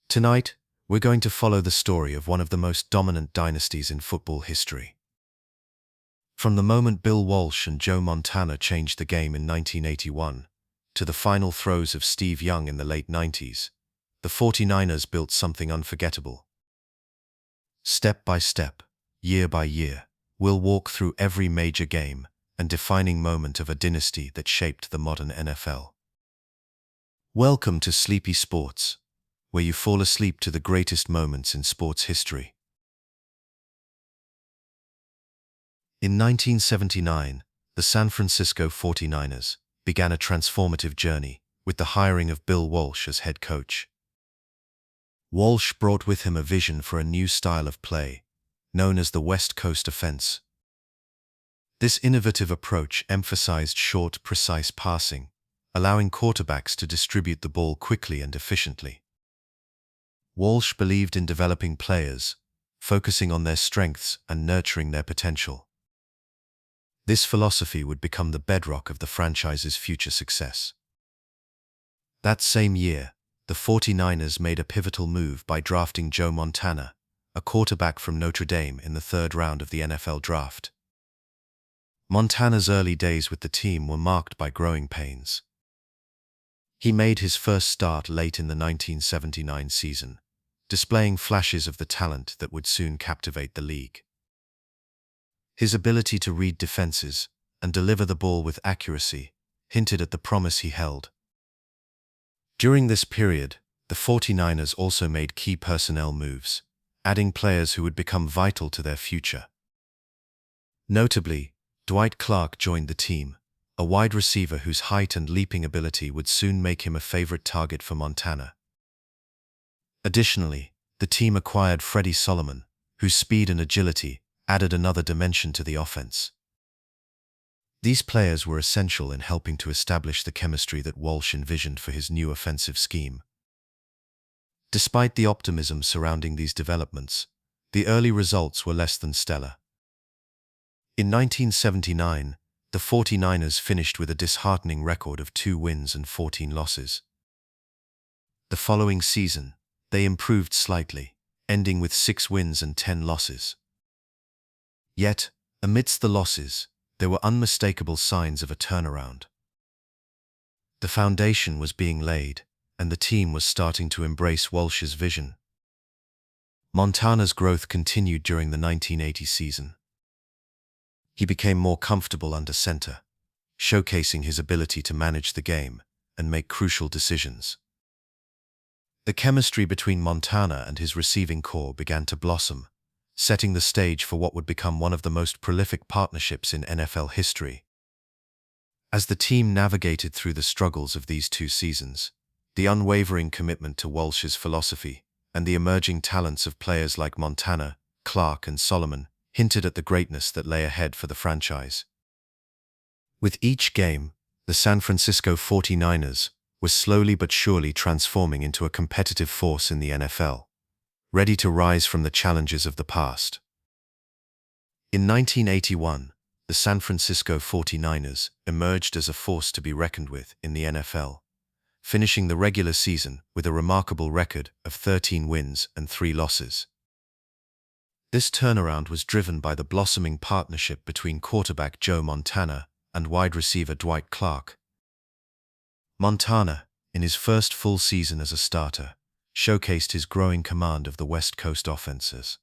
Tonight, we're going to follow the story of one of the most dominant dynasties in football history. From the moment Bill Walsh and Joe Montana changed the game in 1981, to the final throes of Steve Young in the late 90s, the 49ers built something unforgettable. Step by step, year by year, we'll walk through every major game and defining moment of a dynasty that shaped the modern NFL. Welcome to Sleepy Sports, where you fall asleep to the greatest moments in sports history. In 1979, the San Francisco 49ers began a transformative journey with the hiring of Bill Walsh as head coach. Walsh brought with him a vision for a new style of play, known as the West Coast offense. This innovative approach emphasized short, precise passing, allowing quarterbacks to distribute the ball quickly and efficiently. Walsh believed in developing players, focusing on their strengths and nurturing their potential. This philosophy would become the bedrock of the franchise's future success. That same year, the 49ers made a pivotal move by drafting Joe Montana, a quarterback from Notre Dame, in the third round of the NFL draft. Montana's early days with the team were marked by growing pains. He made his first start late in the 1979 season, displaying flashes of the talent that would soon captivate the league. His ability to read defenses and deliver the ball with accuracy hinted at the promise he held. During this period, the 49ers also made key personnel moves, adding players who would become vital to their future. Notably, Dwight Clark joined the team, a wide receiver whose height and leaping ability would soon make him a favorite target for Montana. Additionally, the team acquired Freddie Solomon, whose speed and agility added another dimension to the offense. These players were essential in helping to establish the chemistry that Walsh envisioned for his new offensive scheme. Despite the optimism surrounding these developments, the early results were less than stellar. In 1979, the 49ers finished with a disheartening record of 2 wins and 14 losses. The following season, they improved slightly, ending with 6 wins and 10 losses. Yet, amidst the losses, there were unmistakable signs of a turnaround. The foundation was being laid, and the team was starting to embrace Walsh's vision. Montana's growth continued during the 1980 season. He became more comfortable under center, showcasing his ability to manage the game and make crucial decisions. The chemistry between Montana and his receiving corps began to blossom, setting the stage for what would become one of the most prolific partnerships in NFL history. As the team navigated through the struggles of these 2 seasons, the unwavering commitment to Walsh's philosophy and the emerging talents of players like Montana, Clark, and Solomon hinted at the greatness that lay ahead for the franchise. With each game, the San Francisco 49ers were slowly but surely transforming into a competitive force in the NFL, ready to rise from the challenges of the past. In 1981, the San Francisco 49ers emerged as a force to be reckoned with in the NFL, finishing the regular season with a remarkable record of 13 wins and 3 losses. This turnaround was driven by the blossoming partnership between quarterback Joe Montana and wide receiver Dwight Clark. Montana, in his first full season as a starter, showcased his growing command of the West Coast offenses.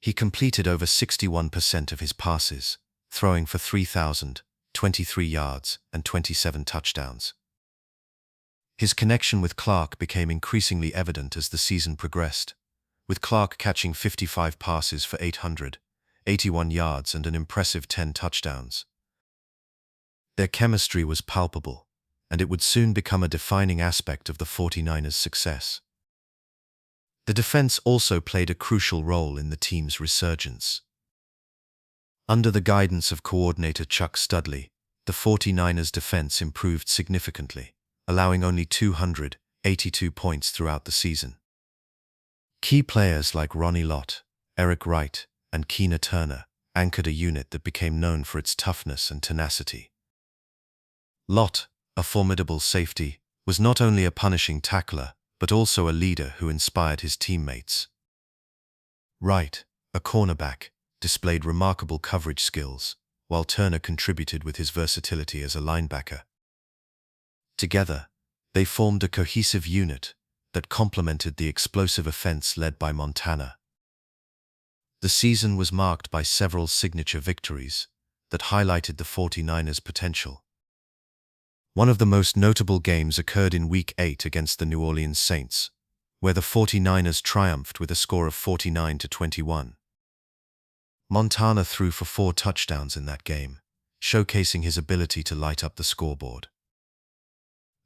He completed over 61% of his passes, throwing for 3,023 yards and 27 touchdowns. His connection with Clark became increasingly evident as the season progressed, with Clark catching 55 passes for 881 yards and an impressive 10 touchdowns. Their chemistry was palpable, and it would soon become a defining aspect of the 49ers' success. The defense also played a crucial role in the team's resurgence. Under the guidance of coordinator Chuck Studley, the 49ers' defense improved significantly, allowing only 282 points throughout the season. Key players like Ronnie Lott, Eric Wright, and Keena Turner anchored a unit that became known for its toughness and tenacity. Lott, a formidable safety, was not only a punishing tackler, but also a leader who inspired his teammates. Wright, a cornerback, displayed remarkable coverage skills, while Turner contributed with his versatility as a linebacker. Together, they formed a cohesive unit that complemented the explosive offense led by Montana. The season was marked by several signature victories that highlighted the 49ers' potential. One of the most notable games occurred in Week 8 against the New Orleans Saints, where the 49ers triumphed with a score of 49-21. Montana threw for 4 touchdowns in that game, showcasing his ability to light up the scoreboard.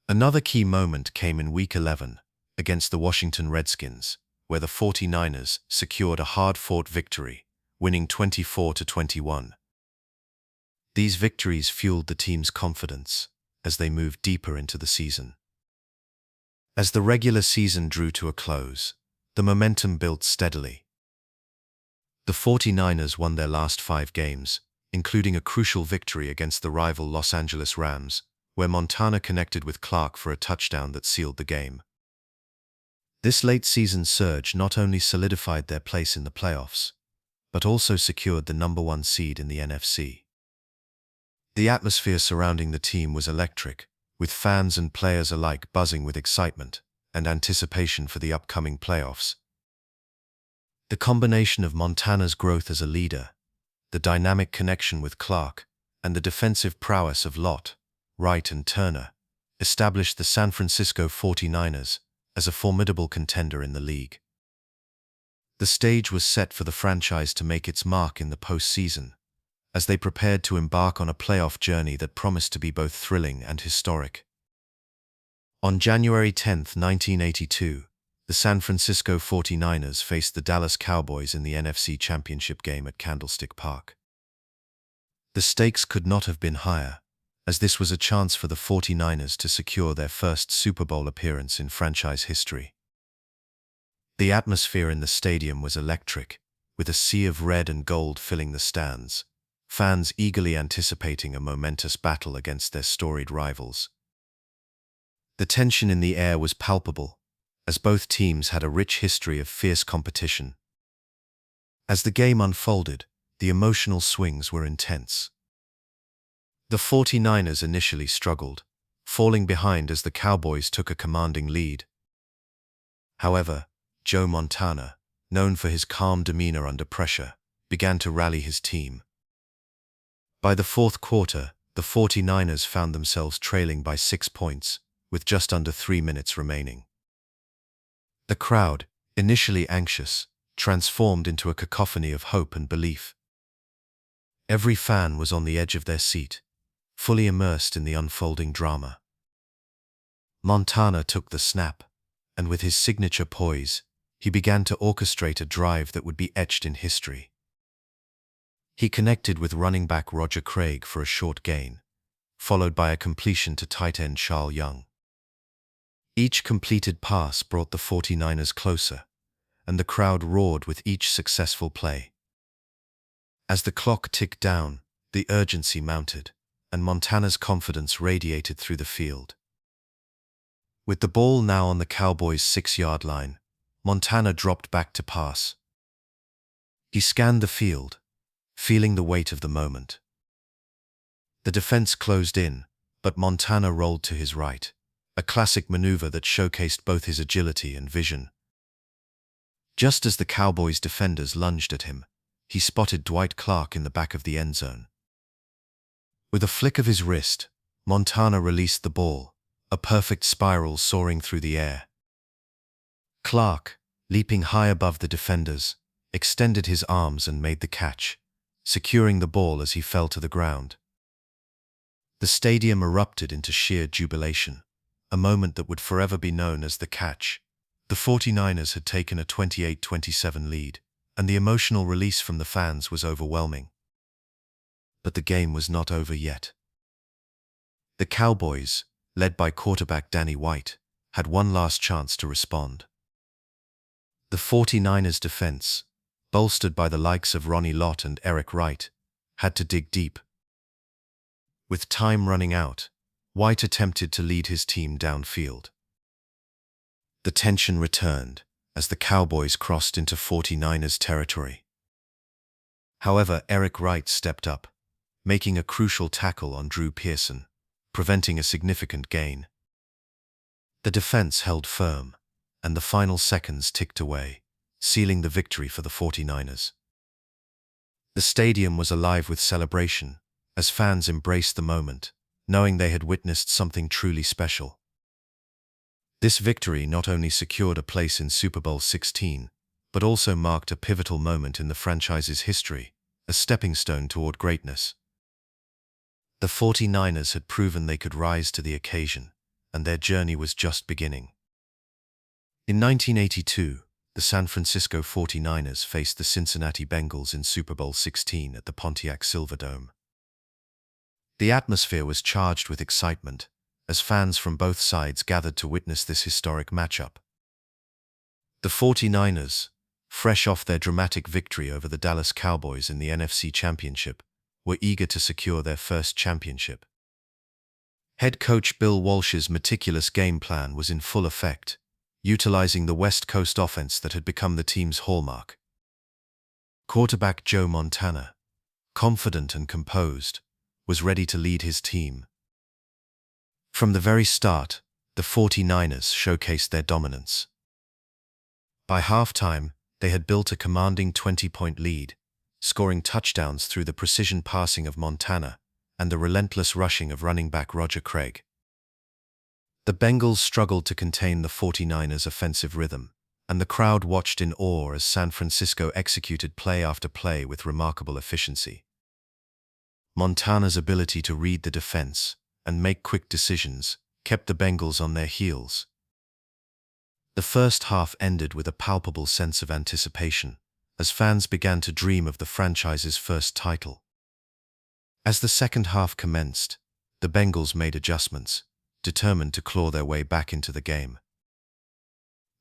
Another key moment came in Week 11 against the Washington Redskins, where the 49ers secured a hard-fought victory, winning 24-21. These victories fueled the team's confidence as they moved deeper into the season. As the regular season drew to a close, the momentum built steadily. The 49ers won their last 5 games, including a crucial victory against the rival Los Angeles Rams, where Montana connected with Clark for a touchdown that sealed the game. This late-season surge not only solidified their place in the playoffs, but also secured the #1 seed in the NFC. The atmosphere surrounding the team was electric, with fans and players alike buzzing with excitement and anticipation for the upcoming playoffs. The combination of Montana's growth as a leader, the dynamic connection with Clark, and the defensive prowess of Lott, Wright, and Turner established the San Francisco 49ers as a formidable contender in the league. The stage was set for the franchise to make its mark in the postseason, as they prepared to embark on a playoff journey that promised to be both thrilling and historic. On January 10, 1982, the San Francisco 49ers faced the Dallas Cowboys in the NFC Championship game at Candlestick Park. The stakes could not have been higher, as this was a chance for the 49ers to secure their first Super Bowl appearance in franchise history. The atmosphere in the stadium was electric, with a sea of red and gold filling the stands, fans eagerly anticipating a momentous battle against their storied rivals. The tension in the air was palpable, as both teams had a rich history of fierce competition. As the game unfolded, the emotional swings were intense. The 49ers initially struggled, falling behind as the Cowboys took a commanding lead. However, Joe Montana, known for his calm demeanor under pressure, began to rally his team. By the fourth quarter, the 49ers found themselves trailing by 6 points, with just under 3 minutes remaining. The crowd, initially anxious, transformed into a cacophony of hope and belief. Every fan was on the edge of their seat, fully immersed in the unfolding drama. Montana took the snap, and with his signature poise, he began to orchestrate a drive that would be etched in history. He connected with running back Roger Craig for a short gain, followed by a completion to tight end Charles Young. Each completed pass brought the 49ers closer, and the crowd roared with each successful play. As the clock ticked down, the urgency mounted, and Montana's confidence radiated through the field. With the ball now on the Cowboys' 6-yard line, Montana dropped back to pass. He scanned the field, feeling the weight of the moment. The defense closed in, but Montana rolled to his right, a classic maneuver that showcased both his agility and vision. Just as the Cowboys' defenders lunged at him, he spotted Dwight Clark in the back of the end zone. With a flick of his wrist, Montana released the ball, a perfect spiral soaring through the air. Clark, leaping high above the defenders, extended his arms and made the catch, securing the ball as he fell to the ground. The stadium erupted into sheer jubilation, a moment that would forever be known as the catch. The 49ers had taken a 28-27 lead, and the emotional release from the fans was overwhelming. But the game was not over yet. The Cowboys, led by quarterback Danny White, had one last chance to respond. The 49ers' defense, bolstered by the likes of Ronnie Lott and Eric Wright, had to dig deep. With time running out, White attempted to lead his team downfield. The tension returned as the Cowboys crossed into 49ers territory. However, Eric Wright stepped up, making a crucial tackle on Drew Pearson, preventing a significant gain. The defense held firm, and the final seconds ticked away, sealing the victory for the 49ers. The stadium was alive with celebration, as fans embraced the moment, knowing they had witnessed something truly special. This victory not only secured a place in Super Bowl XVI, but also marked a pivotal moment in the franchise's history, a stepping stone toward greatness. The 49ers had proven they could rise to the occasion, and their journey was just beginning. In 1982, the San Francisco 49ers faced the Cincinnati Bengals in Super Bowl XVI at the Pontiac Silverdome. The atmosphere was charged with excitement, as fans from both sides gathered to witness this historic matchup. The 49ers, fresh off their dramatic victory over the Dallas Cowboys in the NFC Championship, were eager to secure their first championship. Head coach Bill Walsh's meticulous game plan was in full effect, utilizing the West Coast offense that had become the team's hallmark. Quarterback Joe Montana, confident and composed, was ready to lead his team. From the very start, the 49ers showcased their dominance. By halftime, they had built a commanding 20-point lead, scoring touchdowns through the precision passing of Montana and the relentless rushing of running back Roger Craig. The Bengals struggled to contain the 49ers' offensive rhythm, and the crowd watched in awe as San Francisco executed play after play with remarkable efficiency. Montana's ability to read the defense and make quick decisions kept the Bengals on their heels. The first half ended with a palpable sense of anticipation, as fans began to dream of the franchise's first title. As the second half commenced, the Bengals made adjustments, determined to claw their way back into the game.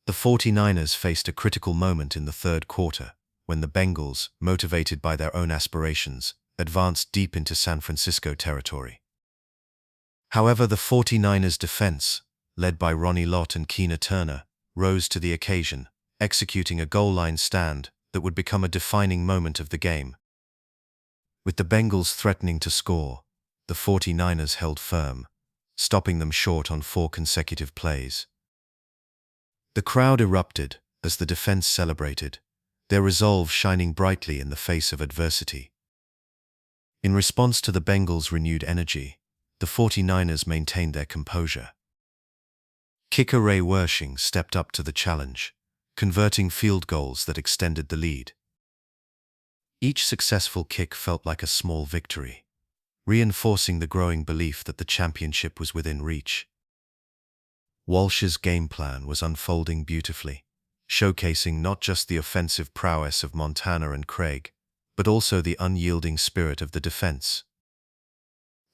The 49ers faced a critical moment in the third quarter, when the Bengals, motivated by their own aspirations, advanced deep into San Francisco territory. However, the 49ers' defense, led by Ronnie Lott and Keena Turner, rose to the occasion, executing a goal-line stand that would become a defining moment of the game. With the Bengals threatening to score, the 49ers held firm, stopping them short on 4 consecutive plays. The crowd erupted as the defense celebrated, their resolve shining brightly in the face of adversity. In response to the Bengals' renewed energy, the 49ers maintained their composure. Kicker Ray Wersching stepped up to the challenge, converting field goals that extended the lead. Each successful kick felt like a small victory, reinforcing the growing belief that the championship was within reach. Walsh's game plan was unfolding beautifully, showcasing not just the offensive prowess of Montana and Craig, but also the unyielding spirit of the defense.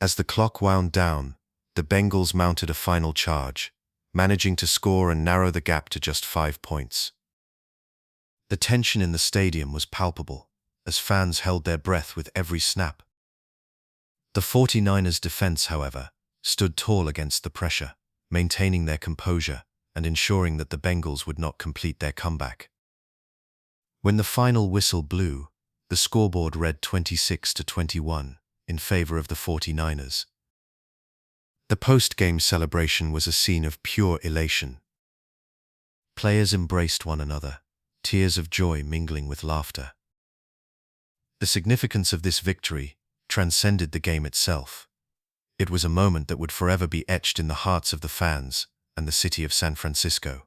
As the clock wound down, the Bengals mounted a final charge, managing to score and narrow the gap to just 5 points. The tension in the stadium was palpable, as fans held their breath with every snap. The 49ers' defense, however, stood tall against the pressure, maintaining their composure and ensuring that the Bengals would not complete their comeback. When the final whistle blew, the scoreboard read 26-21 in favor of the 49ers. The post-game celebration was a scene of pure elation. Players embraced one another, tears of joy mingling with laughter. The significance of this victory transcended the game itself. It was a moment that would forever be etched in the hearts of the fans and the city of San Francisco.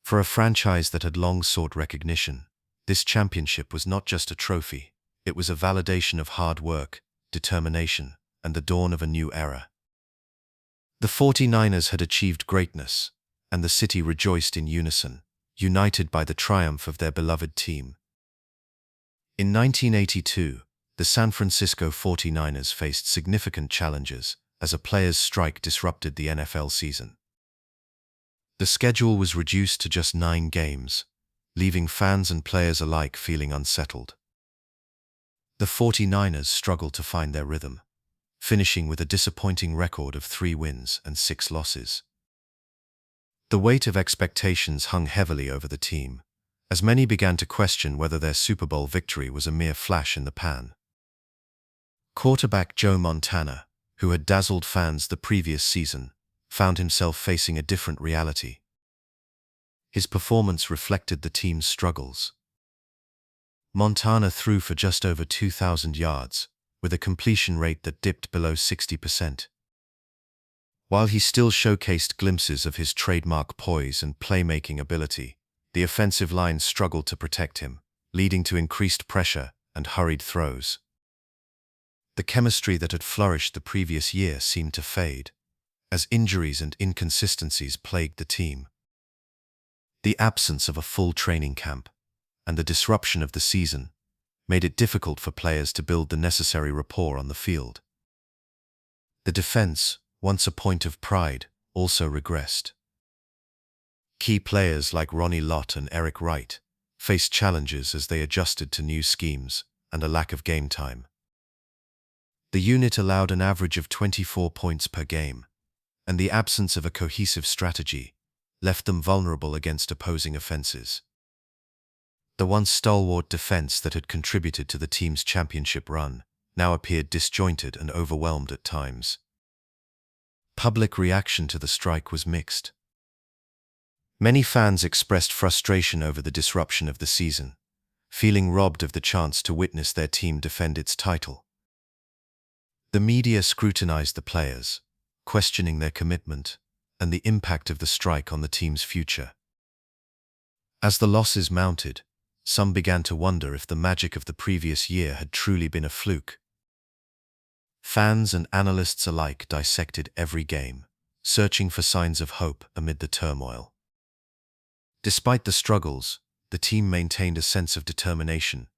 For a franchise that had long sought recognition, this championship was not just a trophy, it was a validation of hard work, determination, and the dawn of a new era. The 49ers had achieved greatness, and the city rejoiced in unison, united by the triumph of their beloved team. In 1982, the San Francisco 49ers faced significant challenges as a players' strike disrupted the NFL season. The schedule was reduced to just 9 games, leaving fans and players alike feeling unsettled. The 49ers struggled to find their rhythm, finishing with a disappointing record of 3 wins and 6 losses. The weight of expectations hung heavily over the team, as many began to question whether their Super Bowl victory was a mere flash in the pan. Quarterback Joe Montana, who had dazzled fans the previous season, found himself facing a different reality. His performance reflected the team's struggles. Montana threw for just over 2,000 yards, with a completion rate that dipped below 60%. While he still showcased glimpses of his trademark poise and playmaking ability, the offensive line struggled to protect him, leading to increased pressure and hurried throws. The chemistry that had flourished the previous year seemed to fade, as injuries and inconsistencies plagued the team. The absence of a full training camp and the disruption of the season made it difficult for players to build the necessary rapport on the field. The defense, once a point of pride, also regressed. Key players like Ronnie Lott and Eric Wright faced challenges as they adjusted to new schemes and a lack of game time. The unit allowed an average of 24 points per game, and the absence of a cohesive strategy left them vulnerable against opposing offenses. The once stalwart defense that had contributed to the team's championship run now appeared disjointed and overwhelmed at times. Public reaction to the strike was mixed. Many fans expressed frustration over the disruption of the season, feeling robbed of the chance to witness their team defend its title. The media scrutinized the players, questioning their commitment and the impact of the strike on the team's future. As the losses mounted, some began to wonder if the magic of the previous year had truly been a fluke. Fans and analysts alike dissected every game, searching for signs of hope amid the turmoil. Despite the struggles, the team maintained a sense of determination.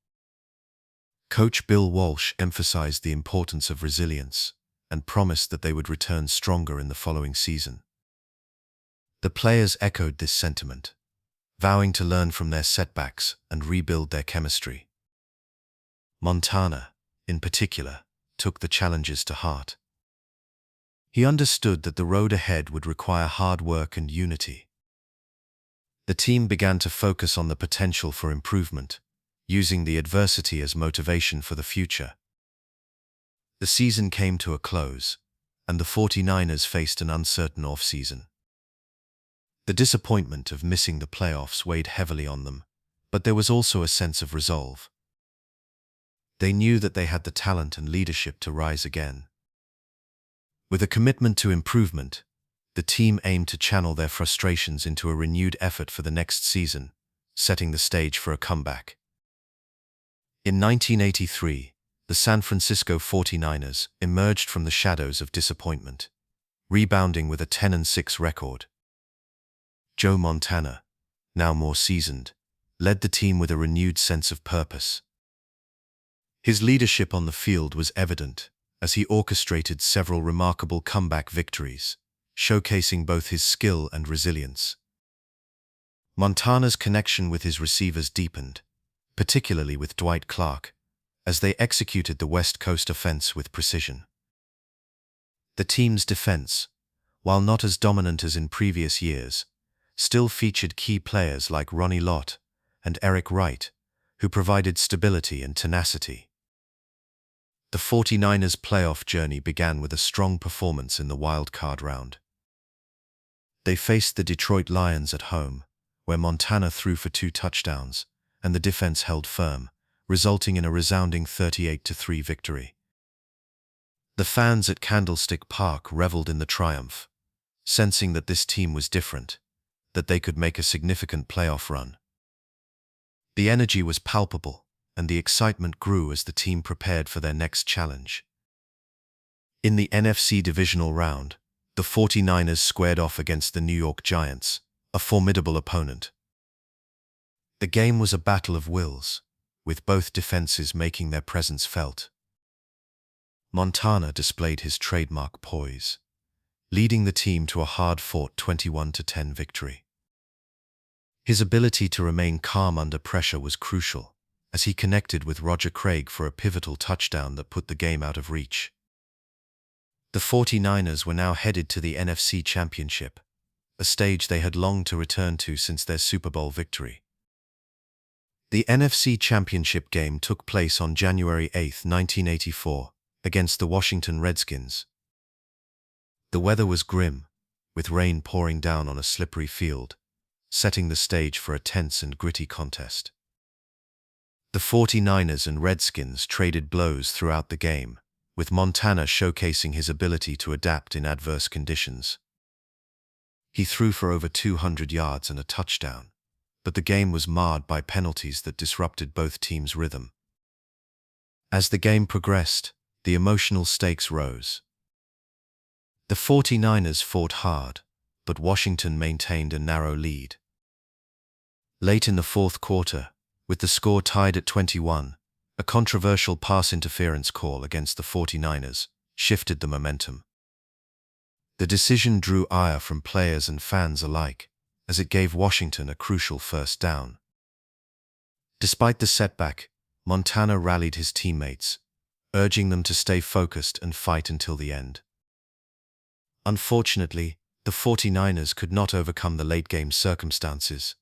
Coach Bill Walsh emphasized the importance of resilience and promised that they would return stronger in the following season. The players echoed this sentiment, vowing to learn from their setbacks and rebuild their chemistry. Montana, in particular, took the challenges to heart. He understood that the road ahead would require hard work and unity. The team began to focus on the potential for improvement, using the adversity as motivation for the future. The season came to a close, and the 49ers faced an uncertain offseason. The disappointment of missing the playoffs weighed heavily on them, but there was also a sense of resolve. They knew that they had the talent and leadership to rise again. With a commitment to improvement, the team aimed to channel their frustrations into a renewed effort for the next season, setting the stage for a comeback. In 1983, the San Francisco 49ers emerged from the shadows of disappointment, rebounding with a 10-6 record. Joe Montana, now more seasoned, led the team with a renewed sense of purpose. His leadership on the field was evident as he orchestrated several remarkable comeback victories, showcasing both his skill and resilience. Montana's connection with his receivers deepened, particularly with Dwight Clark, as they executed the West Coast offense with precision. The team's defense, while not as dominant as in previous years, still featured key players like Ronnie Lott and Eric Wright, who provided stability and tenacity. The 49ers' playoff journey began with a strong performance in the wild card round. They faced the Detroit Lions at home, where Montana threw for 2 touchdowns, and the defense held firm, resulting in a resounding 38-3 victory. The fans at Candlestick Park reveled in the triumph, sensing that this team was different, that they could make a significant playoff run. The energy was palpable, and the excitement grew as the team prepared for their next challenge. In the NFC Divisional round, the 49ers squared off against the New York Giants, a formidable opponent. The game was a battle of wills, with both defenses making their presence felt. Montana displayed his trademark poise, leading the team to a hard-fought 21-10 victory. His ability to remain calm under pressure was crucial, as he connected with Roger Craig for a pivotal touchdown that put the game out of reach. The 49ers were now headed to the NFC Championship, a stage they had longed to return to since their Super Bowl victory. The NFC Championship game took place on January 8, 1984, against the Washington Redskins. The weather was grim, with rain pouring down on a slippery field, setting the stage for a tense and gritty contest. The 49ers and Redskins traded blows throughout the game, with Montana showcasing his ability to adapt in adverse conditions. He threw for over 200 yards and a touchdown, but the game was marred by penalties that disrupted both teams' rhythm. As the game progressed, the emotional stakes rose. The 49ers fought hard, but Washington maintained a narrow lead. Late in the fourth quarter, with the score tied at 21, a controversial pass interference call against the 49ers shifted the momentum. The decision drew ire from players and fans alike, as it gave Washington a crucial first down. Despite the setback, Montana rallied his teammates, urging them to stay focused and fight until the end. Unfortunately, the 49ers could not overcome the late-game circumstances.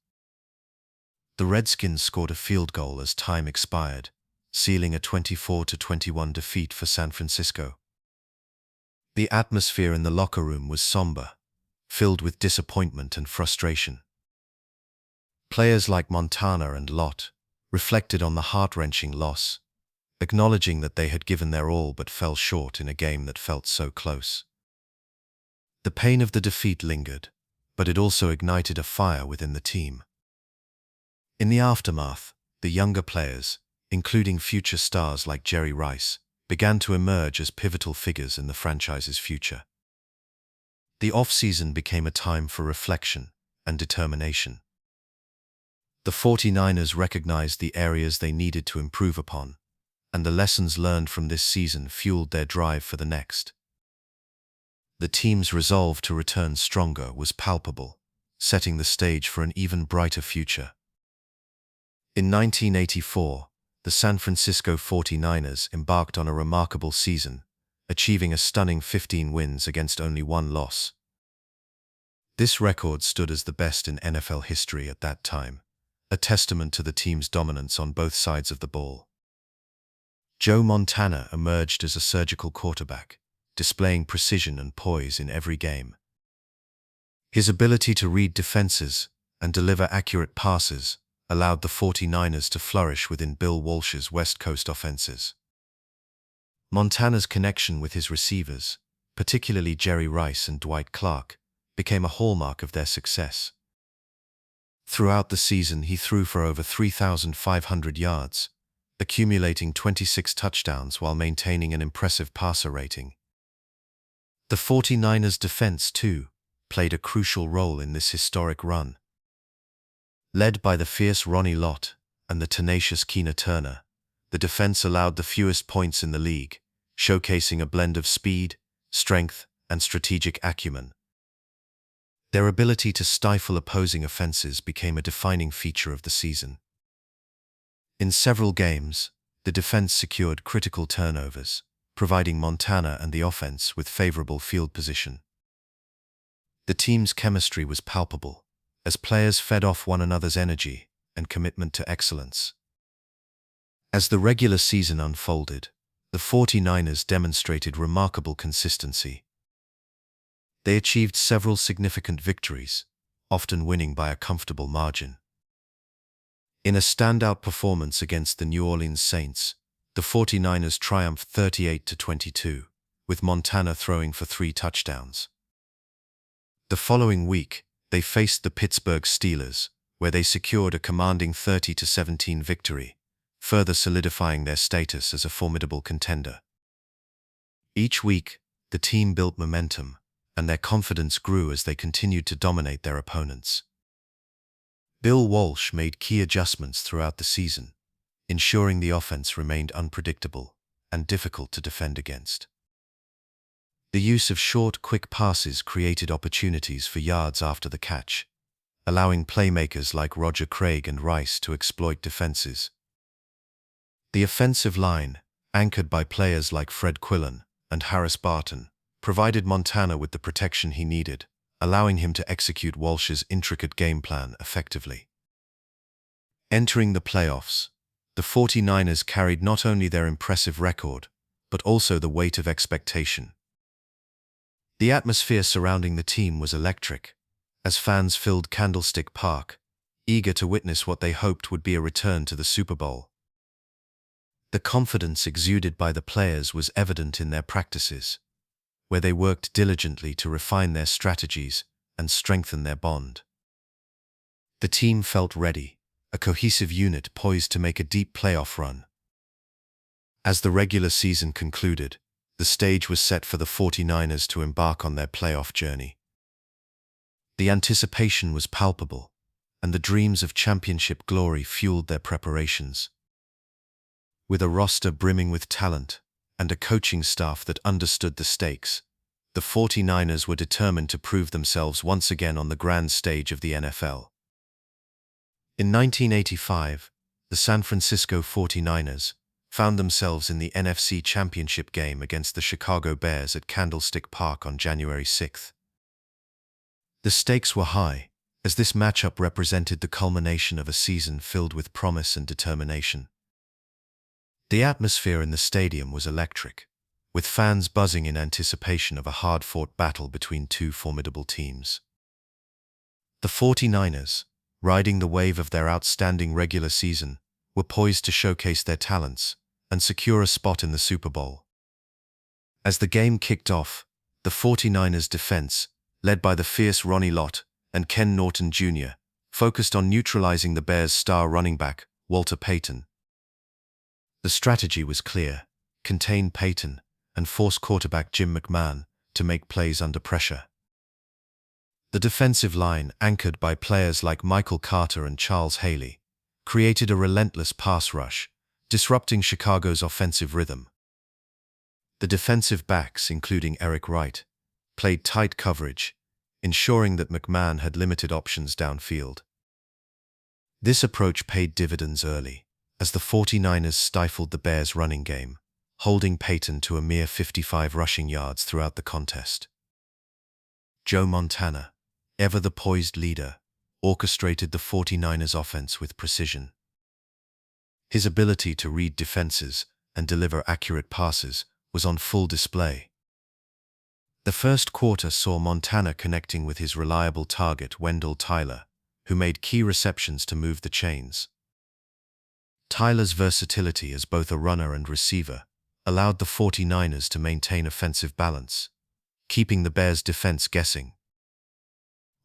The Redskins scored a field goal as time expired, sealing a 24-21 defeat for San Francisco. The atmosphere in the locker room was somber, filled with disappointment and frustration. Players like Montana and Lott reflected on the heart-wrenching loss, acknowledging that they had given their all but fell short in a game that felt so close. The pain of the defeat lingered, but it also ignited a fire within the team. In the aftermath, the younger players, including future stars like Jerry Rice, began to emerge as pivotal figures in the franchise's future. The offseason became a time for reflection and determination. The 49ers recognized the areas they needed to improve upon, and the lessons learned from this season fueled their drive for the next. The team's resolve to return stronger was palpable, setting the stage for an even brighter future. In 1984, the San Francisco 49ers embarked on a remarkable season, achieving a stunning 15 wins against only one loss. This record stood as the best in NFL history at that time, a testament to the team's dominance on both sides of the ball. Joe Montana emerged as a surgical quarterback, displaying precision and poise in every game. His ability to read defenses and deliver accurate passes allowed the 49ers to flourish within Bill Walsh's West Coast offenses. Montana's connection with his receivers, particularly Jerry Rice and Dwight Clark, became a hallmark of their success. Throughout the season, he threw for over 3,500 yards, accumulating 26 touchdowns while maintaining an impressive passer rating. The 49ers' defense, too, played a crucial role in this historic run. Led by the fierce Ronnie Lott and the tenacious Keena Turner, the defense allowed the fewest points in the league, showcasing a blend of speed, strength, and strategic acumen. Their ability to stifle opposing offenses became a defining feature of the season. In several games, the defense secured critical turnovers, providing Montana and the offense with favorable field position. The team's chemistry was palpable, as players fed off one another's energy and commitment to excellence. As the regular season unfolded, the 49ers demonstrated remarkable consistency. They achieved several significant victories, often winning by a comfortable margin. In a standout performance against the New Orleans Saints, the 49ers triumphed 38-22, with Montana throwing for 3 touchdowns. The following week, they faced the Pittsburgh Steelers, where they secured a commanding 30-17 victory, further solidifying their status as a formidable contender. Each week, the team built momentum, and their confidence grew as they continued to dominate their opponents. Bill Walsh made key adjustments throughout the season, ensuring the offense remained unpredictable and difficult to defend against. The use of short, quick passes created opportunities for yards after the catch, allowing playmakers like Roger Craig and Rice to exploit defenses. The offensive line, anchored by players like Fred Quillen and Harris Barton, provided Montana with the protection he needed, allowing him to execute Walsh's intricate game plan effectively. Entering the playoffs, the 49ers carried not only their impressive record, but also the weight of expectation. The atmosphere surrounding the team was electric, as fans filled Candlestick Park, eager to witness what they hoped would be a return to the Super Bowl. The confidence exuded by the players was evident in their practices, where they worked diligently to refine their strategies and strengthen their bond. The team felt ready, a cohesive unit poised to make a deep playoff run. As the regular season concluded, the stage was set for the 49ers to embark on their playoff journey. The anticipation was palpable, and the dreams of championship glory fueled their preparations. With a roster brimming with talent and a coaching staff that understood the stakes, the 49ers were determined to prove themselves once again on the grand stage of the NFL. In 1985, the San Francisco 49ers found themselves in the NFC Championship game against the Chicago Bears at Candlestick Park on January 6. The stakes were high, as this matchup represented the culmination of a season filled with promise and determination. The atmosphere in the stadium was electric, with fans buzzing in anticipation of a hard-fought battle between two formidable teams. The 49ers, riding the wave of their outstanding regular season, were poised to showcase their talents and secure a spot in the Super Bowl. As the game kicked off, the 49ers defense, led by the fierce Ronnie Lott and Ken Norton Jr., focused on neutralizing the Bears' star running back, Walter Payton. The strategy was clear: contain Payton and force quarterback Jim McMahon to make plays under pressure. The defensive line, anchored by players like Michael Carter and Charles Haley, created a relentless pass rush, disrupting Chicago's offensive rhythm. The defensive backs, including Eric Wright, played tight coverage, ensuring that McMahon had limited options downfield. This approach paid dividends early, as the 49ers stifled the Bears' running game, holding Payton to a mere 55 rushing yards throughout the contest. Joe Montana, ever the poised leader, orchestrated the 49ers' offense with precision. His ability to read defenses and deliver accurate passes was on full display. The first quarter saw Montana connecting with his reliable target Wendell Tyler, who made key receptions to move the chains. Tyler's versatility as both a runner and receiver allowed the 49ers to maintain offensive balance, keeping the Bears' defense guessing.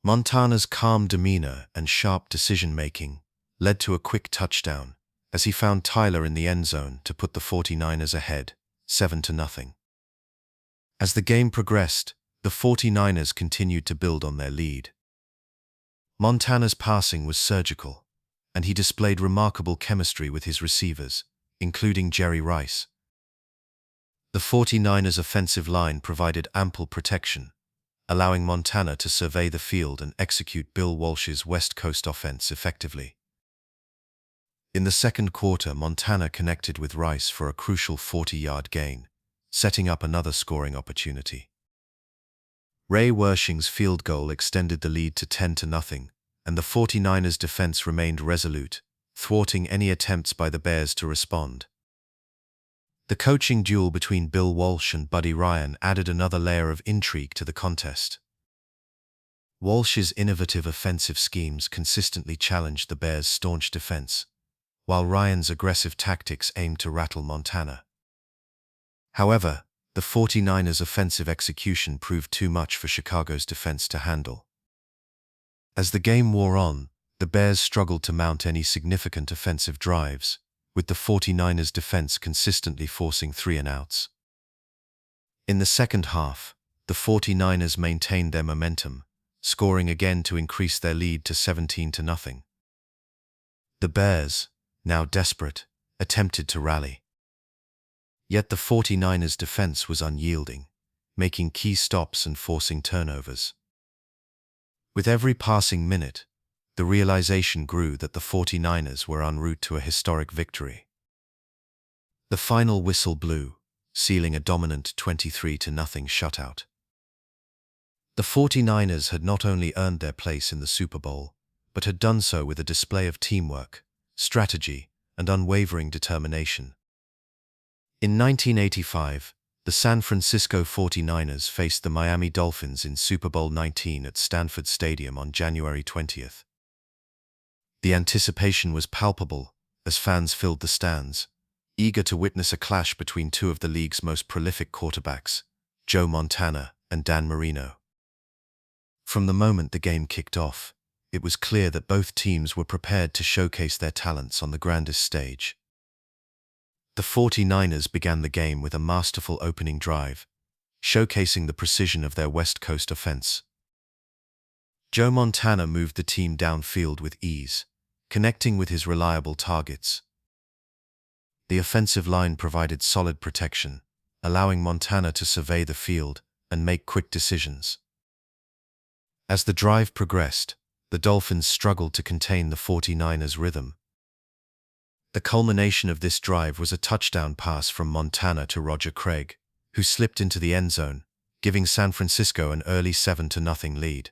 Montana's calm demeanor and sharp decision-making led to a quick touchdown, as he found Tyler in the end zone to put the 49ers ahead, 7-0. As the game progressed, the 49ers continued to build on their lead. Montana's passing was surgical, and he displayed remarkable chemistry with his receivers, including Jerry Rice. The 49ers' offensive line provided ample protection, allowing Montana to survey the field and execute Bill Walsh's West Coast offense effectively. In the second quarter, Montana connected with Rice for a crucial 40-yard gain, setting up another scoring opportunity. Ray Wersching's field goal extended the lead to 10-0, and the 49ers' defense remained resolute, thwarting any attempts by the Bears to respond. The coaching duel between Bill Walsh and Buddy Ryan added another layer of intrigue to the contest. Walsh's innovative offensive schemes consistently challenged the Bears' staunch defense, while Ryan's aggressive tactics aimed to rattle Montana. However, the 49ers' offensive execution proved too much for Chicago's defense to handle. As the game wore on, the Bears struggled to mount any significant offensive drives, with the 49ers' defense consistently forcing 3-and-outs. In the second half, the 49ers maintained their momentum, scoring again to increase their lead to 17-0. The Bears, now desperate, attempted to rally. Yet the 49ers' defense was unyielding, making key stops and forcing turnovers. With every passing minute, the realization grew that the 49ers were en route to a historic victory. The final whistle blew, sealing a dominant 23-0 shutout. The 49ers had not only earned their place in the Super Bowl, but had done so with a display of teamwork, strategy, and unwavering determination. In 1985, the San Francisco 49ers faced the Miami Dolphins in Super Bowl XIX at Stanford Stadium on January 20th. The anticipation was palpable as fans filled the stands, eager to witness a clash between two of the league's most prolific quarterbacks, Joe Montana and Dan Marino. From the moment the game kicked off, it was clear that both teams were prepared to showcase their talents on the grandest stage. The 49ers began the game with a masterful opening drive, showcasing the precision of their West Coast offense. Joe Montana moved the team downfield with ease, connecting with his reliable targets. The offensive line provided solid protection, allowing Montana to survey the field and make quick decisions. As the drive progressed, the Dolphins struggled to contain the 49ers' rhythm. The culmination of this drive was a touchdown pass from Montana to Roger Craig, who slipped into the end zone, giving San Francisco an early 7-0 lead.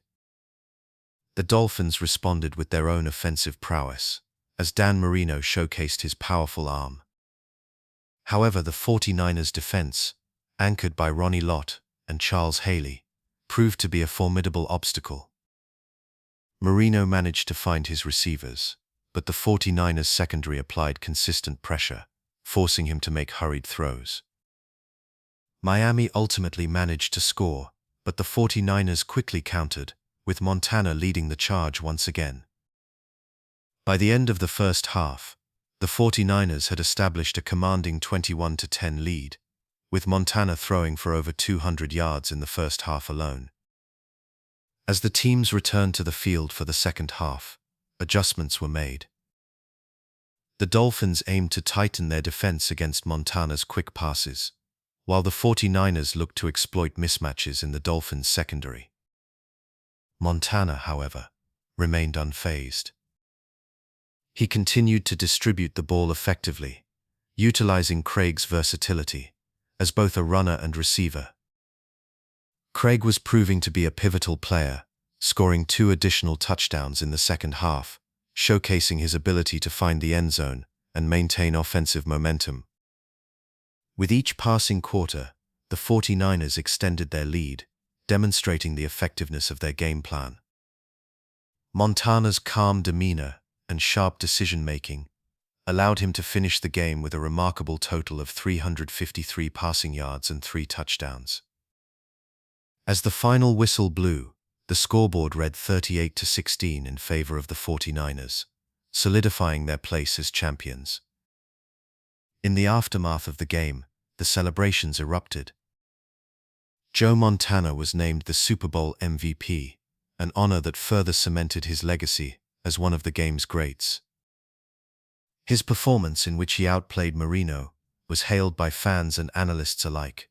The Dolphins responded with their own offensive prowess, as Dan Marino showcased his powerful arm. However, the 49ers' defense, anchored by Ronnie Lott and Charles Haley, proved to be a formidable obstacle. Marino managed to find his receivers, but the 49ers' secondary applied consistent pressure, forcing him to make hurried throws. Miami ultimately managed to score, but the 49ers quickly countered, with Montana leading the charge once again. By the end of the first half, the 49ers had established a commanding 21-10 lead, with Montana throwing for over 200 yards in the first half alone. As the teams returned to the field for the second half, adjustments were made. The Dolphins aimed to tighten their defense against Montana's quick passes, while the 49ers looked to exploit mismatches in the Dolphins' secondary. Montana, however, remained unfazed. He continued to distribute the ball effectively, utilizing Craig's versatility as both a runner and receiver. Craig was proving to be a pivotal player, scoring 2 additional touchdowns in the second half, showcasing his ability to find the end zone and maintain offensive momentum. With each passing quarter, the 49ers extended their lead, demonstrating the effectiveness of their game plan. Montana's calm demeanor and sharp decision-making allowed him to finish the game with a remarkable total of 353 passing yards and 3 touchdowns. As the final whistle blew, the scoreboard read 38-16 in favor of the 49ers, solidifying their place as champions. In the aftermath of the game, the celebrations erupted. Joe Montana was named the Super Bowl MVP, an honor that further cemented his legacy as one of the game's greats. His performance, in which he outplayed Marino, was hailed by fans and analysts alike.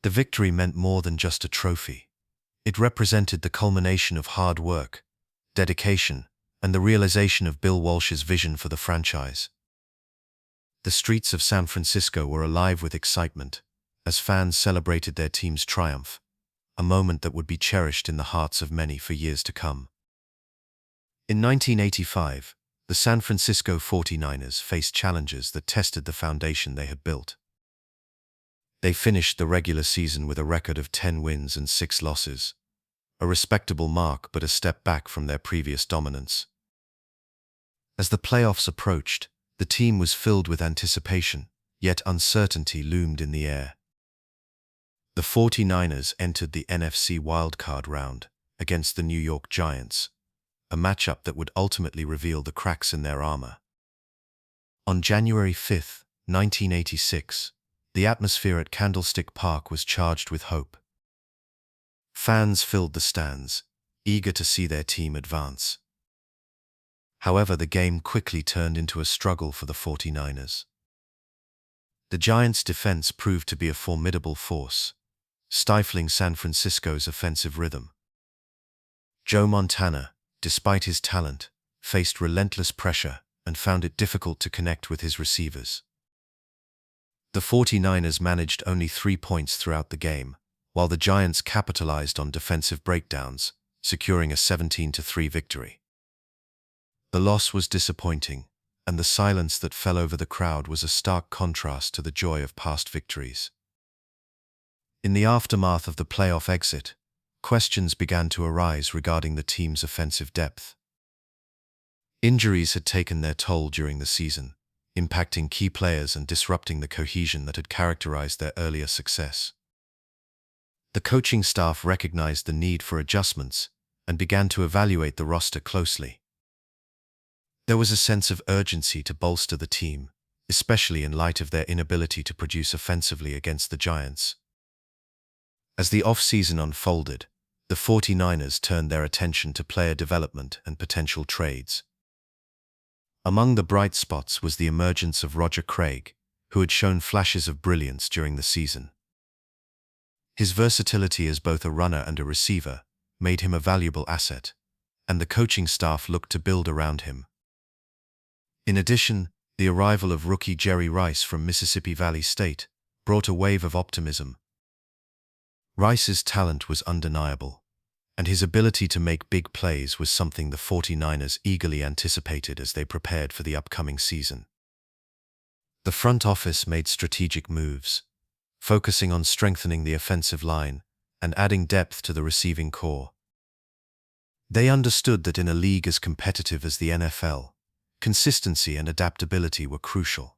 The victory meant more than just a trophy. It represented the culmination of hard work, dedication, and the realization of Bill Walsh's vision for the franchise. The streets of San Francisco were alive with excitement as fans celebrated their team's triumph, a moment that would be cherished in the hearts of many for years to come. In 1985, the San Francisco 49ers faced challenges that tested the foundation they had built. They finished the regular season with a record of 10 wins and 6 losses, a respectable mark but a step back from their previous dominance. As the playoffs approached, the team was filled with anticipation, yet uncertainty loomed in the air. The 49ers entered the NFC wildcard round against the New York Giants, a matchup that would ultimately reveal the cracks in their armor. On January 5, 1986, the atmosphere at Candlestick Park was charged with hope. Fans filled the stands, eager to see their team advance. However, the game quickly turned into a struggle for the 49ers. The Giants' defense proved to be a formidable force, stifling San Francisco's offensive rhythm. Joe Montana, despite his talent, faced relentless pressure and found it difficult to connect with his receivers. The 49ers managed only 3 points throughout the game, while the Giants capitalized on defensive breakdowns, securing a 17-3 victory. The loss was disappointing, and the silence that fell over the crowd was a stark contrast to the joy of past victories. In the aftermath of the playoff exit, questions began to arise regarding the team's offensive depth. Injuries had taken their toll during the season, impacting key players and disrupting the cohesion that had characterized their earlier success. The coaching staff recognized the need for adjustments and began to evaluate the roster closely. There was a sense of urgency to bolster the team, especially in light of their inability to produce offensively against the Giants. As the offseason unfolded, the 49ers turned their attention to player development and potential trades. Among the bright spots was the emergence of Roger Craig, who had shown flashes of brilliance during the season. His versatility as both a runner and a receiver made him a valuable asset, and the coaching staff looked to build around him. In addition, the arrival of rookie Jerry Rice from Mississippi Valley State brought a wave of optimism. Rice's talent was undeniable, and his ability to make big plays was something the 49ers eagerly anticipated as they prepared for the upcoming season. The front office made strategic moves, focusing on strengthening the offensive line and adding depth to the receiving core. They understood that in a league as competitive as the NFL, consistency and adaptability were crucial.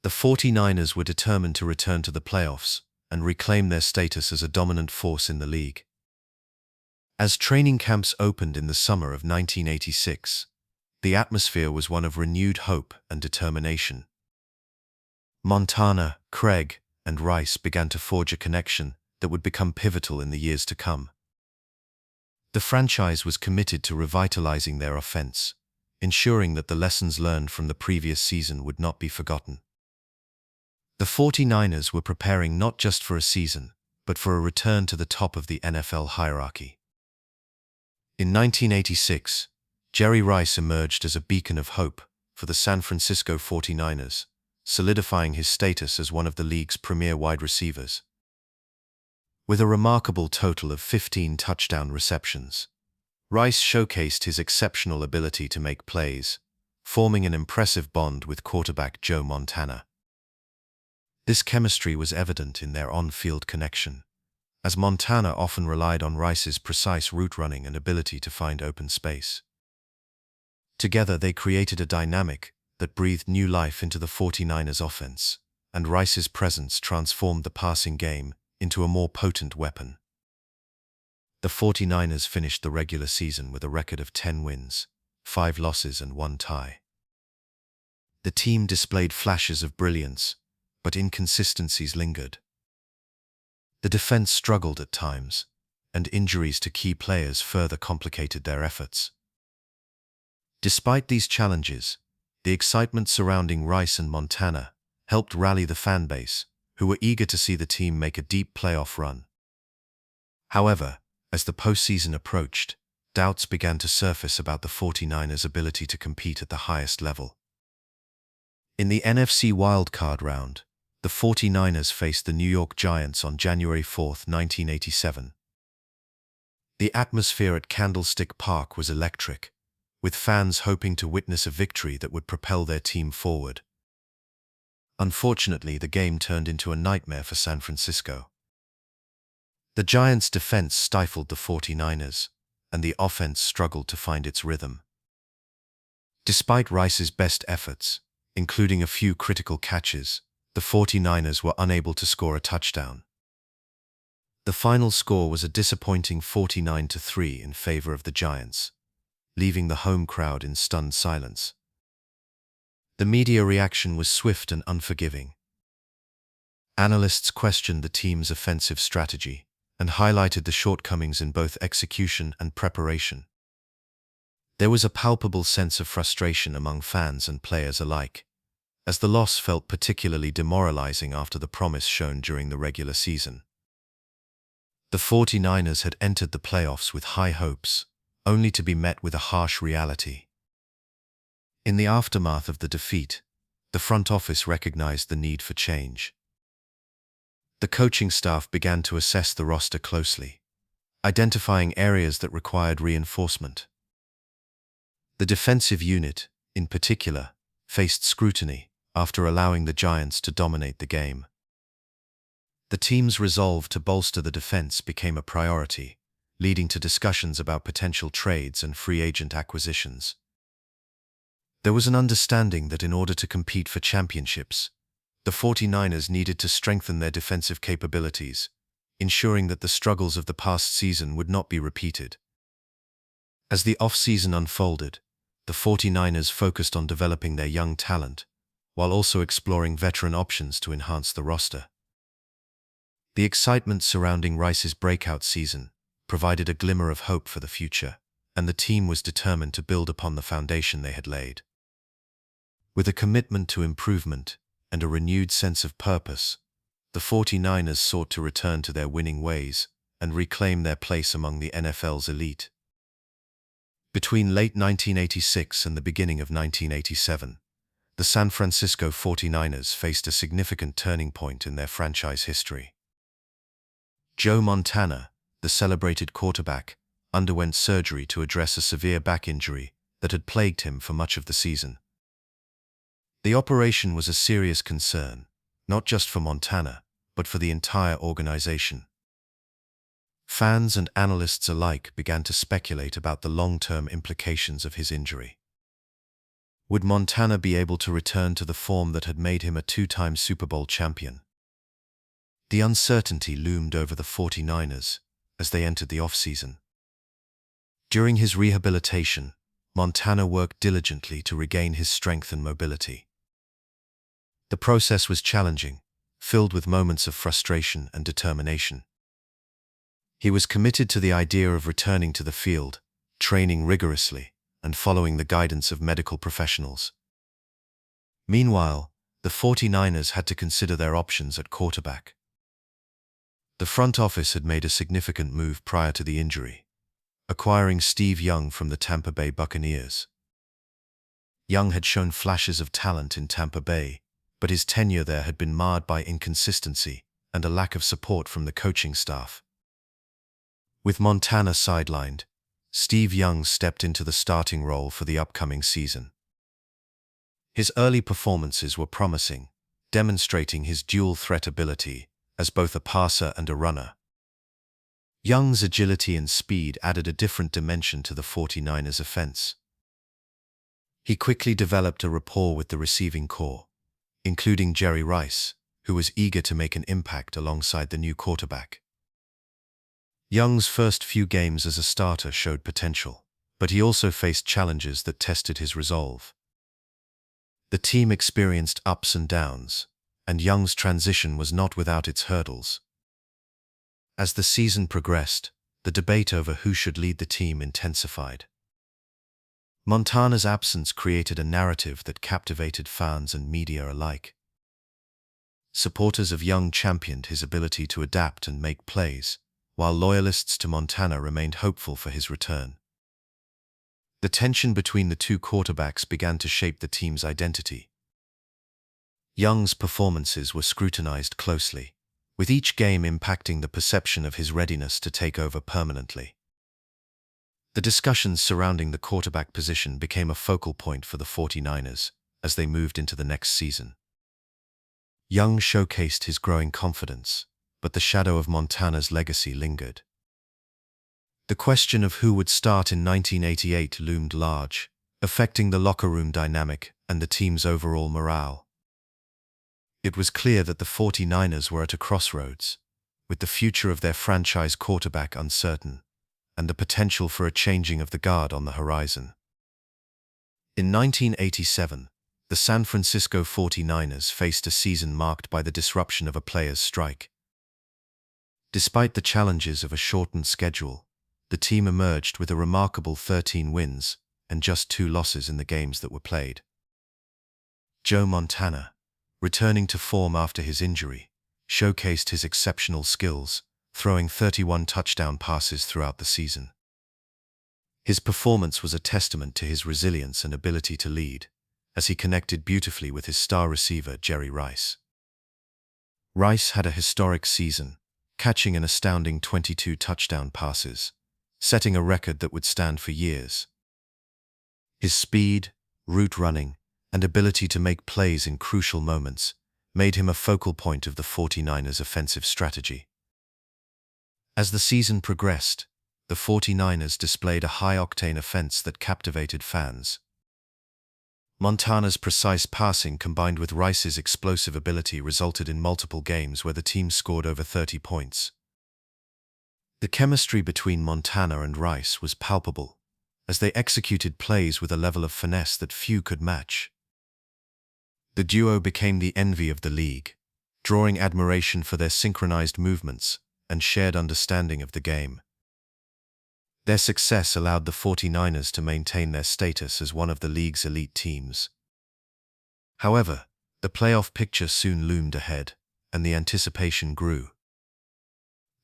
The 49ers were determined to return to the playoffs and reclaim their status as a dominant force in the league. As training camps opened in the summer of 1986, the atmosphere was one of renewed hope and determination. Montana, Craig, and Rice began to forge a connection that would become pivotal in the years to come. The franchise was committed to revitalizing their offense, ensuring that the lessons learned from the previous season would not be forgotten. The 49ers were preparing not just for a season, but for a return to the top of the NFL hierarchy. In 1986, Jerry Rice emerged as a beacon of hope for the San Francisco 49ers, solidifying his status as one of the league's premier wide receivers. With a remarkable total of 15 touchdown receptions, Rice showcased his exceptional ability to make plays, forming an impressive bond with quarterback Joe Montana. This chemistry was evident in their on-field connection, as Montana often relied on Rice's precise route running and ability to find open space. Together they created a dynamic that breathed new life into the 49ers offense, and Rice's presence transformed the passing game into a more potent weapon. The 49ers finished the regular season with a record of 10 wins, 5 losses and 1 tie. The team displayed flashes of brilliance, but inconsistencies lingered. The defense struggled at times, and injuries to key players further complicated their efforts. Despite these challenges, the excitement surrounding Rice and Montana helped rally the fan base, who were eager to see the team make a deep playoff run. However, as the postseason approached, doubts began to surface about the 49ers' ability to compete at the highest level. In the NFC wildcard round, the 49ers faced the New York Giants on January 4, 1987. The atmosphere at Candlestick Park was electric, with fans hoping to witness a victory that would propel their team forward. Unfortunately, the game turned into a nightmare for San Francisco. The Giants' defense stifled the 49ers, and the offense struggled to find its rhythm. Despite Rice's best efforts, including a few critical catches, the 49ers were unable to score a touchdown. The final score was a disappointing 49-3 in favor of the Giants, leaving the home crowd in stunned silence. The media reaction was swift and unforgiving. Analysts questioned the team's offensive strategy and highlighted the shortcomings in both execution and preparation. There was a palpable sense of frustration among fans and players alike, as the loss felt particularly demoralizing after the promise shown during the regular season. The 49ers had entered the playoffs with high hopes, only to be met with a harsh reality. In the aftermath of the defeat, the front office recognized the need for change. The coaching staff began to assess the roster closely, identifying areas that required reinforcement. The defensive unit, in particular, faced scrutiny after allowing the Giants to dominate the game. The team's resolve to bolster the defense became a priority, leading to discussions about potential trades and free agent acquisitions. There was an understanding that in order to compete for championships, the 49ers needed to strengthen their defensive capabilities, ensuring that the struggles of the past season would not be repeated. As the offseason unfolded, the 49ers focused on developing their young talent, while also exploring veteran options to enhance the roster. The excitement surrounding Rice's breakout season provided a glimmer of hope for the future, and the team was determined to build upon the foundation they had laid. With a commitment to improvement and a renewed sense of purpose, the 49ers sought to return to their winning ways and reclaim their place among the NFL's elite. Between late 1986 and the beginning of 1987, the San Francisco 49ers faced a significant turning point in their franchise history. Joe Montana, the celebrated quarterback, underwent surgery to address a severe back injury that had plagued him for much of the season. The operation was a serious concern, not just for Montana, but for the entire organization. Fans and analysts alike began to speculate about the long-term implications of his injury. Would Montana be able to return to the form that had made him a two-time Super Bowl champion? The uncertainty loomed over the 49ers as they entered the offseason. During his rehabilitation, Montana worked diligently to regain his strength and mobility. The process was challenging, filled with moments of frustration and determination. He was committed to the idea of returning to the field, training rigorously, and following the guidance of medical professionals. Meanwhile, the 49ers had to consider their options at quarterback. The front office had made a significant move prior to the injury, acquiring Steve Young from the Tampa Bay Buccaneers. Young had shown flashes of talent in Tampa Bay, but his tenure there had been marred by inconsistency and a lack of support from the coaching staff. With Montana sidelined, Steve Young stepped into the starting role for the upcoming season. His early performances were promising, demonstrating his dual-threat ability as both a passer and a runner. Young's agility and speed added a different dimension to the 49ers' offense. He quickly developed a rapport with the receiving corps, including Jerry Rice, who was eager to make an impact alongside the new quarterback. Young's first few games as a starter showed potential, but he also faced challenges that tested his resolve. The team experienced ups and downs, and Young's transition was not without its hurdles. As the season progressed, the debate over who should lead the team intensified. Montana's absence created a narrative that captivated fans and media alike. Supporters of Young championed his ability to adapt and make plays, while loyalists to Montana remained hopeful for his return. The tension between the two quarterbacks began to shape the team's identity. Young's performances were scrutinized closely, with each game impacting the perception of his readiness to take over permanently. The discussions surrounding the quarterback position became a focal point for the 49ers as they moved into the next season. Young showcased his growing confidence, but the shadow of Montana's legacy lingered. The question of who would start in 1988 loomed large, affecting the locker room dynamic and the team's overall morale. It was clear that the 49ers were at a crossroads, with the future of their franchise quarterback uncertain, and the potential for a changing of the guard on the horizon. In 1987, the San Francisco 49ers faced a season marked by the disruption of a players' strike. Despite the challenges of a shortened schedule, the team emerged with a remarkable 13 wins and just 2 losses in the games that were played. Joe Montana, returning to form after his injury, showcased his exceptional skills, throwing 31 touchdown passes throughout the season. His performance was a testament to his resilience and ability to lead, as he connected beautifully with his star receiver Jerry Rice. Rice had a historic season, catching an astounding 22 touchdown passes, setting a record that would stand for years. His speed, route running, and ability to make plays in crucial moments made him a focal point of the 49ers' offensive strategy. As the season progressed, the 49ers displayed a high-octane offense that captivated fans. Montana's precise passing combined with Rice's explosive ability resulted in multiple games where the team scored over 30 points. The chemistry between Montana and Rice was palpable, as they executed plays with a level of finesse that few could match. The duo became the envy of the league, drawing admiration for their synchronized movements and shared understanding of the game. Their success allowed the 49ers to maintain their status as one of the league's elite teams. However, the playoff picture soon loomed ahead, and the anticipation grew.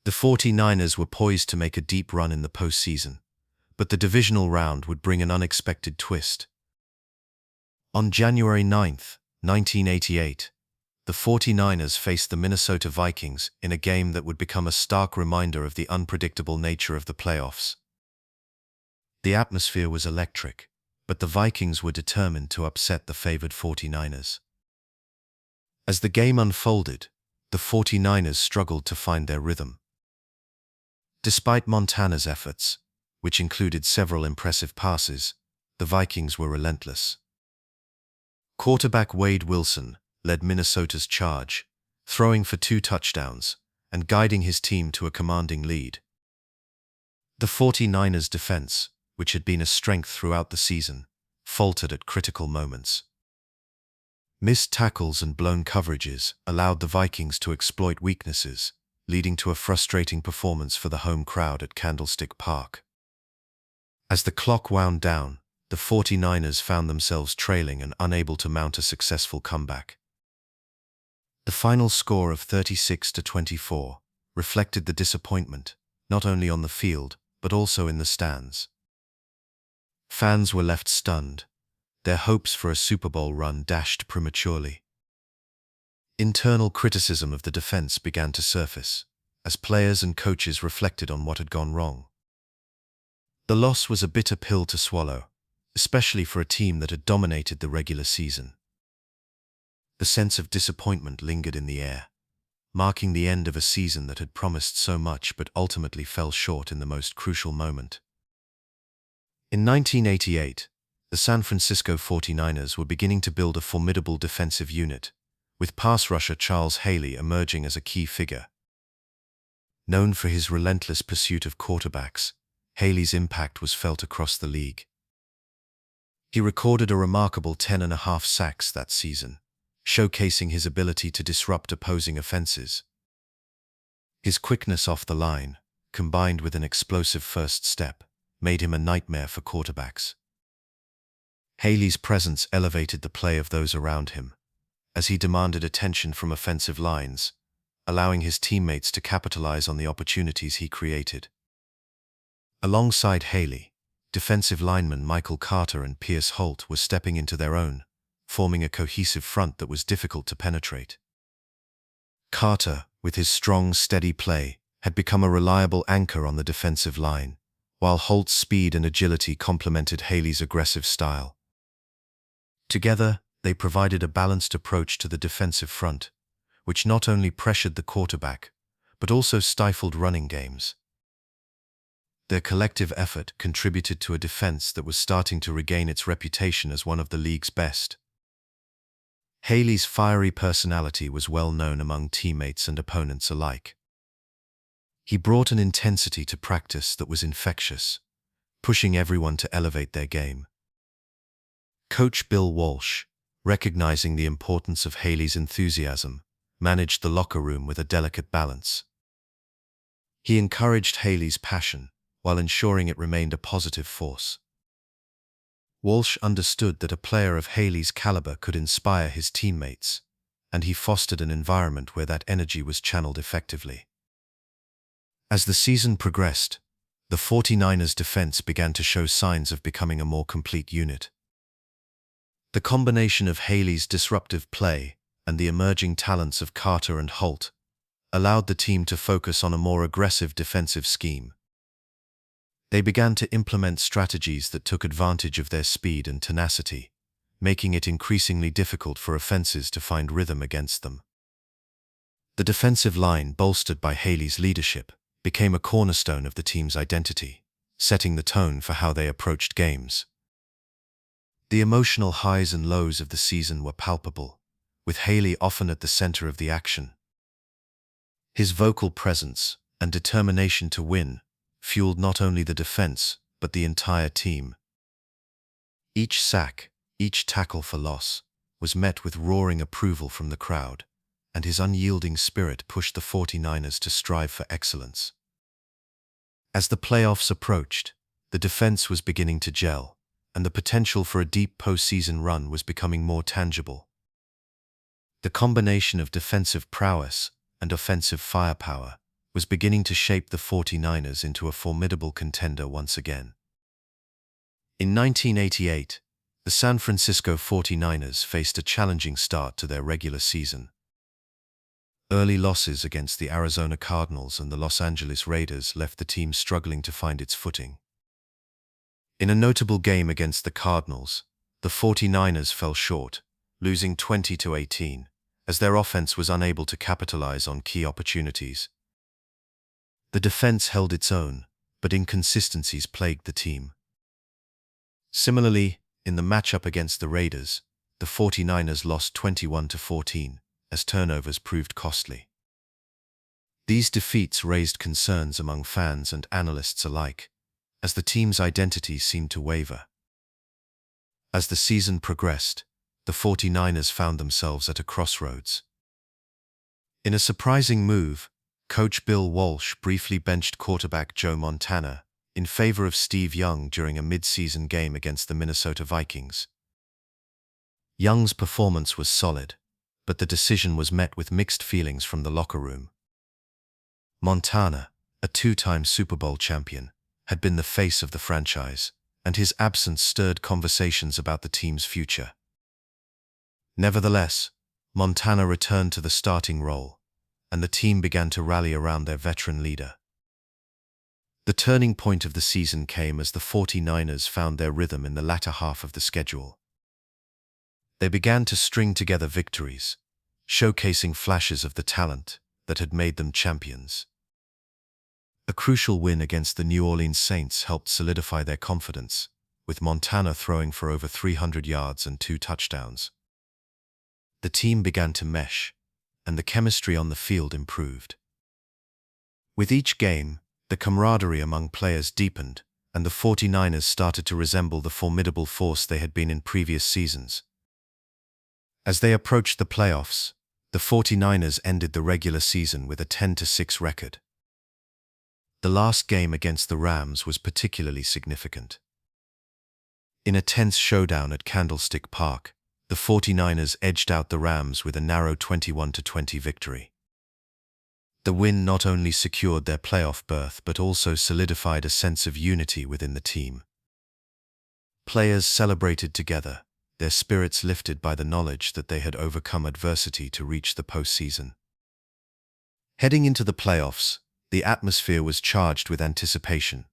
The 49ers were poised to make a deep run in the postseason, but the divisional round would bring an unexpected twist. On January 9, 1988, the 49ers faced the Minnesota Vikings in a game that would become a stark reminder of the unpredictable nature of the playoffs. The atmosphere was electric, but the Vikings were determined to upset the favored 49ers. As the game unfolded, the 49ers struggled to find their rhythm. Despite Montana's efforts, which included several impressive passes, the Vikings were relentless. Quarterback Wade Wilson led Minnesota's charge, throwing for 2 touchdowns and guiding his team to a commanding lead. The 49ers' defense, which had been a strength throughout the season, faltered at critical moments. Missed tackles and blown coverages allowed the Vikings to exploit weaknesses, leading to a frustrating performance for the home crowd at Candlestick Park. As the clock wound down, the 49ers found themselves trailing and unable to mount a successful comeback. The final score of 36-24 reflected the disappointment, not only on the field, but also in the stands. Fans were left stunned, their hopes for a Super Bowl run dashed prematurely. Internal criticism of the defense began to surface, as players and coaches reflected on what had gone wrong. The loss was a bitter pill to swallow, especially for a team that had dominated the regular season. The sense of disappointment lingered in the air, marking the end of a season that had promised so much but ultimately fell short in the most crucial moment. In 1988, the San Francisco 49ers were beginning to build a formidable defensive unit, with pass rusher Charles Haley emerging as a key figure. Known for his relentless pursuit of quarterbacks, Haley's impact was felt across the league. He recorded a remarkable 10.5 sacks that season, showcasing his ability to disrupt opposing offenses. His quickness off the line, combined with an explosive first step, made him a nightmare for quarterbacks. Haley's presence elevated the play of those around him, as he demanded attention from offensive lines, allowing his teammates to capitalize on the opportunities he created. Alongside Haley, defensive linemen Michael Carter and Pierce Holt were stepping into their own, forming a cohesive front that was difficult to penetrate. Carter, with his strong, steady play, had become a reliable anchor on the defensive line, while Holt's speed and agility complemented Haley's aggressive style. Together, they provided a balanced approach to the defensive front, which not only pressured the quarterback, but also stifled running games. Their collective effort contributed to a defense that was starting to regain its reputation as one of the league's best. Haley's fiery personality was well known among teammates and opponents alike. He brought an intensity to practice that was infectious, pushing everyone to elevate their game. Coach Bill Walsh, recognizing the importance of Haley's enthusiasm, managed the locker room with a delicate balance. He encouraged Haley's passion, while ensuring it remained a positive force. Walsh understood that a player of Haley's caliber could inspire his teammates, and he fostered an environment where that energy was channeled effectively. As the season progressed, the 49ers' defense began to show signs of becoming a more complete unit. The combination of Haley's disruptive play, and the emerging talents of Carter and Holt allowed the team to focus on a more aggressive defensive scheme. They began to implement strategies that took advantage of their speed and tenacity, making it increasingly difficult for offenses to find rhythm against them. The defensive line, bolstered by Haley's leadership, became a cornerstone of the team's identity, setting the tone for how they approached games. The emotional highs and lows of the season were palpable, with Haley often at the center of the action. His vocal presence and determination to win fueled not only the defense, but the entire team. Each sack, each tackle for loss, was met with roaring approval from the crowd, and his unyielding spirit pushed the 49ers to strive for excellence. As the playoffs approached, the defense was beginning to gel, and the potential for a deep postseason run was becoming more tangible. The combination of defensive prowess and offensive firepower was beginning to shape the 49ers into a formidable contender once again. In 1988, the San Francisco 49ers faced a challenging start to their regular season. Early losses against the Arizona Cardinals and the Los Angeles Raiders left the team struggling to find its footing. In a notable game against the Cardinals, the 49ers fell short, losing 20-18, as their offense was unable to capitalize on key opportunities. The defense held its own, but inconsistencies plagued the team. Similarly, in the matchup against the Raiders, the 49ers lost 21-14, as turnovers proved costly. These defeats raised concerns among fans and analysts alike, as the team's identity seemed to waver. As the season progressed, the 49ers found themselves at a crossroads. In a surprising move, coach Bill Walsh briefly benched quarterback Joe Montana in favor of Steve Young during a mid-season game against the Minnesota Vikings. Young's performance was solid, but the decision was met with mixed feelings from the locker room. Montana, a two-time Super Bowl champion, had been the face of the franchise, and his absence stirred conversations about the team's future. Nevertheless, Montana returned to the starting role, and the team began to rally around their veteran leader. The turning point of the season came as the 49ers found their rhythm in the latter half of the schedule. They began to string together victories, showcasing flashes of the talent that had made them champions. A crucial win against the New Orleans Saints helped solidify their confidence, with Montana throwing for over 300 yards and 2 touchdowns. The team began to mesh, and the chemistry on the field improved. With each game, the camaraderie among players deepened, and the 49ers started to resemble the formidable force they had been in previous seasons. As they approached the playoffs, the 49ers ended the regular season with a 10-6 record. The last game against the Rams was particularly significant. In a tense showdown at Candlestick Park, the 49ers edged out the Rams with a narrow 21-20 victory. The win not only secured their playoff berth but also solidified a sense of unity within the team. Players celebrated together, their spirits lifted by the knowledge that they had overcome adversity to reach the postseason. Heading into the playoffs, the atmosphere was charged with anticipation.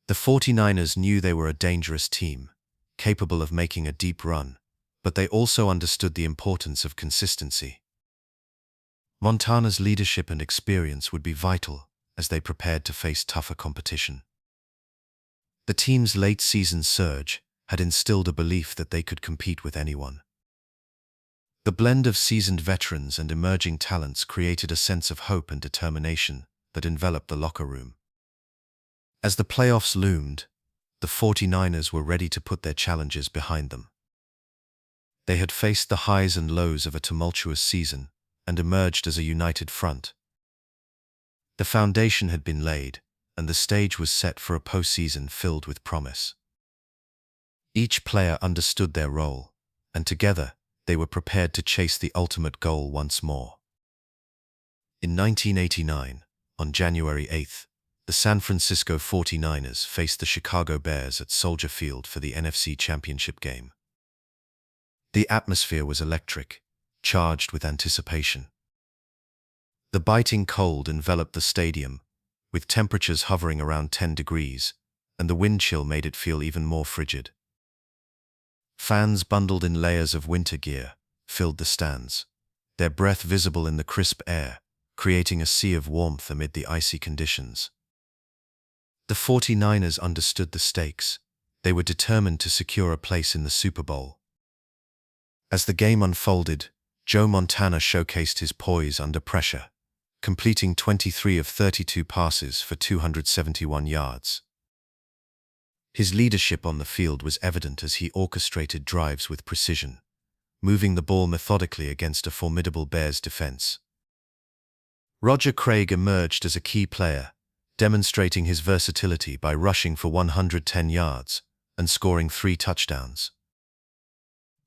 The 49ers knew they were a dangerous team, capable of making a deep run, but they also understood the importance of consistency. Montana's leadership and experience would be vital as they prepared to face tougher competition. The team's late-season surge had instilled a belief that they could compete with anyone. The blend of seasoned veterans and emerging talents created a sense of hope and determination that enveloped the locker room. As the playoffs loomed, the 49ers were ready to put their challenges behind them. They had faced the highs and lows of a tumultuous season and emerged as a united front. The foundation had been laid, and the stage was set for a postseason filled with promise. Each player understood their role, and together they were prepared to chase the ultimate goal once more. In 1989, on January 8th, the San Francisco 49ers faced the Chicago Bears at Soldier Field for the NFC Championship game. The atmosphere was electric, charged with anticipation. The biting cold enveloped the stadium, with temperatures hovering around 10 degrees, and the wind chill made it feel even more frigid. Fans bundled in layers of winter gear filled the stands, their breath visible in the crisp air, creating a sea of warmth amid the icy conditions. The 49ers understood the stakes. They were determined to secure a place in the Super Bowl. As the game unfolded, Joe Montana showcased his poise under pressure, completing 23 of 32 passes for 271 yards. His leadership on the field was evident as he orchestrated drives with precision, moving the ball methodically against a formidable Bears defense. Roger Craig emerged as a key player, demonstrating his versatility by rushing for 110 yards and scoring 3 touchdowns.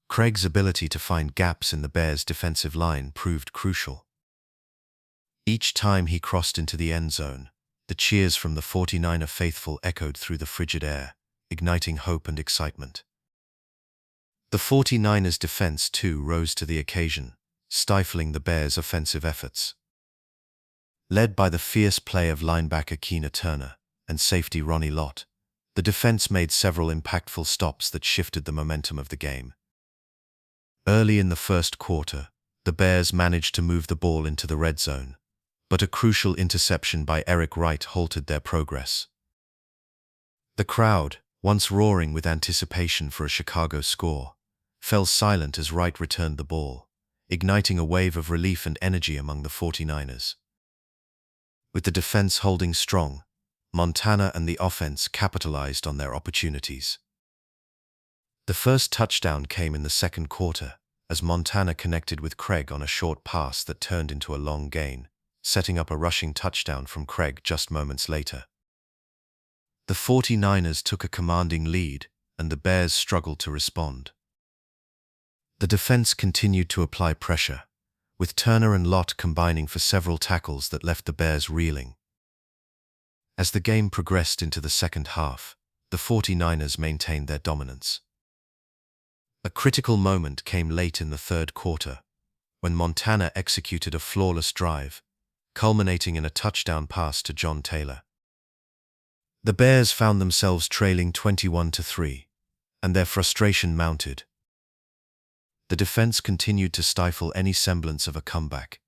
Craig's ability to find gaps in the Bears' defensive line proved crucial. Each time he crossed into the end zone, the cheers from the 49er faithful echoed through the frigid air, igniting hope and excitement. The 49ers' defense, too, rose to the occasion, stifling the Bears' offensive efforts. Led by the fierce play of linebacker Keena Turner and safety Ronnie Lott, the defense made several impactful stops that shifted the momentum of the game. Early in the first quarter, the Bears managed to move the ball into the red zone, but a crucial interception by Eric Wright halted their progress. The crowd, once roaring with anticipation for a Chicago score, fell silent as Wright returned the ball, igniting a wave of relief and energy among the 49ers. With the defense holding strong, Montana and the offense capitalized on their opportunities. The first touchdown came in the second quarter, as Montana connected with Craig on a short pass that turned into a long gain, setting up a rushing touchdown from Craig just moments later. The 49ers took a commanding lead, and the Bears struggled to respond. The defense continued to apply pressure, with Turner and Lott combining for several tackles that left the Bears reeling. As the game progressed into the second half, the 49ers maintained their dominance. A critical moment came late in the third quarter, when Montana executed a flawless drive, culminating in a touchdown pass to John Taylor. The Bears found themselves trailing 21-3, and their frustration mounted. The defense continued to stifle any semblance of a comeback,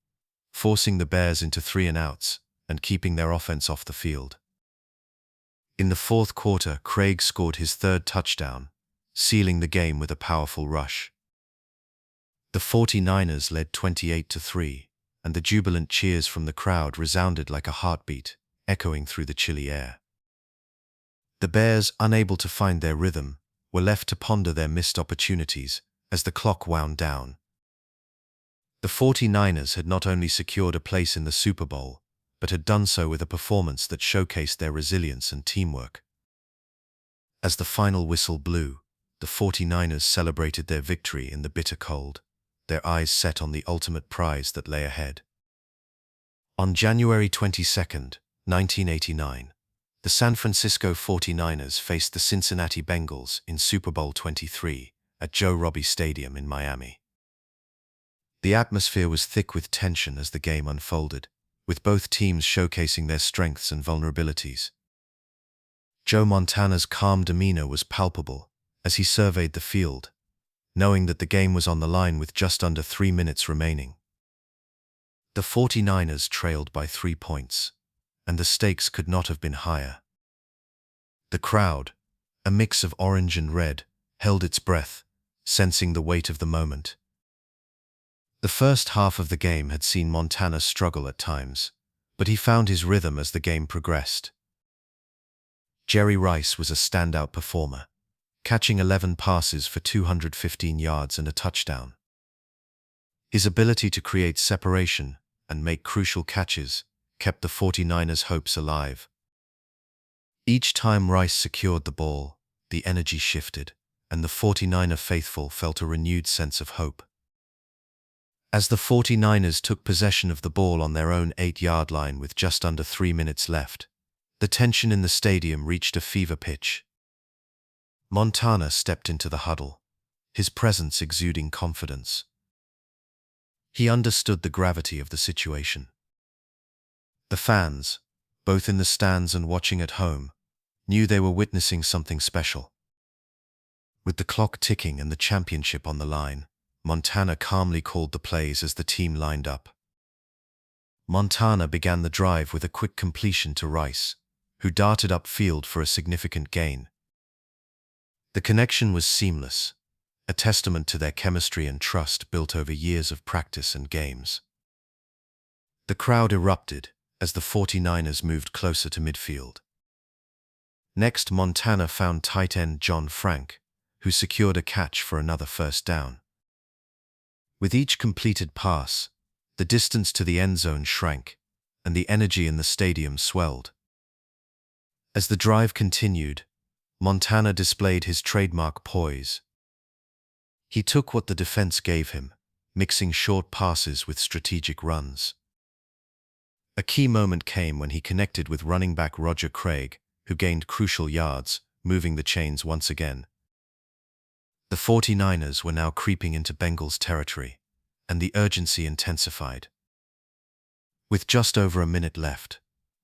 forcing the Bears into 3-and-outs and keeping their offense off the field. In the fourth quarter, Craig scored his third touchdown, sealing the game with a powerful rush. The 49ers led 28-3, and the jubilant cheers from the crowd resounded like a heartbeat, echoing through the chilly air. The Bears, unable to find their rhythm, were left to ponder their missed opportunities as the clock wound down. The 49ers had not only secured a place in the Super Bowl, but had done so with a performance that showcased their resilience and teamwork. As the final whistle blew, the 49ers celebrated their victory in the bitter cold, their eyes set on the ultimate prize that lay ahead. On January 22, 1989, the San Francisco 49ers faced the Cincinnati Bengals in Super Bowl XXIII at Joe Robbie Stadium in Miami. The atmosphere was thick with tension as the game unfolded, with both teams showcasing their strengths and vulnerabilities. Joe Montana's calm demeanor was palpable as he surveyed the field, knowing that the game was on the line with just under 3 minutes remaining. The 49ers trailed by 3 points, and the stakes could not have been higher. The crowd, a mix of orange and red, held its breath, sensing the weight of the moment. The first half of the game had seen Montana struggle at times, but he found his rhythm as the game progressed. Jerry Rice was a standout performer, catching 11 passes for 215 yards and a touchdown. His ability to create separation and make crucial catches kept the 49ers' hopes alive. Each time Rice secured the ball, the energy shifted, and the 49er faithful felt a renewed sense of hope. As the 49ers took possession of the ball on their own 8-yard line with just under 3 minutes left, the tension in the stadium reached a fever pitch. Montana stepped into the huddle, his presence exuding confidence. He understood the gravity of the situation. The fans, both in the stands and watching at home, knew they were witnessing something special. With the clock ticking and the championship on the line, Montana calmly called the plays as the team lined up. Montana began the drive with a quick completion to Rice, who darted upfield for a significant gain. The connection was seamless, a testament to their chemistry and trust built over years of practice and games. The crowd erupted as the 49ers moved closer to midfield. Next, Montana found tight end John Frank, who secured a catch for another first down. With each completed pass, the distance to the end zone shrank, and the energy in the stadium swelled. As the drive continued, Montana displayed his trademark poise. He took what the defense gave him, mixing short passes with strategic runs. A key moment came when he connected with running back Roger Craig, who gained crucial yards, moving the chains once again. The 49ers were now creeping into Bengals territory, and the urgency intensified. With just over a minute left,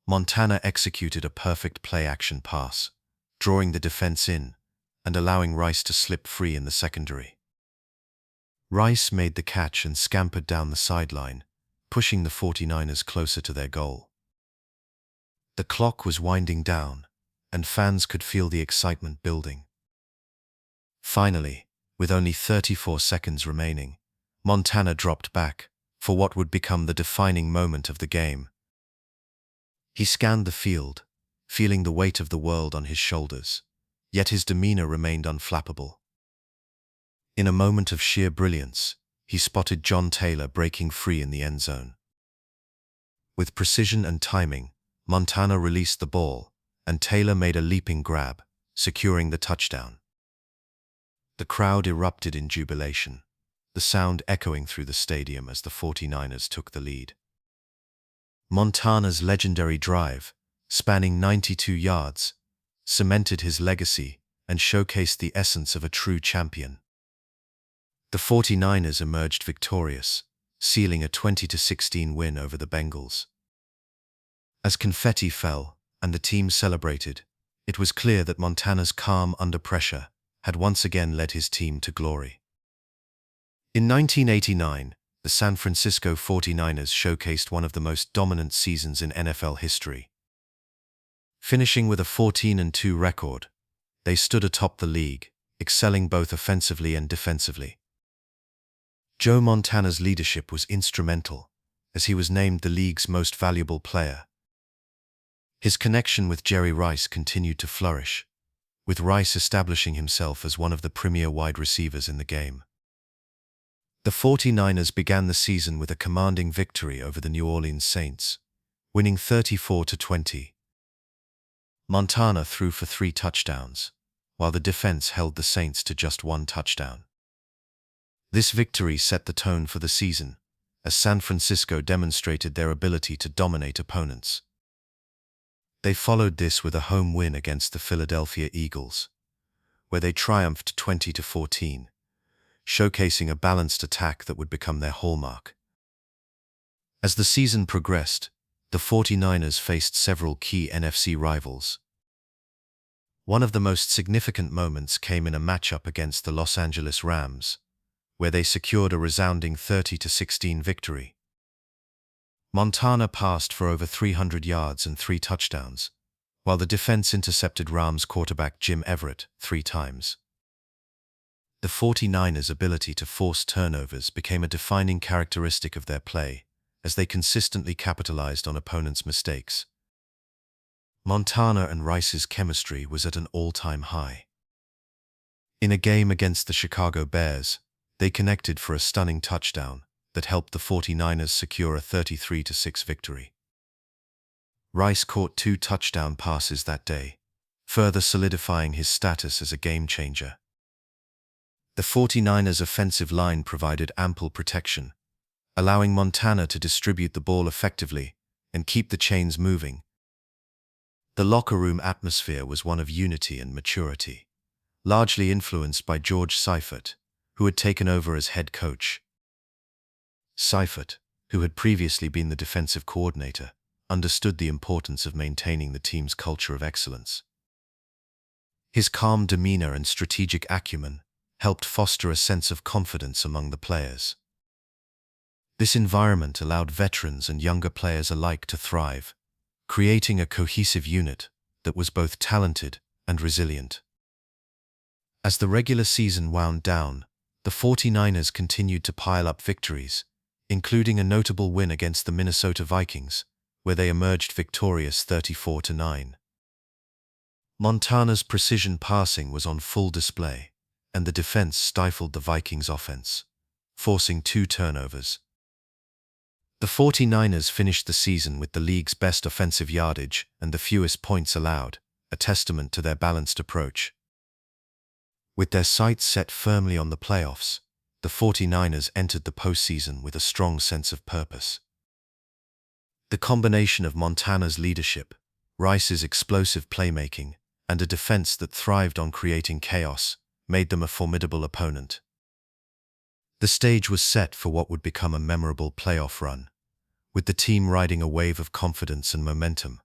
Montana executed a perfect play-action pass, drawing the defense in and allowing Rice to slip free in the secondary. Rice made the catch and scampered down the sideline, pushing the 49ers closer to their goal. The clock was winding down, and fans could feel the excitement building. Finally, with only 34 seconds remaining, Montana dropped back for what would become the defining moment of the game. He scanned the field, feeling the weight of the world on his shoulders, yet his demeanor remained unflappable. In a moment of sheer brilliance, he spotted John Taylor breaking free in the end zone. With precision and timing, Montana released the ball, and Taylor made a leaping grab, securing the touchdown. The crowd erupted in jubilation, the sound echoing through the stadium as the 49ers took the lead. Montana's legendary drive, spanning 92 yards, cemented his legacy and showcased the essence of a true champion. The 49ers emerged victorious, sealing a 20-16 win over the Bengals. As confetti fell and the team celebrated, it was clear that Montana's calm under pressure had once again led his team to glory. In 1989, the San Francisco 49ers showcased one of the most dominant seasons in NFL history. Finishing with a 14-2 record, they stood atop the league, excelling both offensively and defensively. Joe Montana's leadership was instrumental, as he was named the league's most valuable player. His connection with Jerry Rice continued to flourish, with Rice establishing himself as one of the premier wide receivers in the game. The 49ers began the season with a commanding victory over the New Orleans Saints, winning 34-20. Montana threw for 3 touchdowns, while the defense held the Saints to just 1 touchdown. This victory set the tone for the season, as San Francisco demonstrated their ability to dominate opponents. They followed this with a home win against the Philadelphia Eagles, where they triumphed 20-14, showcasing a balanced attack that would become their hallmark. As the season progressed, the 49ers faced several key NFC rivals. One of the most significant moments came in a matchup against the Los Angeles Rams, where they secured a resounding 30-16 victory. Montana passed for over 300 yards and 3 touchdowns, while the defense intercepted Rams quarterback Jim Everett 3 times. The 49ers' ability to force turnovers became a defining characteristic of their play, as they consistently capitalized on opponents' mistakes. Montana and Rice's chemistry was at an all-time high. In a game against the Chicago Bears, they connected for a stunning touchdown that helped the 49ers secure a 33-6 victory. Rice caught 2 touchdown passes that day, further solidifying his status as a game-changer. The 49ers' offensive line provided ample protection, allowing Montana to distribute the ball effectively and keep the chains moving. The locker room atmosphere was one of unity and maturity, largely influenced by George Seifert, who had taken over as head coach. Seifert, who had previously been the defensive coordinator, understood the importance of maintaining the team's culture of excellence. His calm demeanor and strategic acumen helped foster a sense of confidence among the players. This environment allowed veterans and younger players alike to thrive, creating a cohesive unit that was both talented and resilient. As the regular season wound down, the 49ers continued to pile up victories, including a notable win against the Minnesota Vikings, where they emerged victorious 34-9. Montana's precision passing was on full display, and the defense stifled the Vikings' offense, forcing 2 turnovers. The 49ers finished the season with the league's best offensive yardage and the fewest points allowed, a testament to their balanced approach. With their sights set firmly on the playoffs, the 49ers entered the postseason with a strong sense of purpose. The combination of Montana's leadership, Rice's explosive playmaking, and a defense that thrived on creating chaos made them a formidable opponent. The stage was set for what would become a memorable playoff run, with the team riding a wave of confidence and momentum.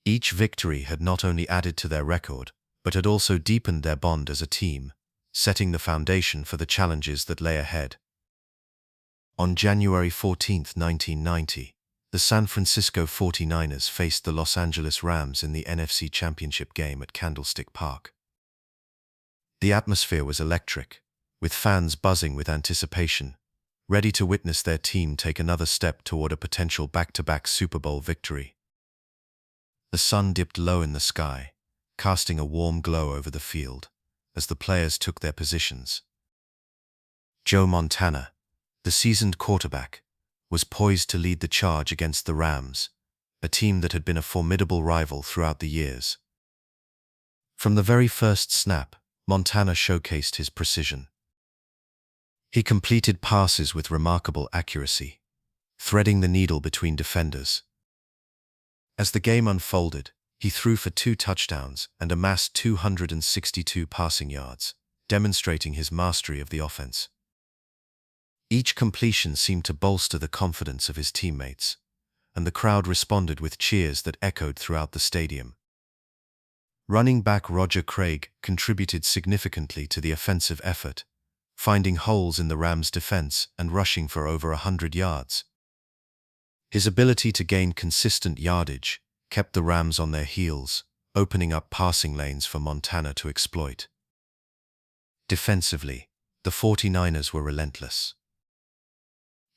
Each victory had not only added to their record, but had also deepened their bond as a team, setting the foundation for the challenges that lay ahead. On January 14, 1990, the San Francisco 49ers faced the Los Angeles Rams in the NFC Championship game at Candlestick Park. The atmosphere was electric, with fans buzzing with anticipation, ready to witness their team take another step toward a potential back-to-back Super Bowl victory. The sun dipped low in the sky, casting a warm glow over the field as the players took their positions. Joe Montana, the seasoned quarterback, was poised to lead the charge against the Rams, a team that had been a formidable rival throughout the years. From the very first snap, Montana showcased his precision. He completed passes with remarkable accuracy, threading the needle between defenders. As the game unfolded, he threw for 2 touchdowns and amassed 262 passing yards, demonstrating his mastery of the offense. Each completion seemed to bolster the confidence of his teammates, and the crowd responded with cheers that echoed throughout the stadium. Running back Roger Craig contributed significantly to the offensive effort, finding holes in the Rams' defense and rushing for over 100 yards. His ability to gain consistent yardage kept the Rams on their heels, opening up passing lanes for Montana to exploit. Defensively, the 49ers were relentless.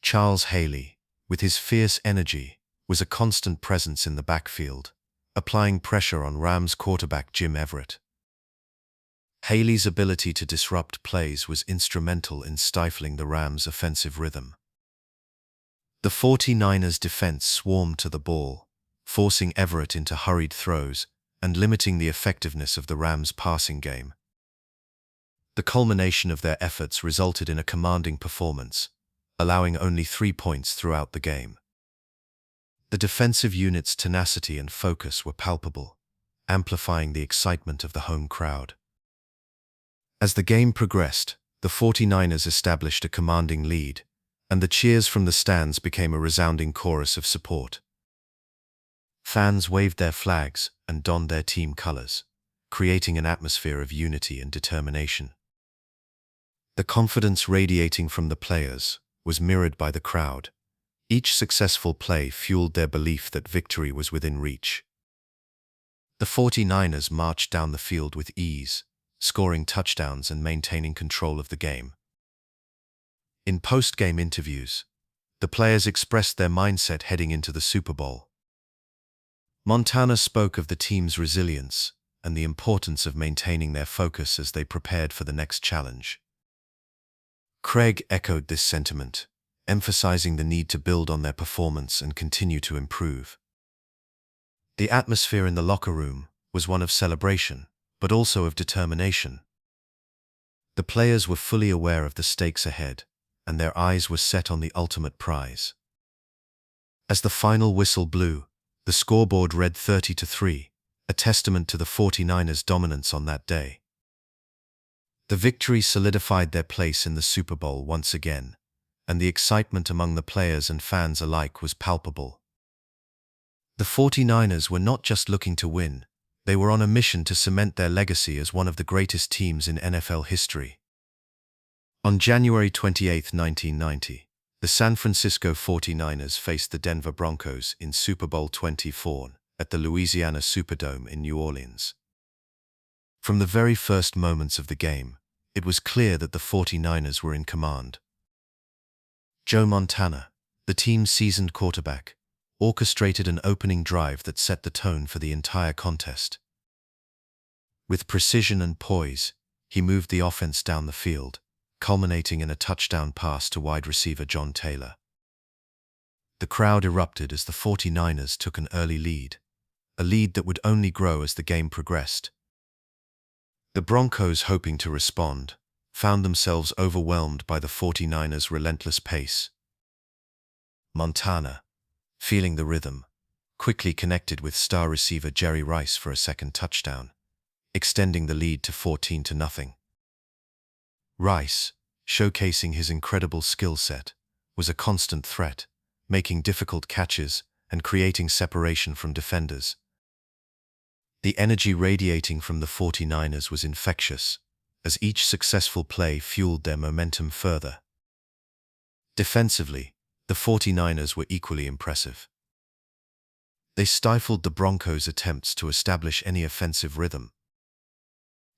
Charles Haley, with his fierce energy, was a constant presence in the backfield, applying pressure on Rams quarterback Jim Everett. Haley's ability to disrupt plays was instrumental in stifling the Rams' offensive rhythm. The 49ers' defense swarmed to the ball, forcing Everett into hurried throws and limiting the effectiveness of the Rams' passing game. The culmination of their efforts resulted in a commanding performance, allowing only 3 points throughout the game. The defensive unit's tenacity and focus were palpable, amplifying the excitement of the home crowd. As the game progressed, the 49ers established a commanding lead, and the cheers from the stands became a resounding chorus of support. Fans waved their flags and donned their team colors, creating an atmosphere of unity and determination. The confidence radiating from the players was mirrored by the crowd. Each successful play fueled their belief that victory was within reach. The 49ers marched down the field with ease, scoring touchdowns and maintaining control of the game. In post-game interviews, the players expressed their mindset heading into the Super Bowl. Montana spoke of the team's resilience and the importance of maintaining their focus as they prepared for the next challenge. Craig echoed this sentiment, emphasizing the need to build on their performance and continue to improve. The atmosphere in the locker room was one of celebration, but also of determination. The players were fully aware of the stakes ahead, and their eyes were set on the ultimate prize. As the final whistle blew, the scoreboard read 30-3, a testament to the 49ers' dominance on that day. The victory solidified their place in the Super Bowl once again, and the excitement among the players and fans alike was palpable. The 49ers were not just looking to win, they were on a mission to cement their legacy as one of the greatest teams in NFL history. On January 28, 1990, the San Francisco 49ers faced the Denver Broncos in Super Bowl 24 at the Louisiana Superdome in New Orleans. From the very first moments of the game, it was clear that the 49ers were in command. Joe Montana, the team's seasoned quarterback, orchestrated an opening drive that set the tone for the entire contest. With precision and poise, he moved the offense down the field, culminating in a touchdown pass to wide receiver John Taylor. The crowd erupted as the 49ers took an early lead, a lead that would only grow as the game progressed. The Broncos, hoping to respond, found themselves overwhelmed by the 49ers' relentless pace. Montana, feeling the rhythm, quickly connected with star receiver Jerry Rice for a second touchdown, extending the lead to 14-0. Rice, showcasing his incredible skill set, was a constant threat, making difficult catches and creating separation from defenders. The energy radiating from the 49ers was infectious, as each successful play fueled their momentum further. Defensively, the 49ers were equally impressive. They stifled the Broncos' attempts to establish any offensive rhythm.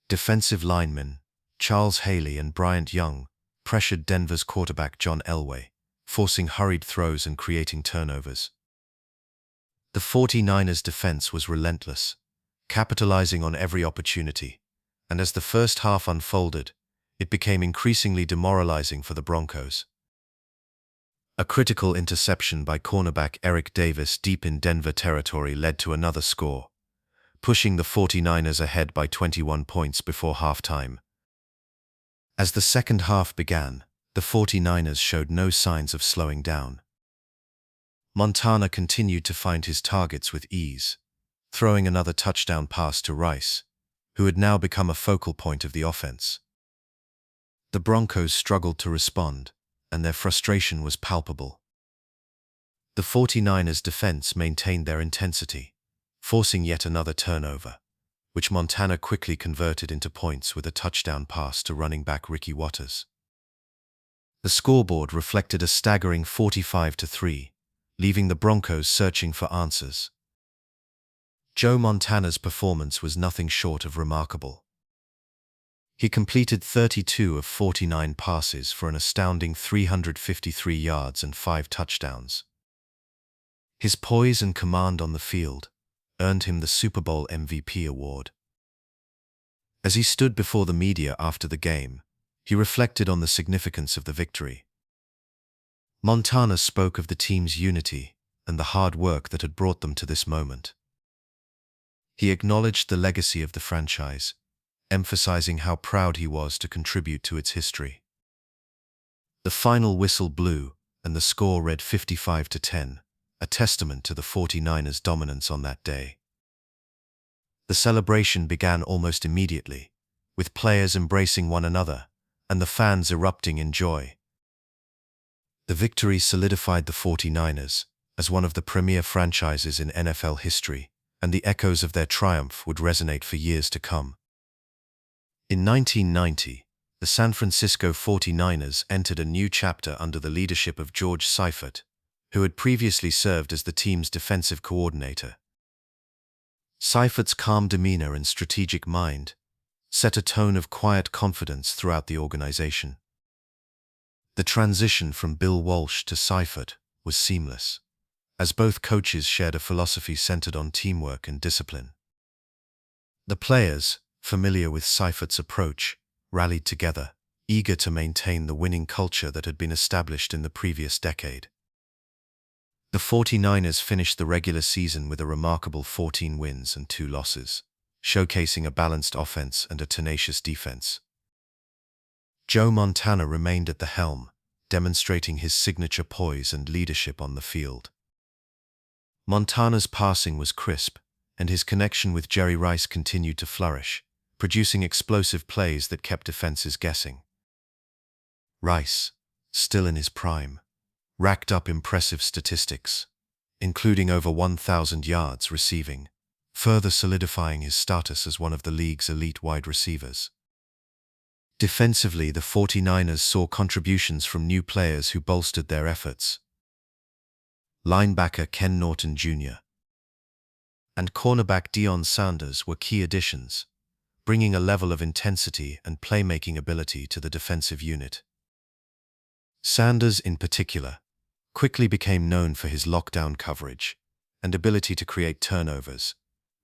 Defensive linemen Charles Haley and Bryant Young pressured Denver's quarterback John Elway, forcing hurried throws and creating turnovers. The 49ers' defense was relentless, capitalizing on every opportunity, and as the first half unfolded, it became increasingly demoralizing for the Broncos. A critical interception by cornerback Eric Davis deep in Denver territory led to another score, pushing the 49ers ahead by 21 points before halftime. As the second half began, the 49ers showed no signs of slowing down. Montana continued to find his targets with ease, throwing another touchdown pass to Rice, who had now become a focal point of the offense. The Broncos struggled to respond, and their frustration was palpable. The 49ers' defense maintained their intensity, forcing yet another turnover, which Montana quickly converted into points with a touchdown pass to running back Ricky Watters. The scoreboard reflected a staggering 45-3, leaving the Broncos searching for answers. Joe Montana's performance was nothing short of remarkable. He completed 32 of 49 passes for an astounding 353 yards and 5 touchdowns. His poise and command on the field earned him the Super Bowl MVP award. As he stood before the media after the game, he reflected on the significance of the victory. Montana spoke of the team's unity and the hard work that had brought them to this moment. He acknowledged the legacy of the franchise, emphasizing how proud he was to contribute to its history. The final whistle blew, and the score read 55-10, a testament to the 49ers' dominance on that day. The celebration began almost immediately, with players embracing one another and the fans erupting in joy. The victory solidified the 49ers as one of the premier franchises in NFL history, and the echoes of their triumph would resonate for years to come. In 1990, the San Francisco 49ers entered a new chapter under the leadership of George Seifert, who had previously served as the team's defensive coordinator. Seifert's calm demeanor and strategic mind set a tone of quiet confidence throughout the organization. The transition from Bill Walsh to Seifert was seamless, as both coaches shared a philosophy centered on teamwork and discipline. The players, familiar with Seifert's approach, rallied together, eager to maintain the winning culture that had been established in the previous decade. The 49ers finished the regular season with a remarkable 14 wins and 2 losses, showcasing a balanced offense and a tenacious defense. Joe Montana remained at the helm, demonstrating his signature poise and leadership on the field. Montana's passing was crisp, and his connection with Jerry Rice continued to flourish, producing explosive plays that kept defenses guessing. Rice, still in his prime, racked up impressive statistics, including over 1,000 yards receiving, further solidifying his status as one of the league's elite wide receivers. Defensively, the 49ers saw contributions from new players who bolstered their efforts. Linebacker Ken Norton Jr. and cornerback Deion Sanders were key additions, bringing a level of intensity and playmaking ability to the defensive unit. Sanders, in particular, quickly became known for his lockdown coverage and ability to create turnovers,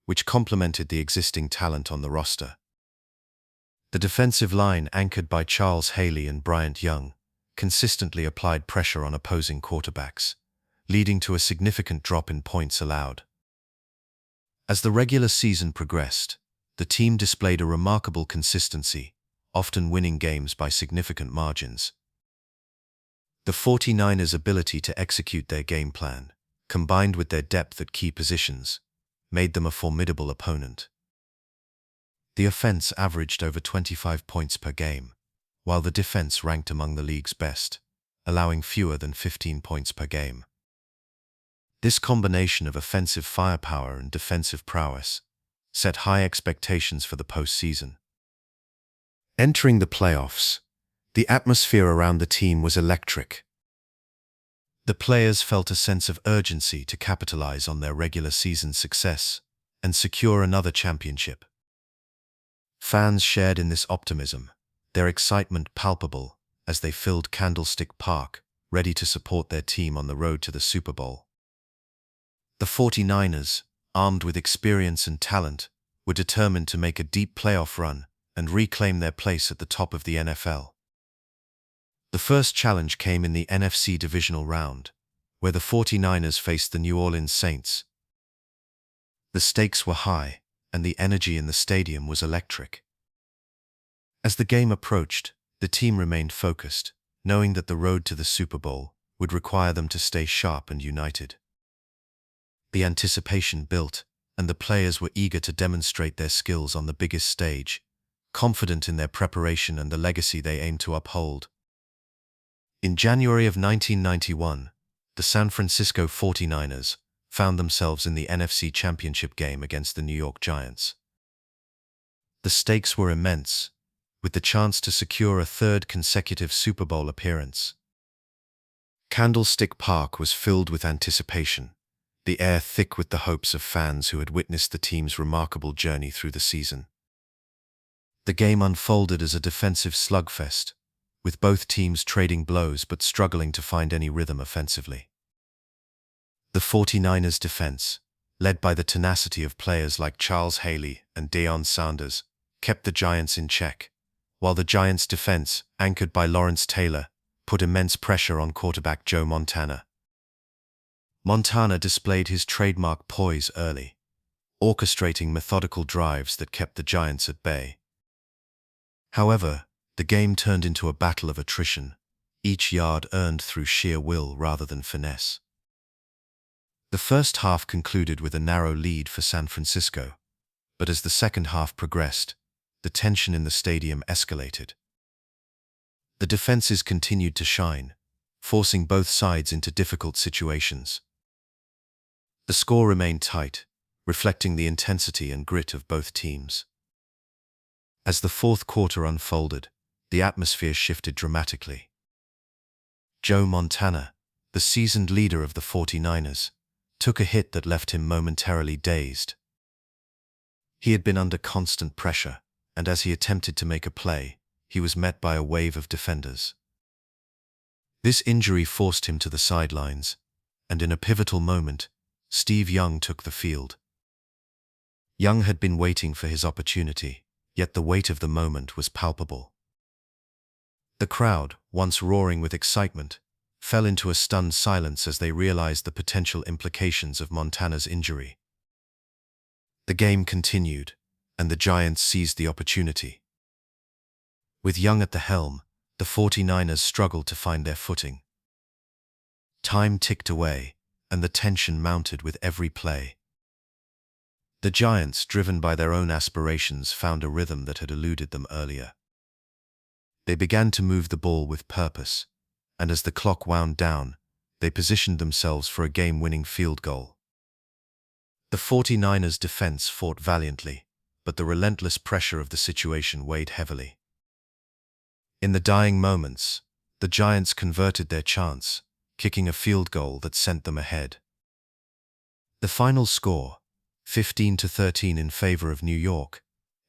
which complemented the existing talent on the roster. The defensive line, anchored by Charles Haley and Bryant Young, consistently applied pressure on opposing quarterbacks, leading to a significant drop in points allowed. As the regular season progressed, the team displayed a remarkable consistency, often winning games by significant margins. The 49ers' ability to execute their game plan, combined with their depth at key positions, made them a formidable opponent. The offense averaged over 25 points per game, while the defense ranked among the league's best, allowing fewer than 15 points per game. This combination of offensive firepower and defensive prowess set high expectations for the postseason. Entering the playoffs, the atmosphere around the team was electric. The players felt a sense of urgency to capitalize on their regular season success and secure another championship. Fans shared in this optimism, their excitement palpable as they filled Candlestick Park, ready to support their team on the road to the Super Bowl. The 49ers, armed with experience and talent, were determined to make a deep playoff run and reclaim their place at the top of the NFL. The first challenge came in the NFC Divisional round, where the 49ers faced the New Orleans Saints. The stakes were high, and the energy in the stadium was electric. As the game approached, the team remained focused, knowing that the road to the Super Bowl would require them to stay sharp and united. The anticipation built, and the players were eager to demonstrate their skills on the biggest stage, confident in their preparation and the legacy they aimed to uphold. In January of 1991, the San Francisco 49ers found themselves in the NFC Championship game against the New York Giants. The stakes were immense, with the chance to secure a third consecutive Super Bowl appearance. Candlestick Park was filled with anticipation, the air thick with the hopes of fans who had witnessed the team's remarkable journey through the season. The game unfolded as a defensive slugfest, with both teams trading blows but struggling to find any rhythm offensively. The 49ers' defense, led by the tenacity of players like Charles Haley and Deion Sanders, kept the Giants in check, while the Giants' defense, anchored by Lawrence Taylor, put immense pressure on quarterback Joe Montana. Montana displayed his trademark poise early, orchestrating methodical drives that kept the Giants at bay. However, the game turned into a battle of attrition, each yard earned through sheer will rather than finesse. The first half concluded with a narrow lead for San Francisco, but as the second half progressed, the tension in the stadium escalated. The defenses continued to shine, forcing both sides into difficult situations. The score remained tight, reflecting the intensity and grit of both teams. As the fourth quarter unfolded, the atmosphere shifted dramatically. Joe Montana, the seasoned leader of the 49ers, took a hit that left him momentarily dazed. He had been under constant pressure, and as he attempted to make a play, he was met by a wave of defenders. This injury forced him to the sidelines, and in a pivotal moment, Steve Young took the field. Young had been waiting for his opportunity, yet the weight of the moment was palpable. The crowd, once roaring with excitement, fell into a stunned silence as they realized the potential implications of Montana's injury. The game continued, and the Giants seized the opportunity. With Young at the helm, the 49ers struggled to find their footing. Time ticked away, and the tension mounted with every play. The Giants, driven by their own aspirations, found a rhythm that had eluded them earlier. They began to move the ball with purpose, and as the clock wound down, they positioned themselves for a game-winning field goal. The 49ers defense fought valiantly, but the relentless pressure of the situation weighed heavily. In the dying moments, the Giants converted their chance, kicking a field goal that sent them ahead. The final score, 15-13 in favor of New York,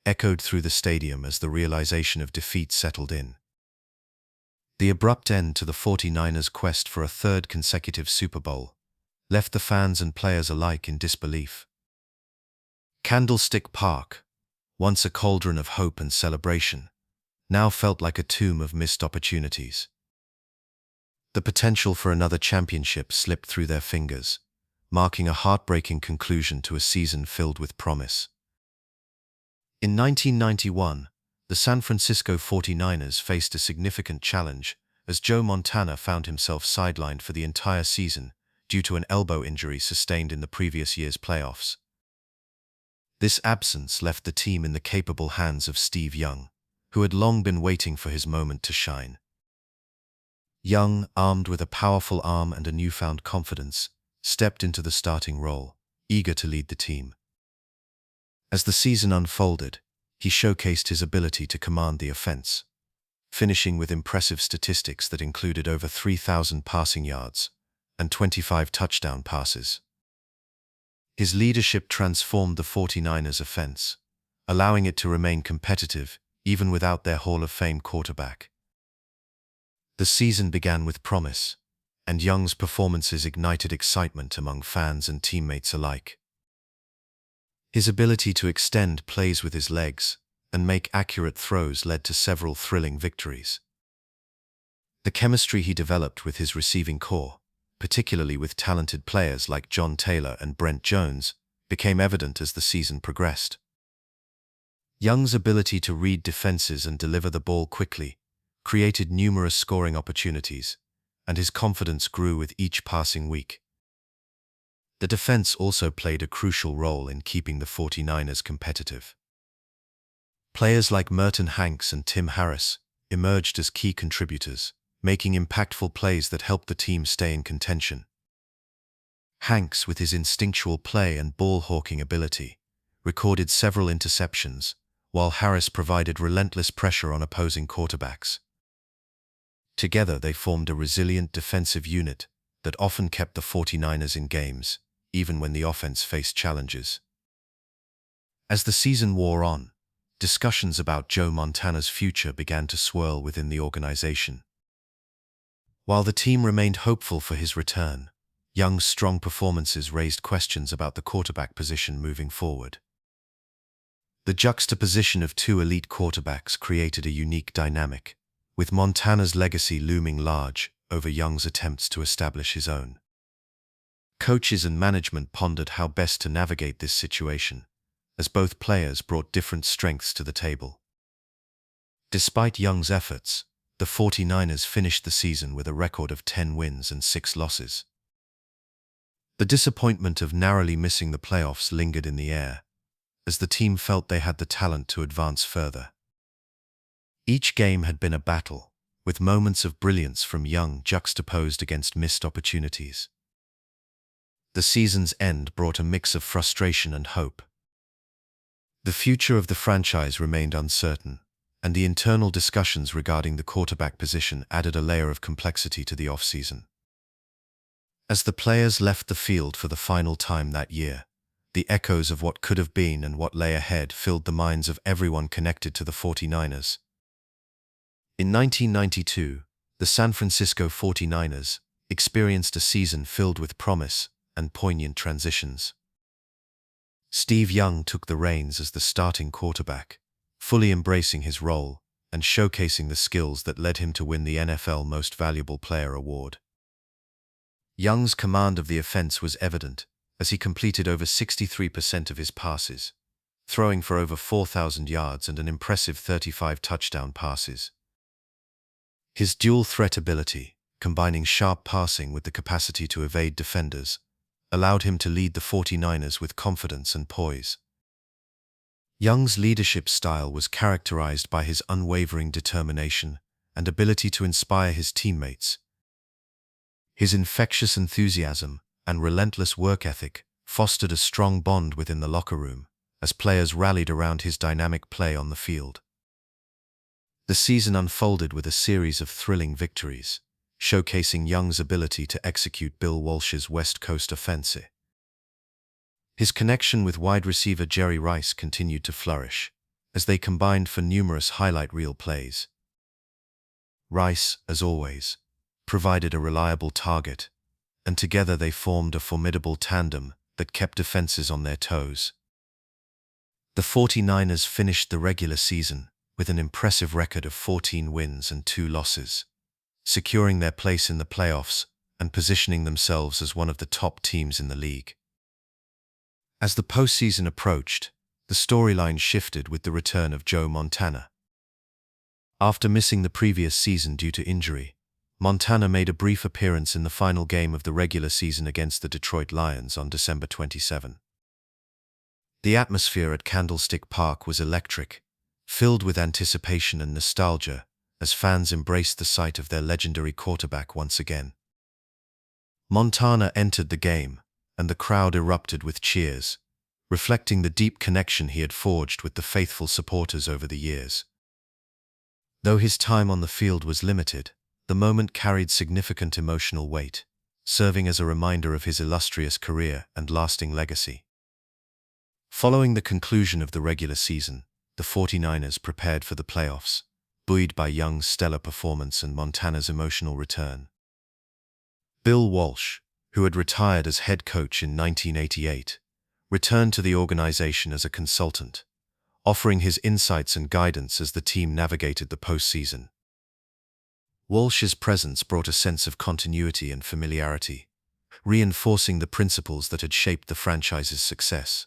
echoed through the stadium as the realization of defeat settled in. The abrupt end to the 49ers' quest for a third consecutive Super Bowl left the fans and players alike in disbelief. Candlestick Park, once a cauldron of hope and celebration, now felt like a tomb of missed opportunities. The potential for another championship slipped through their fingers, marking a heartbreaking conclusion to a season filled with promise. In 1991, the San Francisco 49ers faced a significant challenge as Joe Montana found himself sidelined for the entire season due to an elbow injury sustained in the previous year's playoffs. This absence left the team in the capable hands of Steve Young, who had long been waiting for his moment to shine. Young, armed with a powerful arm and a newfound confidence, stepped into the starting role, eager to lead the team. As the season unfolded, he showcased his ability to command the offense, finishing with impressive statistics that included over 3,000 passing yards and 25 touchdown passes. His leadership transformed the 49ers offense, allowing it to remain competitive even without their Hall of Fame quarterback. The season began with promise, and Young's performances ignited excitement among fans and teammates alike. His ability to extend plays with his legs and make accurate throws led to several thrilling victories. The chemistry he developed with his receiving corps, particularly with talented players like John Taylor and Brent Jones, became evident as the season progressed. Young's ability to read defenses and deliver the ball quickly created numerous scoring opportunities, and his confidence grew with each passing week. The defense also played a crucial role in keeping the 49ers competitive. Players like Merton Hanks and Tim Harris emerged as key contributors, making impactful plays that helped the team stay in contention. Hanks, with his instinctual play and ball-hawking ability, recorded several interceptions, while Harris provided relentless pressure on opposing quarterbacks. Together they formed a resilient defensive unit that often kept the 49ers in games, even when the offense faced challenges. As the season wore on, discussions about Joe Montana's future began to swirl within the organization. While the team remained hopeful for his return, Young's strong performances raised questions about the quarterback position moving forward. The juxtaposition of two elite quarterbacks created a unique dynamic, with Montana's legacy looming large over Young's attempts to establish his own. Coaches and management pondered how best to navigate this situation, as both players brought different strengths to the table. Despite Young's efforts, the 49ers finished the season with a record of 10 wins and 6 losses. The disappointment of narrowly missing the playoffs lingered in the air, as the team felt they had the talent to advance further. Each game had been a battle, with moments of brilliance from Young juxtaposed against missed opportunities. The season's end brought a mix of frustration and hope. The future of the franchise remained uncertain, and the internal discussions regarding the quarterback position added a layer of complexity to the offseason. As the players left the field for the final time that year, the echoes of what could have been and what lay ahead filled the minds of everyone connected to the 49ers. In 1992, the San Francisco 49ers experienced a season filled with promise and poignant transitions. Steve Young took the reins as the starting quarterback, fully embracing his role and showcasing the skills that led him to win the NFL Most Valuable Player award. Young's command of the offense was evident, as he completed over 63% of his passes, throwing for over 4,000 yards and an impressive 35 touchdown passes. His dual-threat ability, combining sharp passing with the capacity to evade defenders, allowed him to lead the 49ers with confidence and poise. Young's leadership style was characterized by his unwavering determination and ability to inspire his teammates, His infectious enthusiasm and relentless work ethic fostered a strong bond within the locker room as players rallied around his dynamic play on the field. The season unfolded with a series of thrilling victories, showcasing Young's ability to execute Bill Walsh's West Coast offensive. His connection with wide receiver Jerry Rice continued to flourish, as they combined for numerous highlight reel plays. Rice, as always, provided a reliable target, and together they formed a formidable tandem that kept defenses on their toes. The 49ers finished the regular season with an impressive record of 14 wins and 2 losses, securing their place in the playoffs and positioning themselves as one of the top teams in the league. As the postseason approached, the storyline shifted with the return of Joe Montana. After missing the previous season due to injury, Montana made a brief appearance in the final game of the regular season against the Detroit Lions on December 27. The atmosphere at Candlestick Park was electric, filled with anticipation and nostalgia as fans embraced the sight of their legendary quarterback once again. Montana entered the game, and the crowd erupted with cheers, reflecting the deep connection he had forged with the faithful supporters over the years. Though his time on the field was limited, the moment carried significant emotional weight, serving as a reminder of his illustrious career and lasting legacy. Following the conclusion of the regular season, the 49ers prepared for the playoffs, buoyed by Young's stellar performance and Montana's emotional return. Bill Walsh, who had retired as head coach in 1988, returned to the organization as a consultant, offering his insights and guidance as the team navigated the postseason. Walsh's presence brought a sense of continuity and familiarity, reinforcing the principles that had shaped the franchise's success.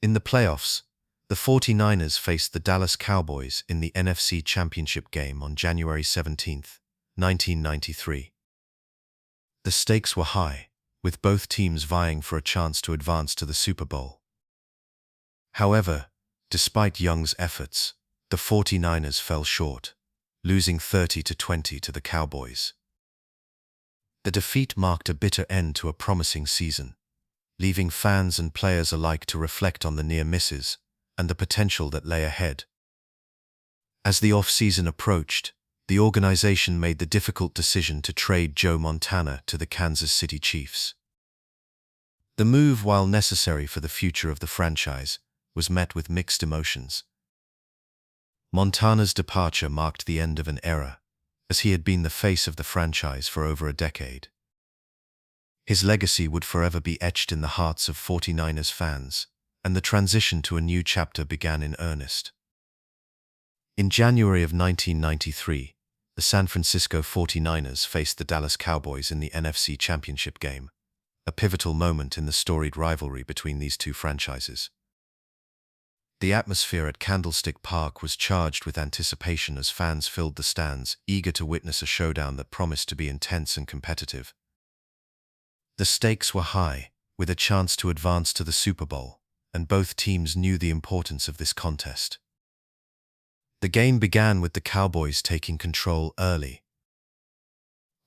In the playoffs, the 49ers faced the Dallas Cowboys in the NFC Championship game on January 17, 1993. The stakes were high, with both teams vying for a chance to advance to the Super Bowl. However, despite Young's efforts, the 49ers fell short, losing 30-20 to the Cowboys. The defeat marked a bitter end to a promising season, leaving fans and players alike to reflect on the near misses and the potential that lay ahead. As the offseason approached, the organization made the difficult decision to trade Joe Montana to the Kansas City Chiefs. The move, while necessary for the future of the franchise, was met with mixed emotions. Montana's departure marked the end of an era, as he had been the face of the franchise for over a decade. His legacy would forever be etched in the hearts of 49ers fans, and the transition to a new chapter began in earnest. In January of 1993, the San Francisco 49ers faced the Dallas Cowboys in the NFC Championship game, a pivotal moment in the storied rivalry between these two franchises. The atmosphere at Candlestick Park was charged with anticipation as fans filled the stands, eager to witness a showdown that promised to be intense and competitive. The stakes were high, with a chance to advance to the Super Bowl, and both teams knew the importance of this contest. The game began with the Cowboys taking control early.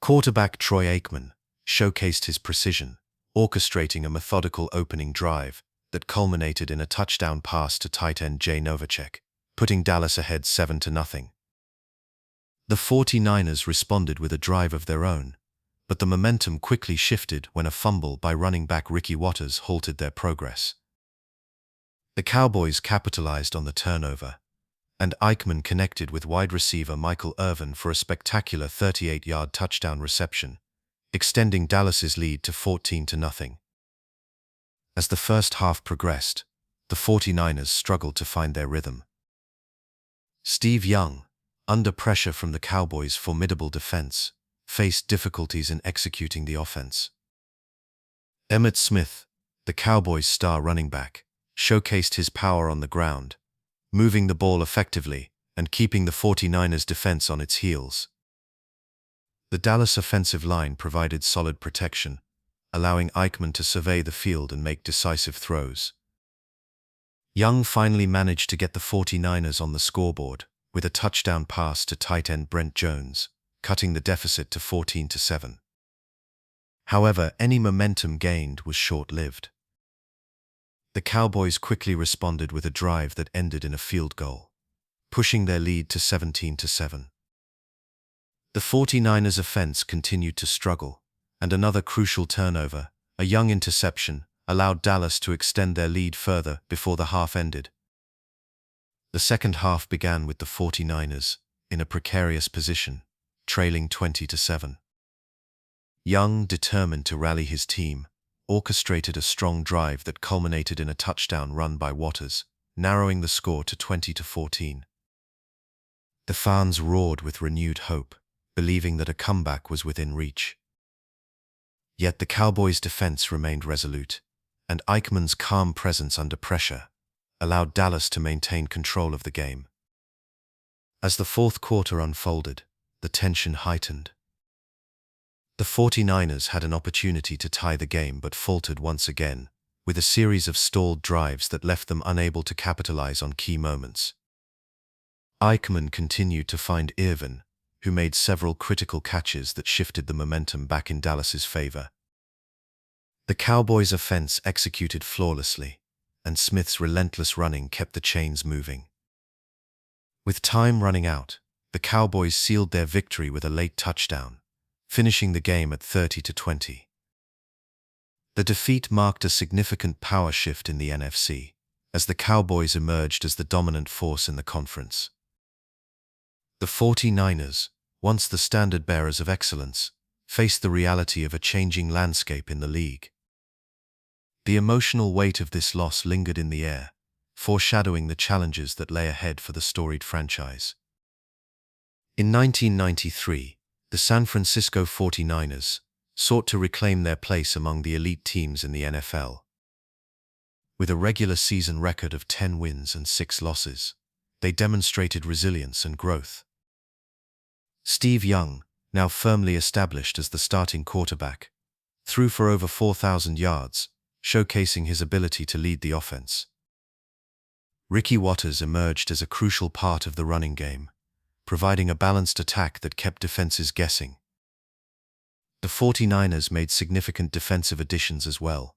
Quarterback Troy Aikman showcased his precision, orchestrating a methodical opening drive that culminated in a touchdown pass to tight end Jay Novacek, putting Dallas ahead 7-0. The 49ers responded with a drive of their own, but the momentum quickly shifted when a fumble by running back Ricky Watters halted their progress. The Cowboys capitalized on the turnover, and Aikman connected with wide receiver Michael Irvin for a spectacular 38-yard touchdown reception, extending Dallas's lead to 14-0. As the first half progressed, the 49ers struggled to find their rhythm. Steve Young, under pressure from the Cowboys' formidable defense, faced difficulties in executing the offense. Emmitt Smith, the Cowboys' star running back, showcased his power on the ground, moving the ball effectively and keeping the 49ers' defense on its heels. The Dallas offensive line provided solid protection, allowing Aikman to survey the field and make decisive throws. Young finally managed to get the 49ers on the scoreboard with a touchdown pass to tight end Brent Jones, cutting the deficit to 14-7. However, any momentum gained was short-lived. The Cowboys quickly responded with a drive that ended in a field goal, pushing their lead to 17-7. The 49ers offense continued to struggle, and another crucial turnover, a young interception, allowed Dallas to extend their lead further before the half ended. The second half began with the 49ers in a precarious position, trailing 20-7. Young, determined to rally his team, orchestrated a strong drive that culminated in a touchdown run by Waters, narrowing the score to 20-14. The fans roared with renewed hope, believing that a comeback was within reach. Yet the Cowboys' defense remained resolute, and Eichmann's calm presence under pressure allowed Dallas to maintain control of the game. As the fourth quarter unfolded, the tension heightened. The 49ers had an opportunity to tie the game but faltered once again, with a series of stalled drives that left them unable to capitalize on key moments. Eichmann continued to find Irvin, who made several critical catches that shifted the momentum back in Dallas's favor. The Cowboys' offense executed flawlessly, and Smith's relentless running kept the chains moving. With time running out, the Cowboys sealed their victory with a late touchdown, finishing the game at 30-20. The defeat marked a significant power shift in the NFC, as the Cowboys emerged as the dominant force in the conference. The 49ers, once the standard-bearers of excellence, faced the reality of a changing landscape in the league. The emotional weight of this loss lingered in the air, foreshadowing the challenges that lay ahead for the storied franchise. In 1993, the San Francisco 49ers sought to reclaim their place among the elite teams in the NFL. With a regular season record of 10 wins and 6 losses, they demonstrated resilience and growth. Steve Young, now firmly established as the starting quarterback, threw for over 4,000 yards, showcasing his ability to lead the offense. Ricky Watters emerged as a crucial part of the running game, providing a balanced attack that kept defenses guessing. The 49ers made significant defensive additions as well,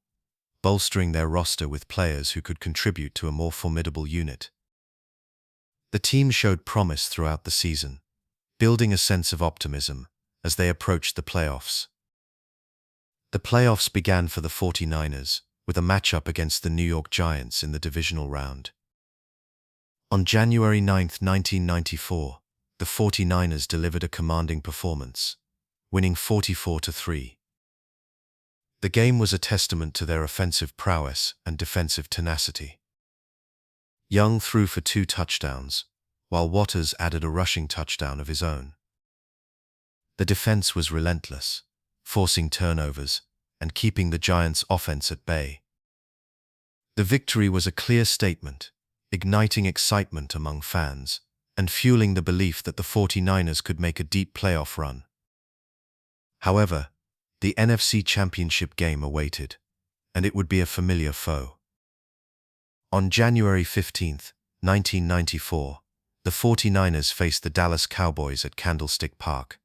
bolstering their roster with players who could contribute to a more formidable unit. The team showed promise throughout the season, building a sense of optimism as they approached the playoffs. The playoffs began for the 49ers with a matchup against the New York Giants in the divisional round. On January 9, 1994, the 49ers delivered a commanding performance, winning 44-3. The game was a testament to their offensive prowess and defensive tenacity. Young threw for 2 touchdowns, while Watters added a rushing touchdown of his own. The defense was relentless, forcing turnovers and keeping the Giants' offense at bay. The victory was a clear statement, igniting excitement among fans and fueling the belief that the 49ers could make a deep playoff run. However, the NFC Championship game awaited, and it would be a familiar foe. On January 15, 1994, the 49ers faced the Dallas Cowboys at Candlestick Park.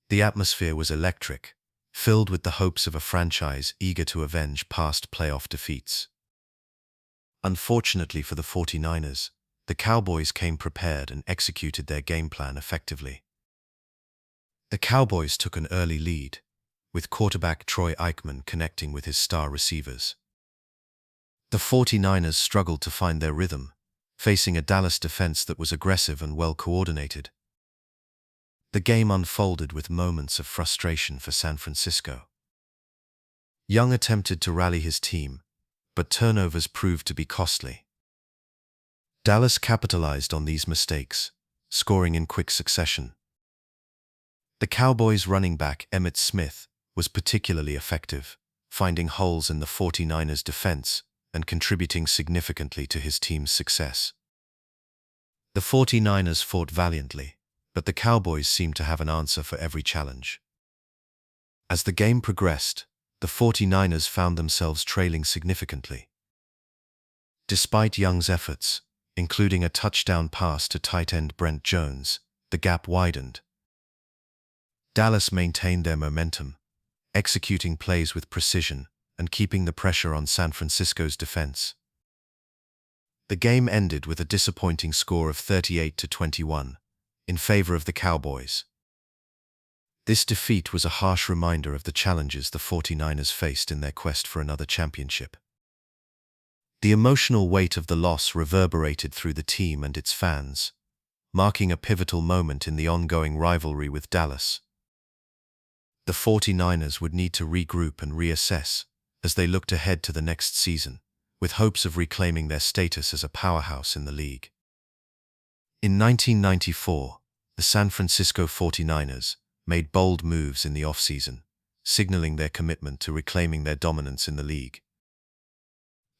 The atmosphere was electric, filled with the hopes of a franchise eager to avenge past playoff defeats. Unfortunately for the 49ers, the Cowboys came prepared and executed their game plan effectively. The Cowboys took an early lead, with quarterback Troy Aikman connecting with his star receivers. The 49ers struggled to find their rhythm, facing a Dallas defense that was aggressive and well-coordinated. The game unfolded with moments of frustration for San Francisco. Young attempted to rally his team, but turnovers proved to be costly. Dallas capitalized on these mistakes, scoring in quick succession. The Cowboys' running back Emmitt Smith was particularly effective, finding holes in the 49ers' defense and contributing significantly to his team's success. The 49ers fought valiantly, but the Cowboys seemed to have an answer for every challenge. As the game progressed, the 49ers found themselves trailing significantly. Despite Young's efforts, including a touchdown pass to tight end Brent Jones, the gap widened. Dallas maintained their momentum, executing plays with precision and keeping the pressure on San Francisco's defense. The game ended with a disappointing score of 38-21 in favor of the Cowboys. This defeat was a harsh reminder of the challenges the 49ers faced in their quest for another championship. The emotional weight of the loss reverberated through the team and its fans, marking a pivotal moment in the ongoing rivalry with Dallas. The 49ers would need to regroup and reassess as they looked ahead to the next season, with hopes of reclaiming their status as a powerhouse in the league. In 1994, the San Francisco 49ers made bold moves in the offseason, signaling their commitment to reclaiming their dominance in the league.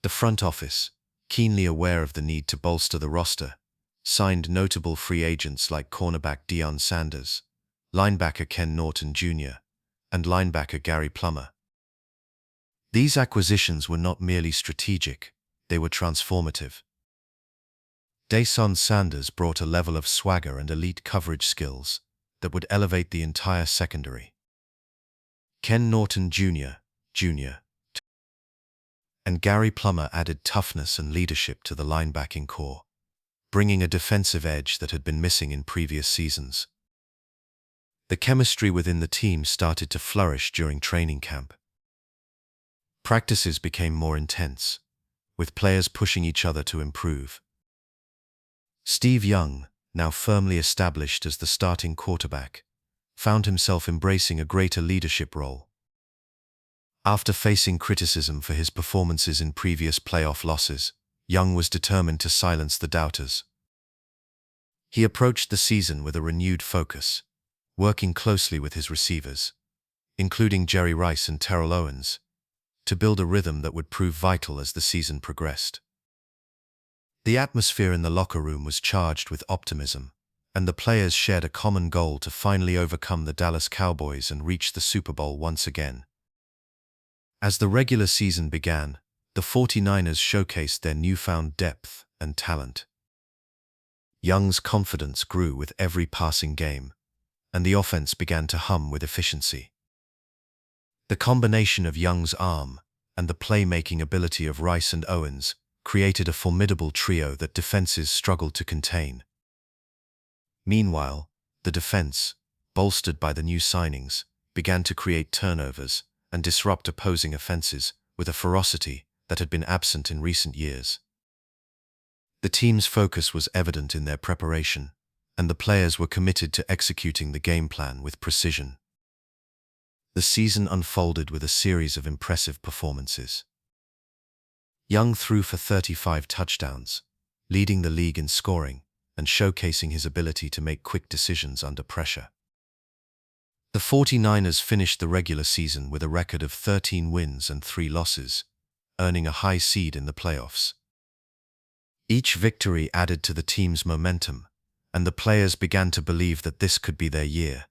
The front office, keenly aware of the need to bolster the roster, signed notable free agents like cornerback Deion Sanders, linebacker Ken Norton Jr., and linebacker Gary Plummer. These acquisitions were not merely strategic, they were transformative. Deion Sanders brought a level of swagger and elite coverage skills that would elevate the entire secondary. Ken Norton Jr. and Gary Plummer added toughness and leadership to the linebacking core, bringing a defensive edge that had been missing in previous seasons. The chemistry within the team started to flourish during training camp. Practices became more intense, with players pushing each other to improve. Steve Young, now firmly established as the starting quarterback, found himself embracing a greater leadership role. After facing criticism for his performances in previous playoff losses, Young was determined to silence the doubters. He approached the season with a renewed focus, working closely with his receivers, including Jerry Rice and Terrell Owens, to build a rhythm that would prove vital as the season progressed. The atmosphere in the locker room was charged with optimism, and the players shared a common goal to finally overcome the Dallas Cowboys and reach the Super Bowl once again. As the regular season began, the 49ers showcased their newfound depth and talent. Young's confidence grew with every passing game, and the offense began to hum with efficiency. The combination of Young's arm and the playmaking ability of Rice and Owens created a formidable trio that defenses struggled to contain. Meanwhile, the defense, bolstered by the new signings, began to create turnovers and disrupt opposing offenses with a ferocity that had been absent in recent years. The team's focus was evident in their preparation, and the players were committed to executing the game plan with precision. The season unfolded with a series of impressive performances. Young threw for 35 touchdowns, leading the league in scoring and showcasing his ability to make quick decisions under pressure. The 49ers finished the regular season with a record of 13 wins and 3 losses, earning a high seed in the playoffs. Each victory added to the team's momentum, and the players began to believe that this could be their year.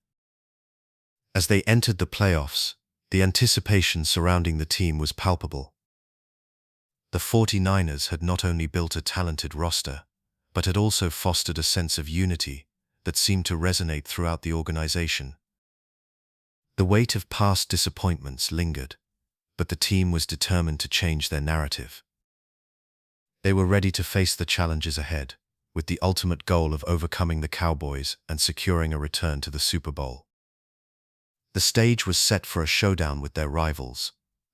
As they entered the playoffs, the anticipation surrounding the team was palpable. The 49ers had not only built a talented roster, but had also fostered a sense of unity that seemed to resonate throughout the organization. The weight of past disappointments lingered, but the team was determined to change their narrative. They were ready to face the challenges ahead, with the ultimate goal of overcoming the Cowboys and securing a return to the Super Bowl. The stage was set for a showdown with their rivals,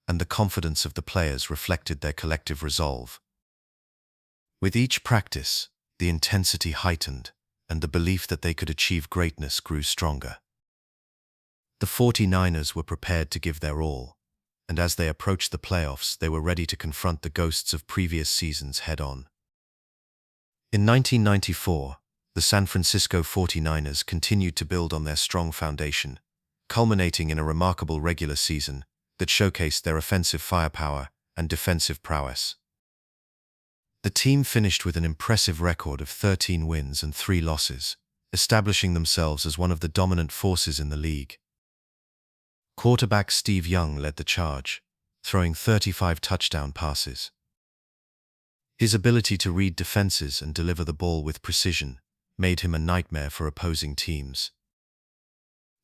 and the confidence of the players reflected their collective resolve. With each practice, the intensity heightened, and the belief that they could achieve greatness grew stronger. The 49ers were prepared to give their all, and as they approached the playoffs, they were ready to confront the ghosts of previous seasons head-on. In 1994, the San Francisco 49ers continued to build on their strong foundation, culminating in a remarkable regular season that showcased their offensive firepower and defensive prowess. The team finished with an impressive record of 13 wins and 3 losses, establishing themselves as one of the dominant forces in the league. Quarterback Steve Young led the charge, throwing 35 touchdown passes. His ability to read defenses and deliver the ball with precision made him a nightmare for opposing teams.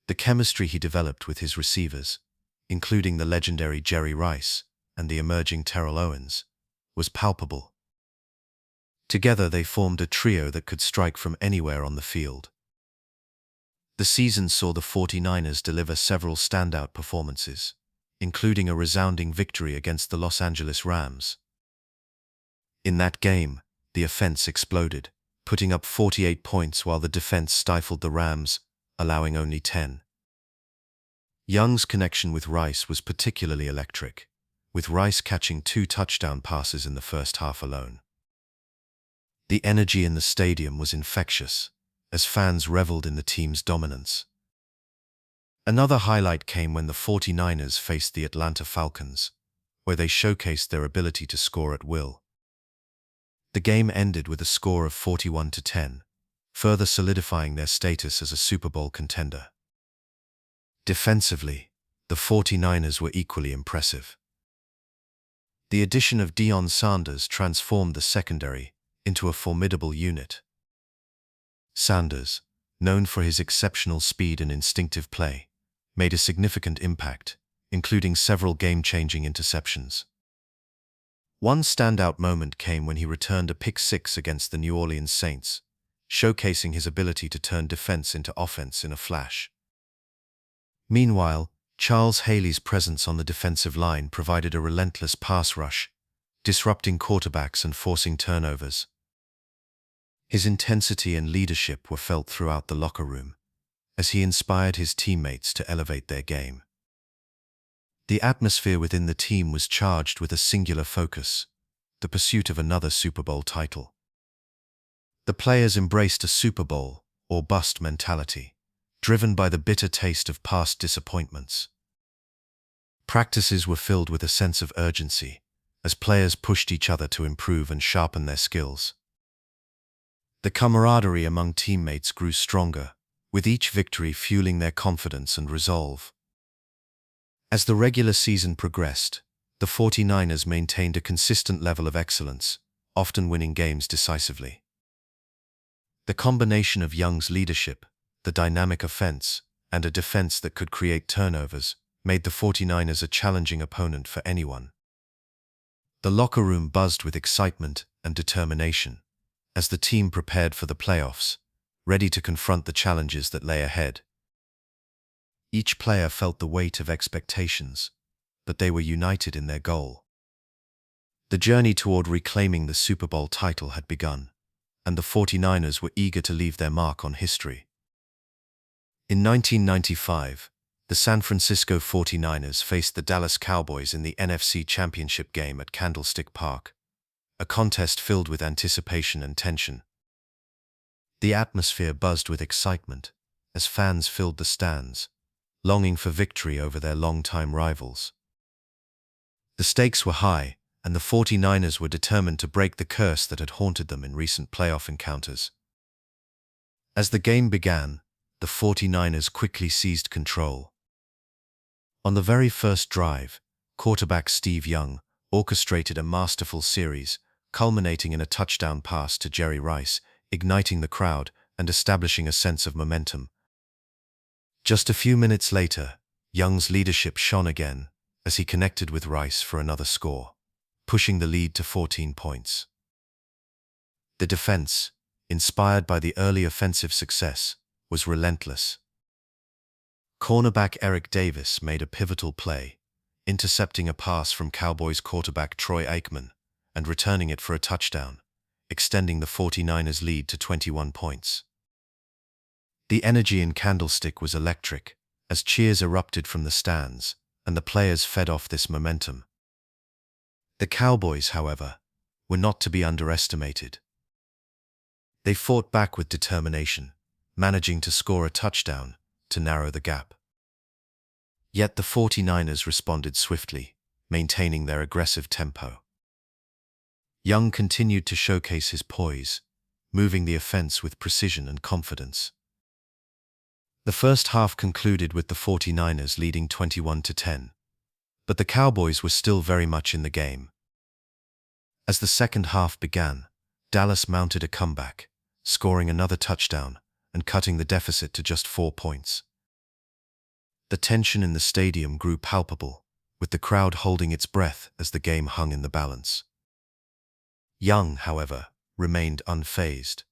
The chemistry he developed with his receivers, including the legendary Jerry Rice and the emerging Terrell Owens, was palpable. Together they formed a trio that could strike from anywhere on the field. The season saw the 49ers deliver several standout performances, including a resounding victory against the Los Angeles Rams. In that game, the offense exploded, putting up 48 points while the defense stifled the Rams, allowing only 10. Young's connection with Rice was particularly electric, with Rice catching 2 touchdown passes in the first half alone. The energy in the stadium was infectious, as fans reveled in the team's dominance. Another highlight came when the 49ers faced the Atlanta Falcons, where they showcased their ability to score at will. The game ended with a score of 41-10, further solidifying their status as a Super Bowl contender. Defensively, the 49ers were equally impressive. The addition of Deion Sanders transformed the secondary into a formidable unit. Sanders, known for his exceptional speed and instinctive play, made a significant impact, including several game-changing interceptions. One standout moment came when he returned a pick-6 against the New Orleans Saints, showcasing his ability to turn defense into offense in a flash. Meanwhile, Charles Haley's presence on the defensive line provided a relentless pass rush, disrupting quarterbacks and forcing turnovers. His intensity and leadership were felt throughout the locker room, as he inspired his teammates to elevate their game. The atmosphere within the team was charged with a singular focus: the pursuit of another Super Bowl title. The players embraced a Super Bowl or bust mentality, driven by the bitter taste of past disappointments. Practices were filled with a sense of urgency, as players pushed each other to improve and sharpen their skills. The camaraderie among teammates grew stronger, with each victory fueling their confidence and resolve. As the regular season progressed, the 49ers maintained a consistent level of excellence, often winning games decisively. The combination of Young's leadership, the dynamic offense, and a defense that could create turnovers made the 49ers a challenging opponent for anyone. The locker room buzzed with excitement and determination as the team prepared for the playoffs, ready to confront the challenges that lay ahead. Each player felt the weight of expectations, but they were united in their goal. The journey toward reclaiming the Super Bowl title had begun, and the 49ers were eager to leave their mark on history. In 1995, the San Francisco 49ers faced the Dallas Cowboys in the NFC Championship game at Candlestick Park, a contest filled with anticipation and tension. The atmosphere buzzed with excitement as fans filled the stands, longing for victory over their longtime rivals. The stakes were high, and the 49ers were determined to break the curse that had haunted them in recent playoff encounters. As the game began, the 49ers quickly seized control. On the very first drive, quarterback Steve Young orchestrated a masterful series, culminating in a touchdown pass to Jerry Rice, igniting the crowd and establishing a sense of momentum. Just a few minutes later, Young's leadership shone again as he connected with Rice for another score, pushing the lead to 14 points. The defense, inspired by the early offensive success, was relentless. Cornerback Eric Davis made a pivotal play, intercepting a pass from Cowboys quarterback Troy Aikman and returning it for a touchdown, extending the 49ers' lead to 21 points. The energy in Candlestick was electric, as cheers erupted from the stands, and the players fed off this momentum. The Cowboys, however, were not to be underestimated. They fought back with determination, managing to score a touchdown to narrow the gap. Yet the 49ers responded swiftly, maintaining their aggressive tempo. Young continued to showcase his poise, moving the offense with precision and confidence. The first half concluded with the 49ers leading 21-10, but the Cowboys were still very much in the game. As the second half began, Dallas mounted a comeback, scoring another touchdown and cutting the deficit to just 4 points. The tension in the stadium grew palpable, with the crowd holding its breath as the game hung in the balance. Young, however, remained unfazed.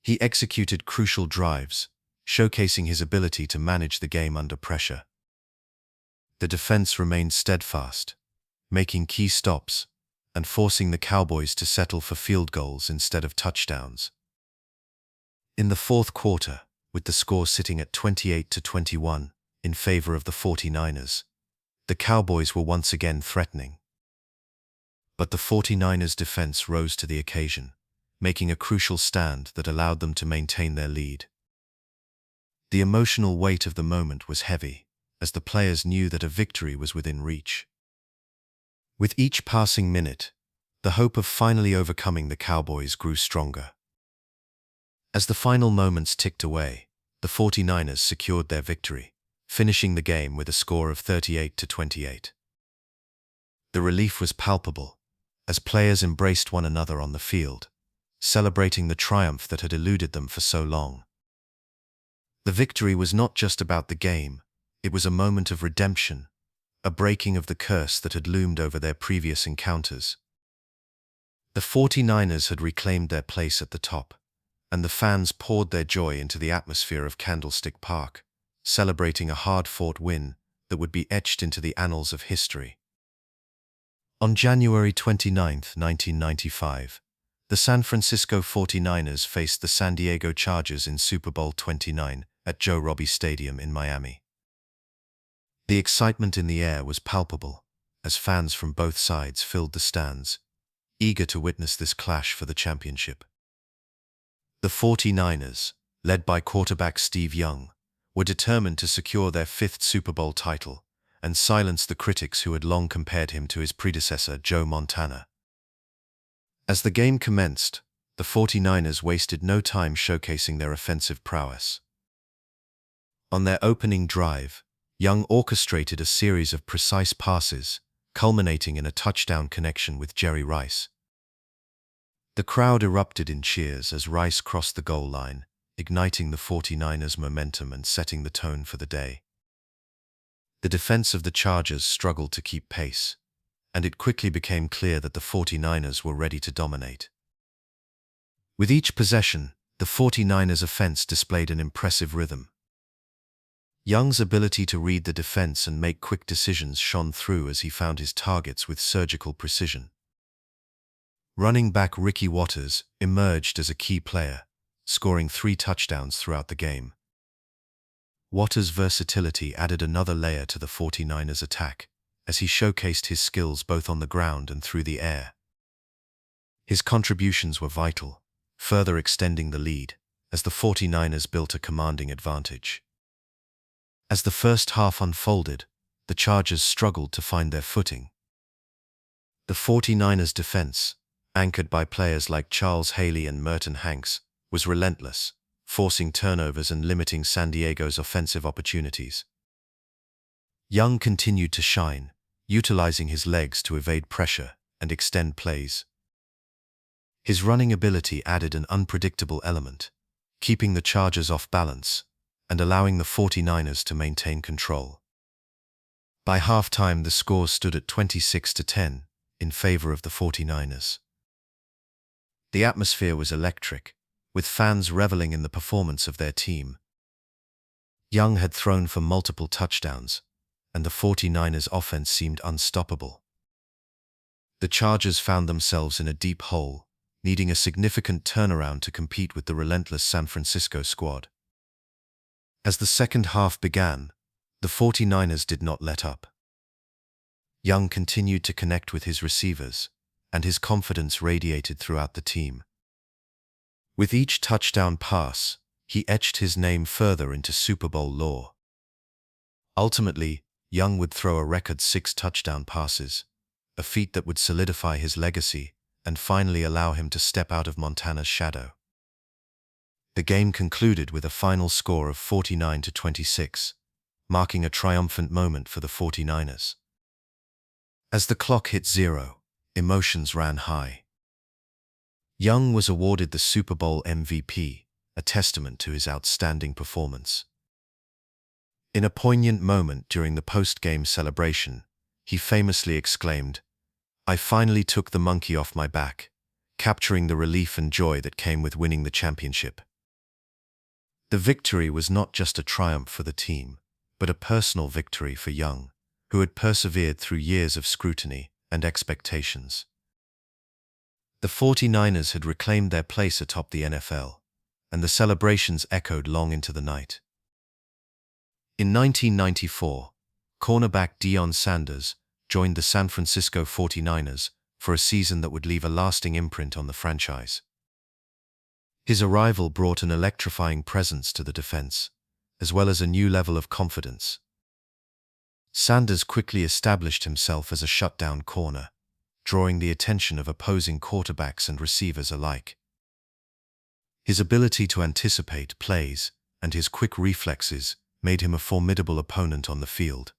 He executed crucial drives, showcasing his ability to manage the game under pressure. The defense remained steadfast, making key stops and forcing the Cowboys to settle for field goals instead of touchdowns. In the fourth quarter, with the score sitting at 28-21 in favor of the 49ers, the Cowboys were once again threatening. But the 49ers defense rose to the occasion, making a crucial stand that allowed them to maintain their lead. The emotional weight of the moment was heavy, as the players knew that a victory was within reach. With each passing minute, the hope of finally overcoming the Cowboys grew stronger. As the final moments ticked away, the 49ers secured their victory, finishing the game with a score of 38-28. The relief was palpable, as players embraced one another on the field, celebrating the triumph that had eluded them for so long. The victory was not just about the game, it was a moment of redemption, a breaking of the curse that had loomed over their previous encounters. The 49ers had reclaimed their place at the top, and the fans poured their joy into the atmosphere of Candlestick Park, celebrating a hard-fought win that would be etched into the annals of history. On January 29, 1995, the San Francisco 49ers faced the San Diego Chargers in Super Bowl 29 at Joe Robbie Stadium in Miami. The excitement in the air was palpable, as fans from both sides filled the stands, eager to witness this clash for the championship. The 49ers, led by quarterback Steve Young, were determined to secure their fifth Super Bowl title and silence the critics who had long compared him to his predecessor Joe Montana. As the game commenced, the 49ers wasted no time showcasing their offensive prowess. On their opening drive, Young orchestrated a series of precise passes, culminating in a touchdown connection with Jerry Rice. The crowd erupted in cheers as Rice crossed the goal line, igniting the 49ers' momentum and setting the tone for the day. The defense of the Chargers struggled to keep pace, and it quickly became clear that the 49ers were ready to dominate. With each possession, the 49ers' offense displayed an impressive rhythm. Young's ability to read the defense and make quick decisions shone through as he found his targets with surgical precision. Running back Ricky Watters emerged as a key player, scoring 3 touchdowns throughout the game. Watters' versatility added another layer to the 49ers' attack, as he showcased his skills both on the ground and through the air. His contributions were vital, further extending the lead, as the 49ers built a commanding advantage. As the first half unfolded, the Chargers struggled to find their footing. The 49ers' defense, anchored by players like Charles Haley and Merton Hanks, was relentless, forcing turnovers and limiting San Diego's offensive opportunities. Young continued to shine, utilizing his legs to evade pressure and extend plays. His running ability added an unpredictable element, keeping the Chargers off balance and allowing the 49ers to maintain control. By halftime, the score stood at 26-10 in favor of the 49ers. The atmosphere was electric, with fans reveling in the performance of their team. Young had thrown for multiple touchdowns, and the 49ers' offense seemed unstoppable. The Chargers found themselves in a deep hole, needing a significant turnaround to compete with the relentless San Francisco squad. As the second half began, the 49ers did not let up. Young continued to connect with his receivers, and his confidence radiated throughout the team. With each touchdown pass, he etched his name further into Super Bowl lore. Ultimately, Young would throw a record 6 touchdown passes, a feat that would solidify his legacy and finally allow him to step out of Montana's shadow. The game concluded with a final score of 49-26, marking a triumphant moment for the 49ers. As the clock hit 0, emotions ran high. Young was awarded the Super Bowl MVP, a testament to his outstanding performance. In a poignant moment during the post-game celebration, he famously exclaimed, "I finally took the monkey off my back," capturing the relief and joy that came with winning the championship. The victory was not just a triumph for the team, but a personal victory for Young, who had persevered through years of scrutiny and expectations. The 49ers had reclaimed their place atop the NFL, and the celebrations echoed long into the night. In 1994, cornerback Deion Sanders joined the San Francisco 49ers for a season that would leave a lasting imprint on the franchise. His arrival brought an electrifying presence to the defense, as well as a new level of confidence. Sanders quickly established himself as a shutdown corner, drawing the attention of opposing quarterbacks and receivers alike. His ability to anticipate plays and his quick reflexes made him a formidable opponent on the field.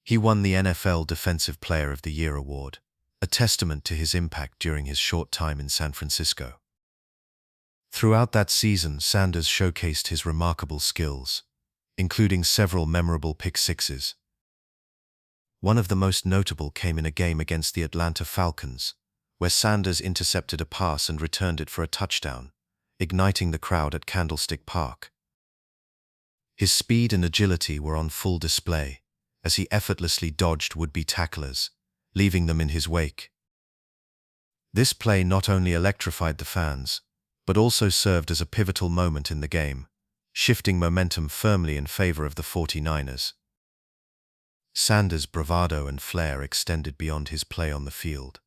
He won the NFL Defensive Player of the Year award, a testament to his impact during his short time in San Francisco. Throughout that season, Sanders showcased his remarkable skills, including several memorable pick-sixes. One of the most notable came in a game against the Atlanta Falcons, where Sanders intercepted a pass and returned it for a touchdown, igniting the crowd at Candlestick Park. His speed and agility were on full display, as he effortlessly dodged would-be tacklers, leaving them in his wake. This play not only electrified the fans, but also served as a pivotal moment in the game, shifting momentum firmly in favor of the 49ers. Sanders' bravado and flair extended beyond his play on the field.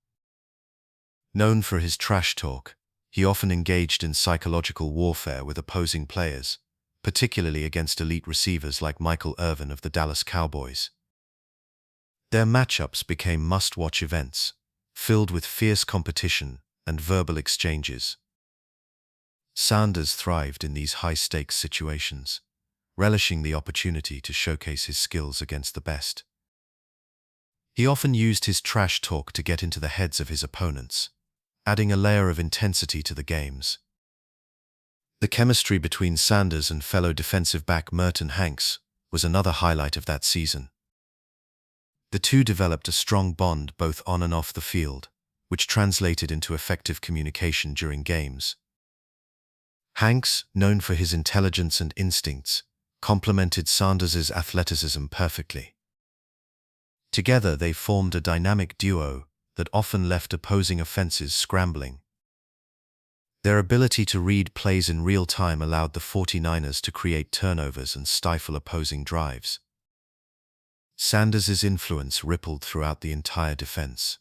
Known for his trash talk, he often engaged in psychological warfare with opposing players, particularly against elite receivers like Michael Irvin of the Dallas Cowboys. Their matchups became must-watch events, filled with fierce competition and verbal exchanges. Sanders thrived in these high-stakes situations, relishing the opportunity to showcase his skills against the best. He often used his trash talk to get into the heads of his opponents, adding a layer of intensity to the games. The chemistry between Sanders and fellow defensive back Merton Hanks was another highlight of that season. The two developed a strong bond both on and off the field, which translated into effective communication during games. Hanks, known for his intelligence and instincts, complemented Sanders's athleticism perfectly. Together they formed a dynamic duo that often left opposing offenses scrambling. Their ability to read plays in real time allowed the 49ers to create turnovers and stifle opposing drives. Sanders's influence rippled throughout the entire defense.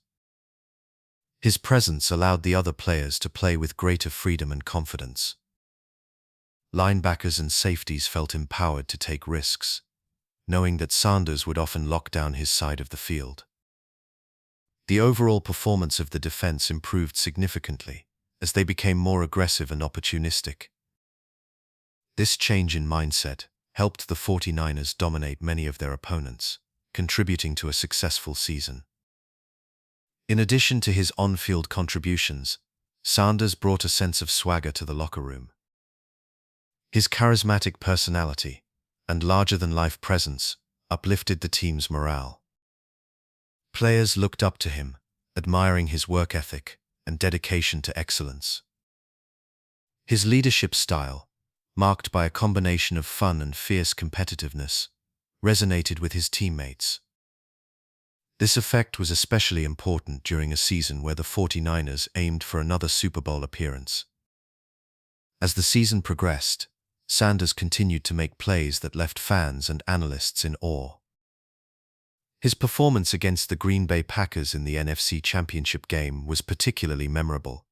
His presence allowed the other players to play with greater freedom and confidence. Linebackers and safeties felt empowered to take risks, knowing that Sanders would often lock down his side of the field. The overall performance of the defense improved significantly as they became more aggressive and opportunistic. This change in mindset helped the 49ers dominate many of their opponents, contributing to a successful season. In addition to his on-field contributions, Sanders brought a sense of swagger to the locker room. His charismatic personality and larger-than-life presence uplifted the team's morale. Players looked up to him, admiring his work ethic and dedication to excellence. His leadership style, marked by a combination of fun and fierce competitiveness, resonated with his teammates. This effect was especially important during a season where the 49ers aimed for another Super Bowl appearance. As the season progressed, Sanders continued to make plays that left fans and analysts in awe. His performance against the Green Bay Packers in the NFC Championship game was particularly memorable.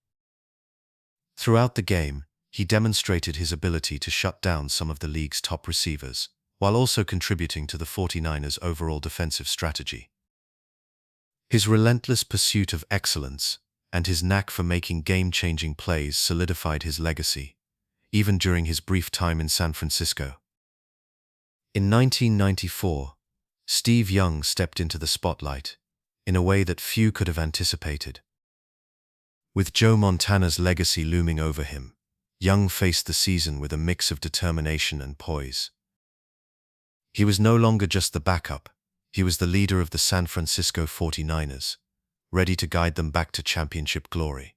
Throughout the game, he demonstrated his ability to shut down some of the league's top receivers, while also contributing to the 49ers' overall defensive strategy. His relentless pursuit of excellence and his knack for making game-changing plays solidified his legacy, even during his brief time in San Francisco. In 1994, Steve Young stepped into the spotlight in a way that few could have anticipated. With Joe Montana's legacy looming over him, Young faced the season with a mix of determination and poise. He was no longer just the backup, he was the leader of the San Francisco 49ers, ready to guide them back to championship glory.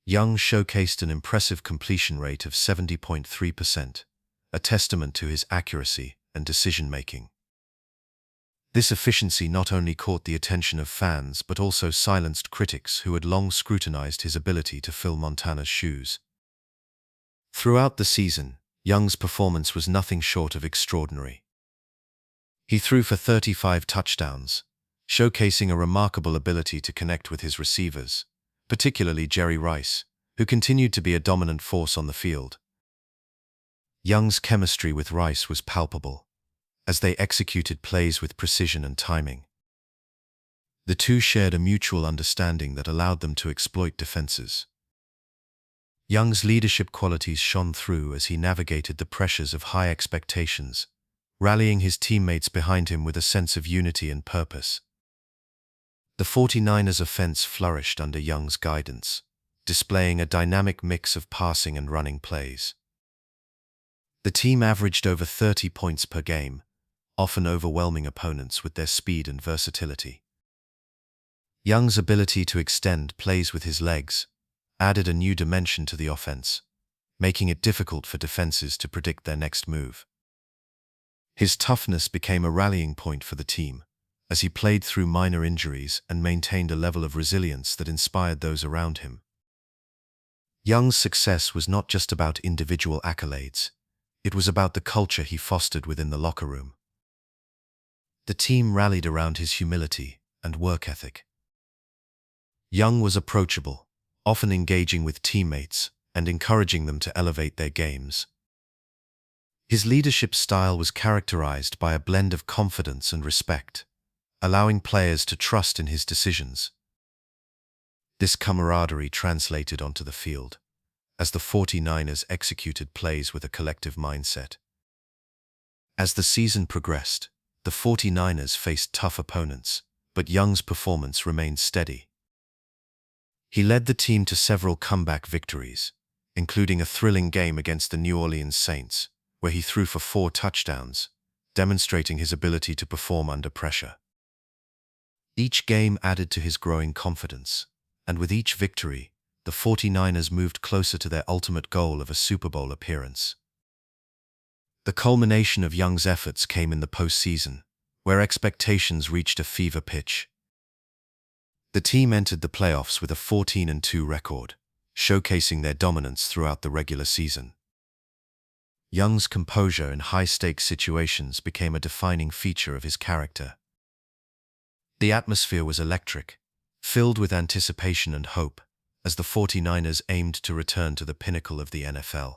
Young showcased an impressive completion rate of 70.3%, a testament to his accuracy and decision-making. This efficiency not only caught the attention of fans but also silenced critics who had long scrutinized his ability to fill Montana's shoes. Throughout the season, Young's performance was nothing short of extraordinary. He threw for 35 touchdowns, showcasing a remarkable ability to connect with his receivers, particularly Jerry Rice, who continued to be a dominant force on the field. Young's chemistry with Rice was palpable, as they executed plays with precision and timing. The two shared a mutual understanding that allowed them to exploit defenses. Young's leadership qualities shone through as he navigated the pressures of high expectations, rallying his teammates behind him with a sense of unity and purpose. The 49ers offense flourished under Young's guidance, displaying a dynamic mix of passing and running plays. The team averaged over 30 points per game, often overwhelming opponents with their speed and versatility. Young's ability to extend plays with his legs added a new dimension to the offense, making it difficult for defenses to predict their next move. His toughness became a rallying point for the team, as he played through minor injuries and maintained a level of resilience that inspired those around him. Young's success was not just about individual accolades, it was about the culture he fostered within the locker room. The team rallied around his humility and work ethic. Young was approachable, often engaging with teammates and encouraging them to elevate their games. His leadership style was characterized by a blend of confidence and respect, allowing players to trust in his decisions. This camaraderie translated onto the field, as the 49ers executed plays with a collective mindset. As the season progressed, the 49ers faced tough opponents, but Young's performance remained steady. He led the team to several comeback victories, including a thrilling game against the New Orleans Saints, where he threw for 4 touchdowns, demonstrating his ability to perform under pressure. Each game added to his growing confidence, and with each victory, the 49ers moved closer to their ultimate goal of a Super Bowl appearance. The culmination of Young's efforts came in the postseason, where expectations reached a fever pitch. The team entered the playoffs with a 14-2 record, showcasing their dominance throughout the regular season. Young's composure in high-stakes situations became a defining feature of his character. The atmosphere was electric, filled with anticipation and hope, as the 49ers aimed to return to the pinnacle of the NFL.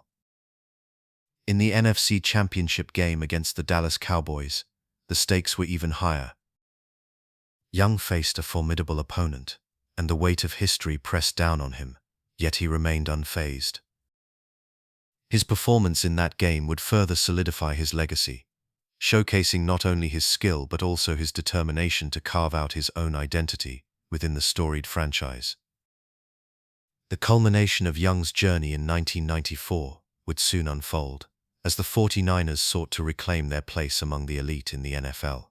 In the NFC Championship game against the Dallas Cowboys, the stakes were even higher. Young faced a formidable opponent, and the weight of history pressed down on him, yet he remained unfazed. His performance in that game would further solidify his legacy, showcasing not only his skill but also his determination to carve out his own identity within the storied franchise. The culmination of Young's journey in 1994 would soon unfold, as the 49ers sought to reclaim their place among the elite in the NFL.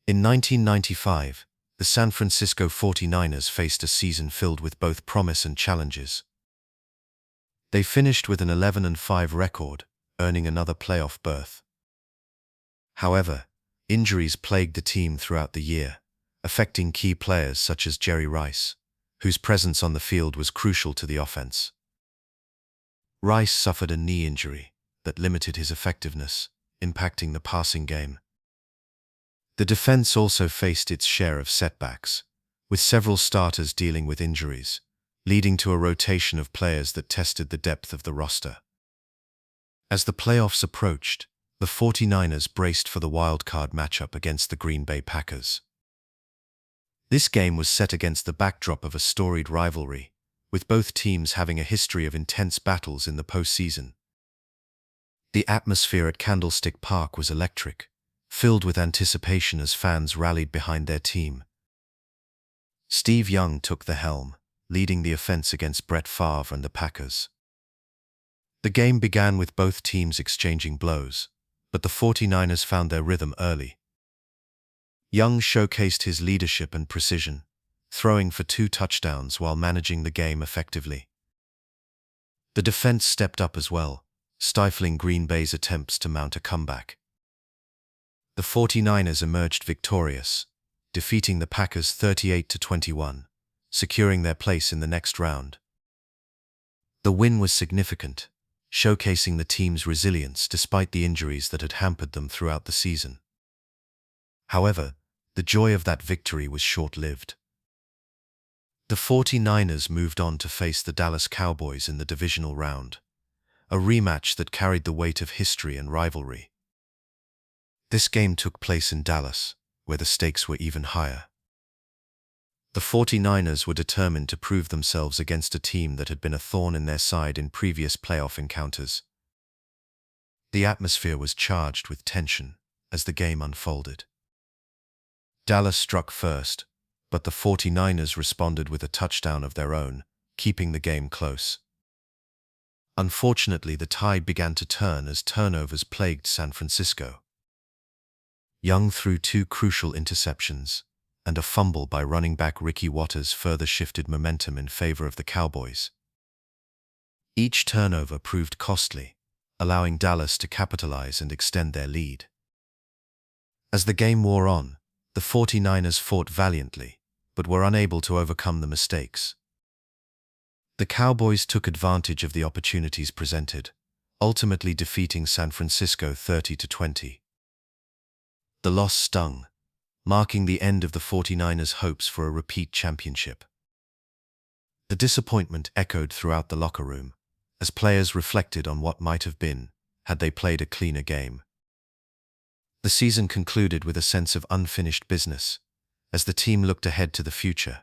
In 1995, the San Francisco 49ers faced a season filled with both promise and challenges. They finished with an 11-5 record, earning another playoff berth. However, injuries plagued the team throughout the year, affecting key players such as Jerry Rice, whose presence on the field was crucial to the offense. Rice suffered a knee injury that limited his effectiveness, impacting the passing game. The defense also faced its share of setbacks, with several starters dealing with injuries, leading to a rotation of players that tested the depth of the roster. As the playoffs approached, the 49ers braced for the wildcard matchup against the Green Bay Packers. This game was set against the backdrop of a storied rivalry, with both teams having a history of intense battles in the postseason. The atmosphere at Candlestick Park was electric, filled with anticipation as fans rallied behind their team. Steve Young took the helm, leading the offense against Brett Favre and the Packers. The game began with both teams exchanging blows, but the 49ers found their rhythm early. Young showcased his leadership and precision, throwing for 2 touchdowns while managing the game effectively. The defense stepped up as well, stifling Green Bay's attempts to mount a comeback. The 49ers emerged victorious, defeating the Packers 38-21, securing their place in the next round. The win was significant, showcasing the team's resilience despite the injuries that had hampered them throughout the season. However, the joy of that victory was short-lived. The 49ers moved on to face the Dallas Cowboys in the divisional round, a rematch that carried the weight of history and rivalry. This game took place in Dallas, where the stakes were even higher. The 49ers were determined to prove themselves against a team that had been a thorn in their side in previous playoff encounters. The atmosphere was charged with tension as the game unfolded. Dallas struck first, but the 49ers responded with a touchdown of their own, keeping the game close. Unfortunately, the tide began to turn as turnovers plagued San Francisco. Young threw 2 crucial interceptions, and a fumble by running back Ricky Watters further shifted momentum in favor of the Cowboys. Each turnover proved costly, allowing Dallas to capitalize and extend their lead. As the game wore on, the 49ers fought valiantly, but were unable to overcome the mistakes. The Cowboys took advantage of the opportunities presented, ultimately defeating San Francisco 30-20. The loss stung, marking the end of the 49ers' hopes for a repeat championship. The disappointment echoed throughout the locker room, as players reflected on what might have been had they played a cleaner game. The season concluded with a sense of unfinished business, as the team looked ahead to the future,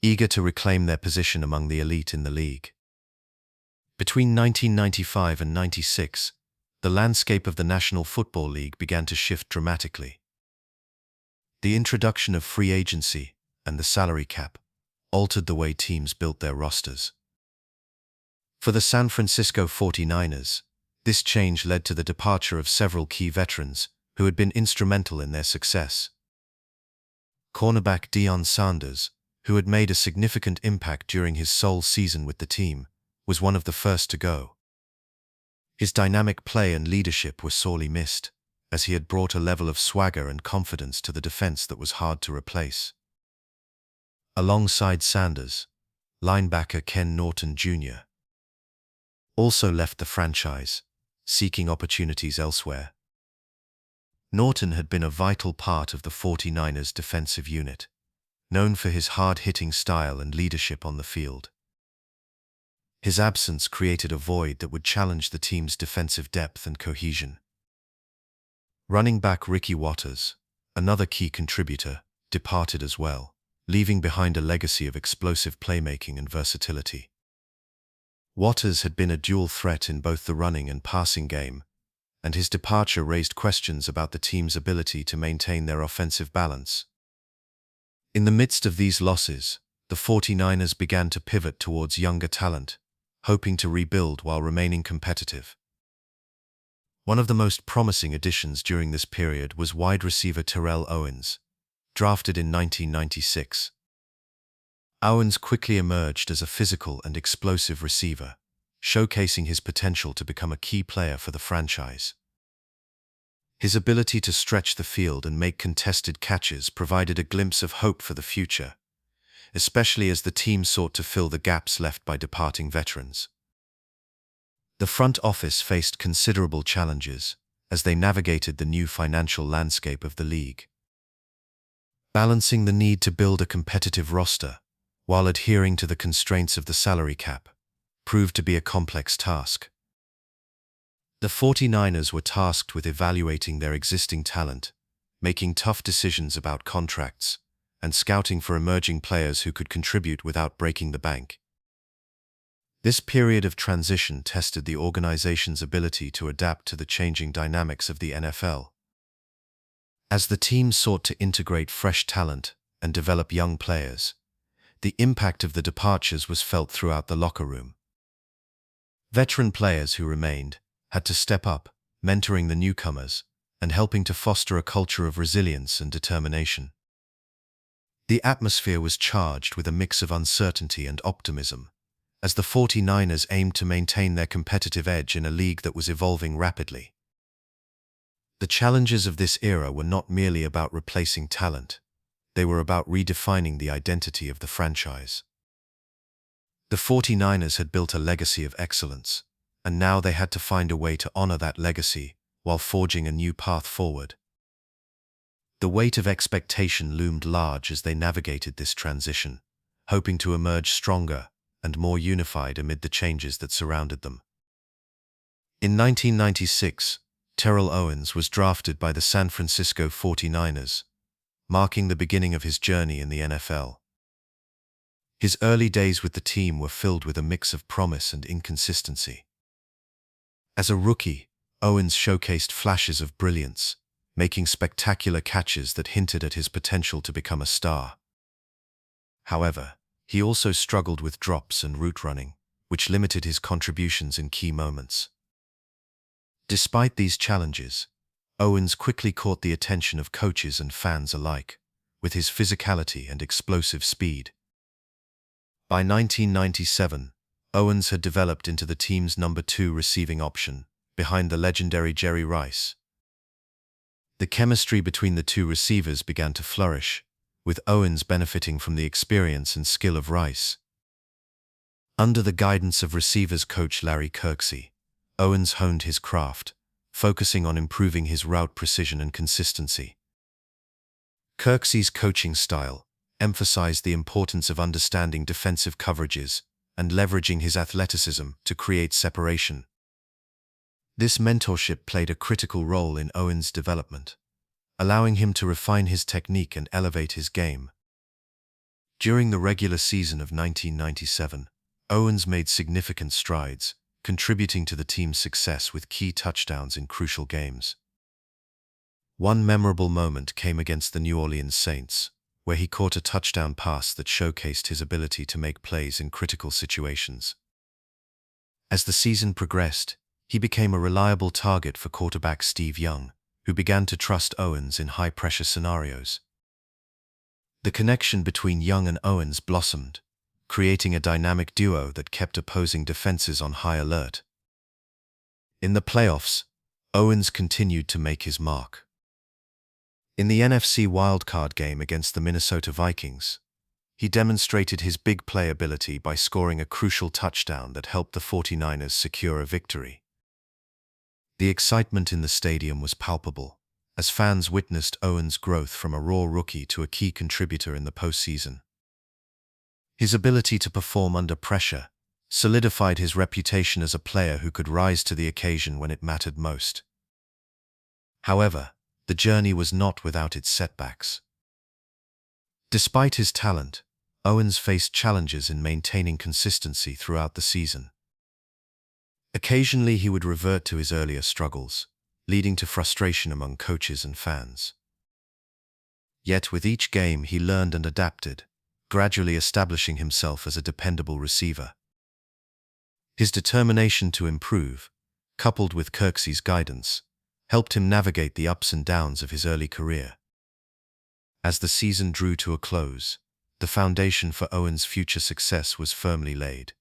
eager to reclaim their position among the elite in the league. Between 1995 and 96, the landscape of the National Football League began to shift dramatically. The introduction of free agency and the salary cap altered the way teams built their rosters. For the San Francisco 49ers, this change led to the departure of several key veterans who had been instrumental in their success. Cornerback Deion Sanders, who had made a significant impact during his sole season with the team, was one of the first to go. His dynamic play and leadership were sorely missed, as he had brought a level of swagger and confidence to the defense that was hard to replace. Alongside Sanders, linebacker Ken Norton Jr. also left the franchise, seeking opportunities elsewhere. Norton had been a vital part of the 49ers defensive unit, known for his hard-hitting style and leadership on the field. His absence created a void that would challenge the team's defensive depth and cohesion. Running back Ricky Watters, another key contributor, departed as well, leaving behind a legacy of explosive playmaking and versatility. Watters had been a dual threat in both the running and passing game, and his departure raised questions about the team's ability to maintain their offensive balance. In the midst of these losses, the 49ers began to pivot towards younger talent, hoping to rebuild while remaining competitive. One of the most promising additions during this period was wide receiver Terrell Owens, drafted in 1996. Owens quickly emerged as a physical and explosive receiver, showcasing his potential to become a key player for the franchise. His ability to stretch the field and make contested catches provided a glimpse of hope for the future, especially as the team sought to fill the gaps left by departing veterans. The front office faced considerable challenges as they navigated the new financial landscape of the league. Balancing the need to build a competitive roster while adhering to the constraints of the salary cap proved to be a complex task. The 49ers were tasked with evaluating their existing talent, making tough decisions about contracts, and scouting for emerging players who could contribute without breaking the bank. This period of transition tested the organization's ability to adapt to the changing dynamics of the NFL. As the team sought to integrate fresh talent and develop young players, the impact of the departures was felt throughout the locker room. Veteran players who remained had to step up, mentoring the newcomers, and helping to foster a culture of resilience and determination. The atmosphere was charged with a mix of uncertainty and optimism, as the 49ers aimed to maintain their competitive edge in a league that was evolving rapidly. The challenges of this era were not merely about replacing talent, they were about redefining the identity of the franchise. The 49ers had built a legacy of excellence, and now they had to find a way to honor that legacy while forging a new path forward. The weight of expectation loomed large as they navigated this transition, hoping to emerge stronger and more unified amid the changes that surrounded them. In 1996, Terrell Owens was drafted by the San Francisco 49ers, marking the beginning of his journey in the NFL. His early days with the team were filled with a mix of promise and inconsistency. As a rookie, Owens showcased flashes of brilliance, making spectacular catches that hinted at his potential to become a star. However, he also struggled with drops and route running, which limited his contributions in key moments. Despite these challenges, Owens quickly caught the attention of coaches and fans alike, with his physicality and explosive speed. By 1997, Owens had developed into the team's number 2 receiving option, behind the legendary Jerry Rice. The chemistry between the two receivers began to flourish, with Owens benefiting from the experience and skill of Rice. Under the guidance of receivers coach Larry Kirksey, Owens honed his craft, focusing on improving his route precision and consistency. Kirksey's coaching style emphasized the importance of understanding defensive coverages and leveraging his athleticism to create separation. This mentorship played a critical role in Owens' development, allowing him to refine his technique and elevate his game. During the regular season of 1997, Owens made significant strides, contributing to the team's success with key touchdowns in crucial games. One memorable moment came against the New Orleans Saints, where he caught a touchdown pass that showcased his ability to make plays in critical situations. As the season progressed, he became a reliable target for quarterback Steve Young, who began to trust Owens in high-pressure scenarios. The connection between Young and Owens blossomed, creating a dynamic duo that kept opposing defenses on high alert. In the playoffs, Owens continued to make his mark. In the NFC wildcard game against the Minnesota Vikings, he demonstrated his big play ability by scoring a crucial touchdown that helped the 49ers secure a victory. The excitement in the stadium was palpable, as fans witnessed Owens' growth from a raw rookie to a key contributor in the postseason. His ability to perform under pressure solidified his reputation as a player who could rise to the occasion when it mattered most. However, the journey was not without its setbacks. Despite his talent, Owens faced challenges in maintaining consistency throughout the season. Occasionally he would revert to his earlier struggles, leading to frustration among coaches and fans. Yet with each game he learned and adapted, gradually establishing himself as a dependable receiver. His determination to improve, coupled with Kirksey's guidance, helped him navigate the ups and downs of his early career. As the season drew to a close, the foundation for Owens' future success was firmly laid.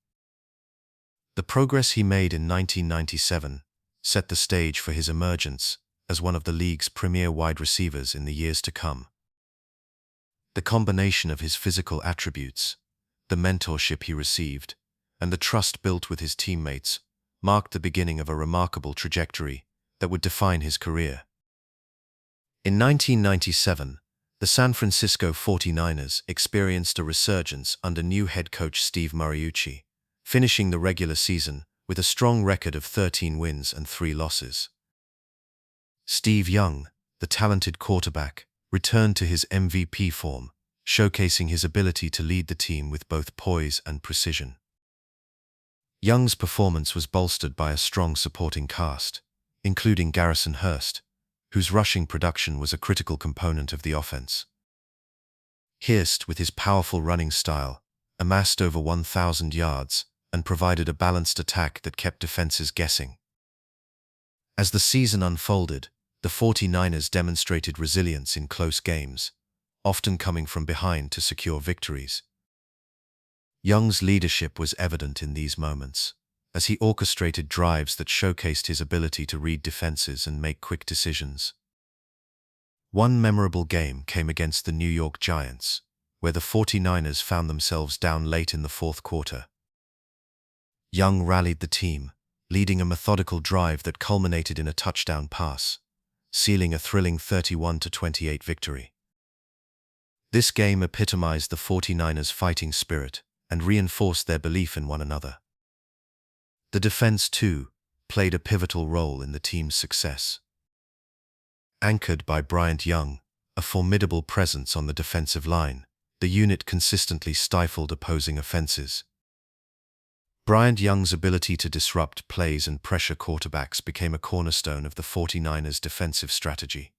The progress he made in 1997 set the stage for his emergence as one of the league's premier wide receivers in the years to come. The combination of his physical attributes, the mentorship he received, and the trust built with his teammates marked the beginning of a remarkable trajectory that would define his career. In 1997, the San Francisco 49ers experienced a resurgence under new head coach Steve Mariucci, finishing the regular season with a strong record of 13 wins and 3 losses. Steve Young, the talented quarterback, returned to his MVP form, showcasing his ability to lead the team with both poise and precision. Young's performance was bolstered by a strong supporting cast, including Garrison Hearst, whose rushing production was a critical component of the offense. Hearst, with his powerful running style, amassed over 1,000 yards and provided a balanced attack that kept defenses guessing. As the season unfolded, the 49ers demonstrated resilience in close games, often coming from behind to secure victories. Young's leadership was evident in these moments, as he orchestrated drives that showcased his ability to read defenses and make quick decisions. One memorable game came against the New York Giants, where the 49ers found themselves down late in the fourth quarter. Young rallied the team, leading a methodical drive that culminated in a touchdown pass, sealing a thrilling 31-28 victory. This game epitomized the 49ers' fighting spirit and reinforced their belief in one another. The defense, too, played a pivotal role in the team's success. Anchored by Bryant Young, a formidable presence on the defensive line, the unit consistently stifled opposing offenses. Bryant Young's ability to disrupt plays and pressure quarterbacks became a cornerstone of the 49ers' defensive strategy.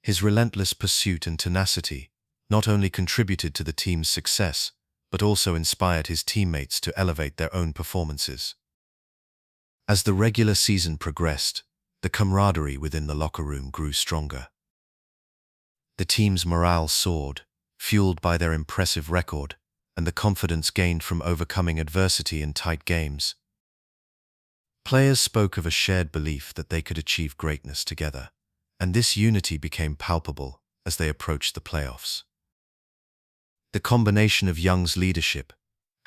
His relentless pursuit and tenacity not only contributed to the team's success, but also inspired his teammates to elevate their own performances. As the regular season progressed, the camaraderie within the locker room grew stronger. The team's morale soared, fueled by their impressive record and the confidence gained from overcoming adversity in tight games. Players spoke of a shared belief that they could achieve greatness together, and this unity became palpable as they approached the playoffs. The combination of Young's leadership,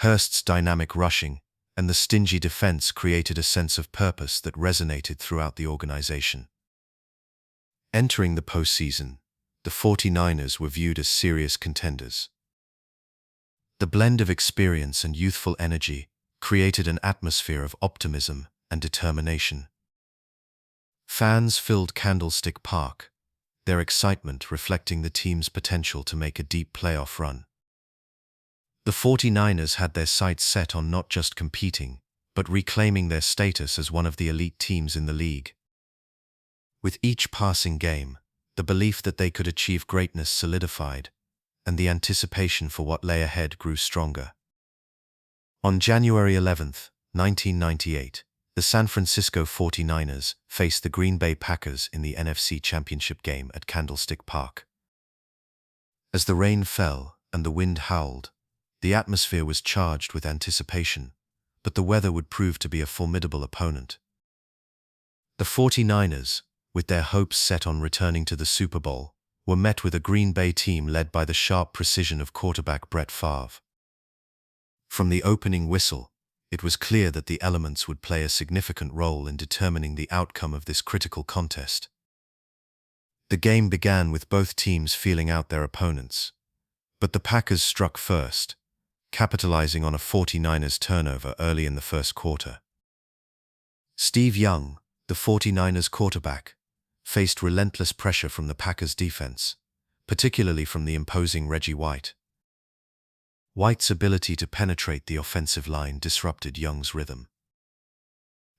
Hearst's dynamic rushing, and the stingy defense created a sense of purpose that resonated throughout the organization. Entering the postseason, the 49ers were viewed as serious contenders. The blend of experience and youthful energy created an atmosphere of optimism and determination. Fans filled Candlestick Park, their excitement reflecting the team's potential to make a deep playoff run. The 49ers had their sights set on not just competing, but reclaiming their status as one of the elite teams in the league. With each passing game, the belief that they could achieve greatness solidified, and the anticipation for what lay ahead grew stronger. On January 11, 1998, the San Francisco 49ers faced the Green Bay Packers in the NFC Championship game at Candlestick Park. As the rain fell and the wind howled, the atmosphere was charged with anticipation, but the weather would prove to be a formidable opponent. The 49ers, with their hopes set on returning to the Super Bowl, were met with a Green Bay team led by the sharp precision of quarterback Brett Favre. From the opening whistle, it was clear that the elements would play a significant role in determining the outcome of this critical contest. The game began with both teams feeling out their opponents, but the Packers struck first, capitalizing on a 49ers turnover early in the first quarter. Steve Young, the 49ers quarterback, faced relentless pressure from the Packers' defense, particularly from the imposing Reggie White. White's ability to penetrate the offensive line disrupted Young's rhythm.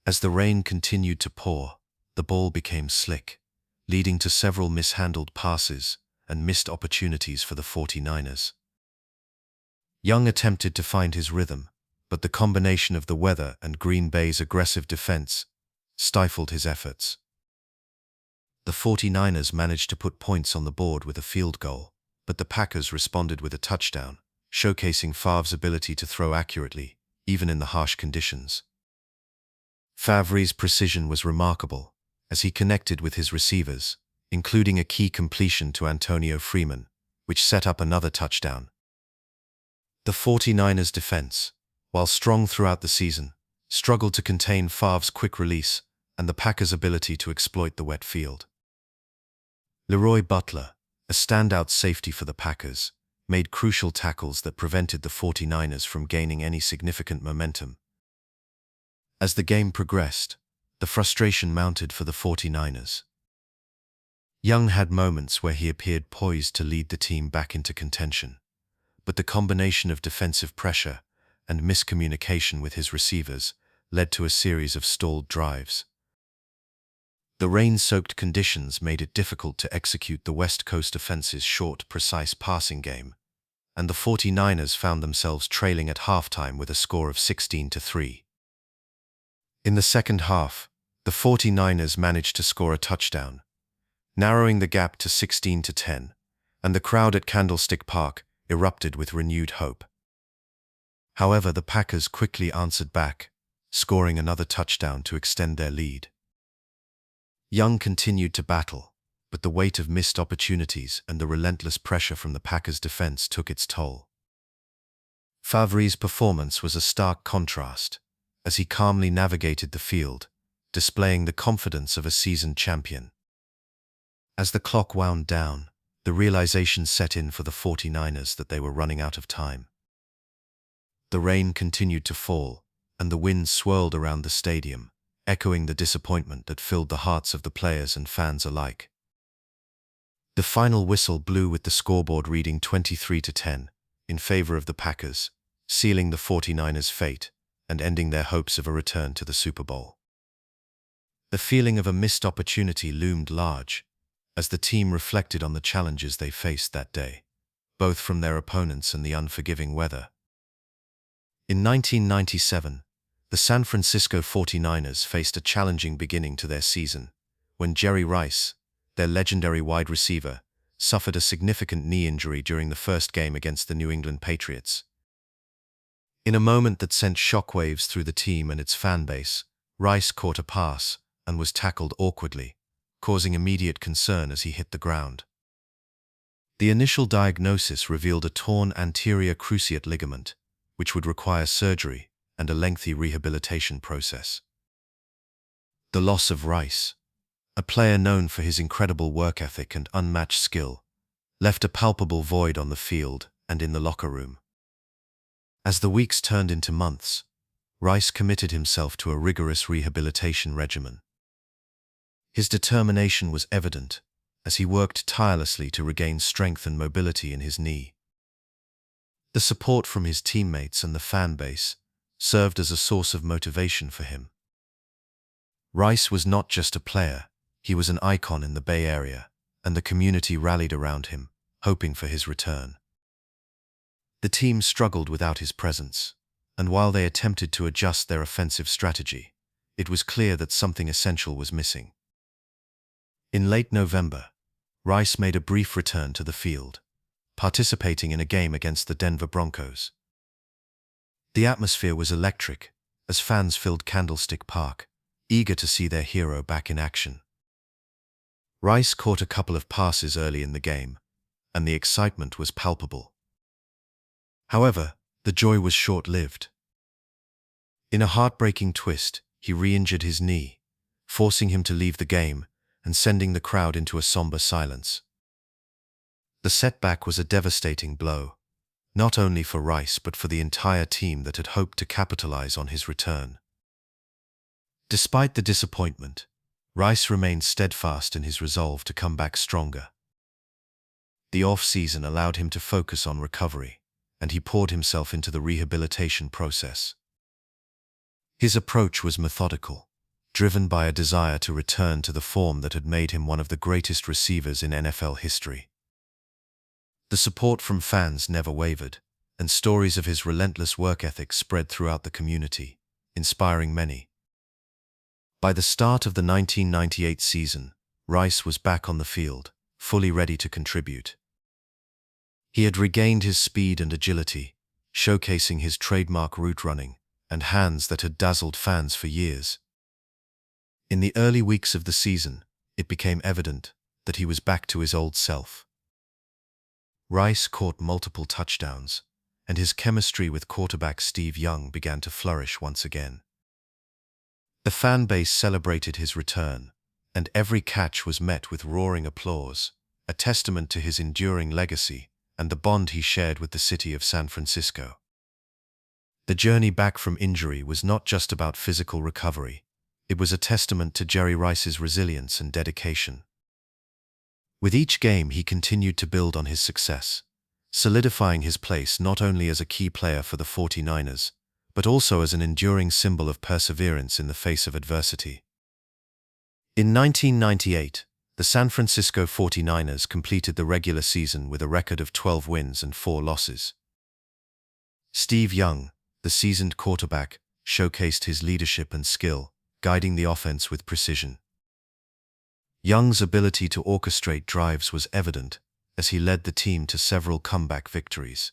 As the rain continued to pour, the ball became slick, leading to several mishandled passes and missed opportunities for the 49ers. Young attempted to find his rhythm, but the combination of the weather and Green Bay's aggressive defense stifled his efforts. The 49ers managed to put points on the board with a field goal, but the Packers responded with a touchdown, showcasing Favre's ability to throw accurately, even in the harsh conditions. Favre's precision was remarkable, as he connected with his receivers, including a key completion to Antonio Freeman, which set up another touchdown. The 49ers' defense, while strong throughout the season, struggled to contain Favre's quick release and the Packers' ability to exploit the wet field. Leroy Butler, a standout safety for the Packers, made crucial tackles that prevented the 49ers from gaining any significant momentum. As the game progressed, the frustration mounted for the 49ers. Young had moments where he appeared poised to lead the team back into contention, but the combination of defensive pressure and miscommunication with his receivers led to a series of stalled drives. The rain-soaked conditions made it difficult to execute the West Coast offense's short, precise passing game, and the 49ers found themselves trailing at halftime with a score of 16-3. In the second half, the 49ers managed to score a touchdown, narrowing the gap to 16-10, and the crowd at Candlestick Park erupted with renewed hope. However, the Packers quickly answered back, scoring another touchdown to extend their lead. Young continued to battle, but the weight of missed opportunities and the relentless pressure from the Packers' defense took its toll. Favre's performance was a stark contrast, as he calmly navigated the field, displaying the confidence of a seasoned champion. As the clock wound down, the realization set in for the 49ers that they were running out of time. The rain continued to fall, and the wind swirled around the stadium, echoing the disappointment that filled the hearts of the players and fans alike. The final whistle blew with the scoreboard reading 23-10 in favor of the Packers, sealing the 49ers' fate and ending their hopes of a return to the Super Bowl. The feeling of a missed opportunity loomed large as the team reflected on the challenges they faced that day, both from their opponents and the unforgiving weather. In 1997, the San Francisco 49ers faced a challenging beginning to their season when Jerry Rice, their legendary wide receiver, suffered a significant knee injury during the first game against the New England Patriots. In a moment that sent shockwaves through the team and its fan base, Rice caught a pass and was tackled awkwardly, causing immediate concern as he hit the ground. The initial diagnosis revealed a torn anterior cruciate ligament, which would require surgery and a lengthy rehabilitation process. The loss of Rice, a player known for his incredible work ethic and unmatched skill, left a palpable void on the field and in the locker room. As the weeks turned into months, Rice committed himself to a rigorous rehabilitation regimen. His determination was evident as he worked tirelessly to regain strength and mobility in his knee. The support from his teammates and the fan base served as a source of motivation for him. Rice was not just a player, he was an icon in the Bay Area, and the community rallied around him, hoping for his return. The team struggled without his presence, and while they attempted to adjust their offensive strategy, it was clear that something essential was missing. In late November, Rice made a brief return to the field, participating in a game against the Denver Broncos. The atmosphere was electric as fans filled Candlestick Park, eager to see their hero back in action. Rice caught a couple of passes early in the game, and the excitement was palpable. However, the joy was short-lived. In a heartbreaking twist, he re-injured his knee, forcing him to leave the game and sending the crowd into a somber silence. The setback was a devastating blow, not only for Rice but for the entire team that had hoped to capitalize on his return. Despite the disappointment, Rice remained steadfast in his resolve to come back stronger. The off-season allowed him to focus on recovery, and he poured himself into the rehabilitation process. His approach was methodical, driven by a desire to return to the form that had made him one of the greatest receivers in NFL history. The support from fans never wavered, and stories of his relentless work ethic spread throughout the community, inspiring many. By the start of the 1998 season, Rice was back on the field, fully ready to contribute. He had regained his speed and agility, showcasing his trademark route running and hands that had dazzled fans for years. In the early weeks of the season, it became evident that he was back to his old self. Rice caught multiple touchdowns, and his chemistry with quarterback Steve Young began to flourish once again. The fan base celebrated his return, and every catch was met with roaring applause, a testament to his enduring legacy and the bond he shared with the city of San Francisco. The journey back from injury was not just about physical recovery, it was a testament to Jerry Rice's resilience and dedication. With each game, he continued to build on his success, solidifying his place not only as a key player for the 49ers, but also as an enduring symbol of perseverance in the face of adversity. In 1998, the San Francisco 49ers completed the regular season with a record of 12 wins and 4 losses. Steve Young, the seasoned quarterback, showcased his leadership and skill, guiding the offense with precision. Young's ability to orchestrate drives was evident as he led the team to several comeback victories.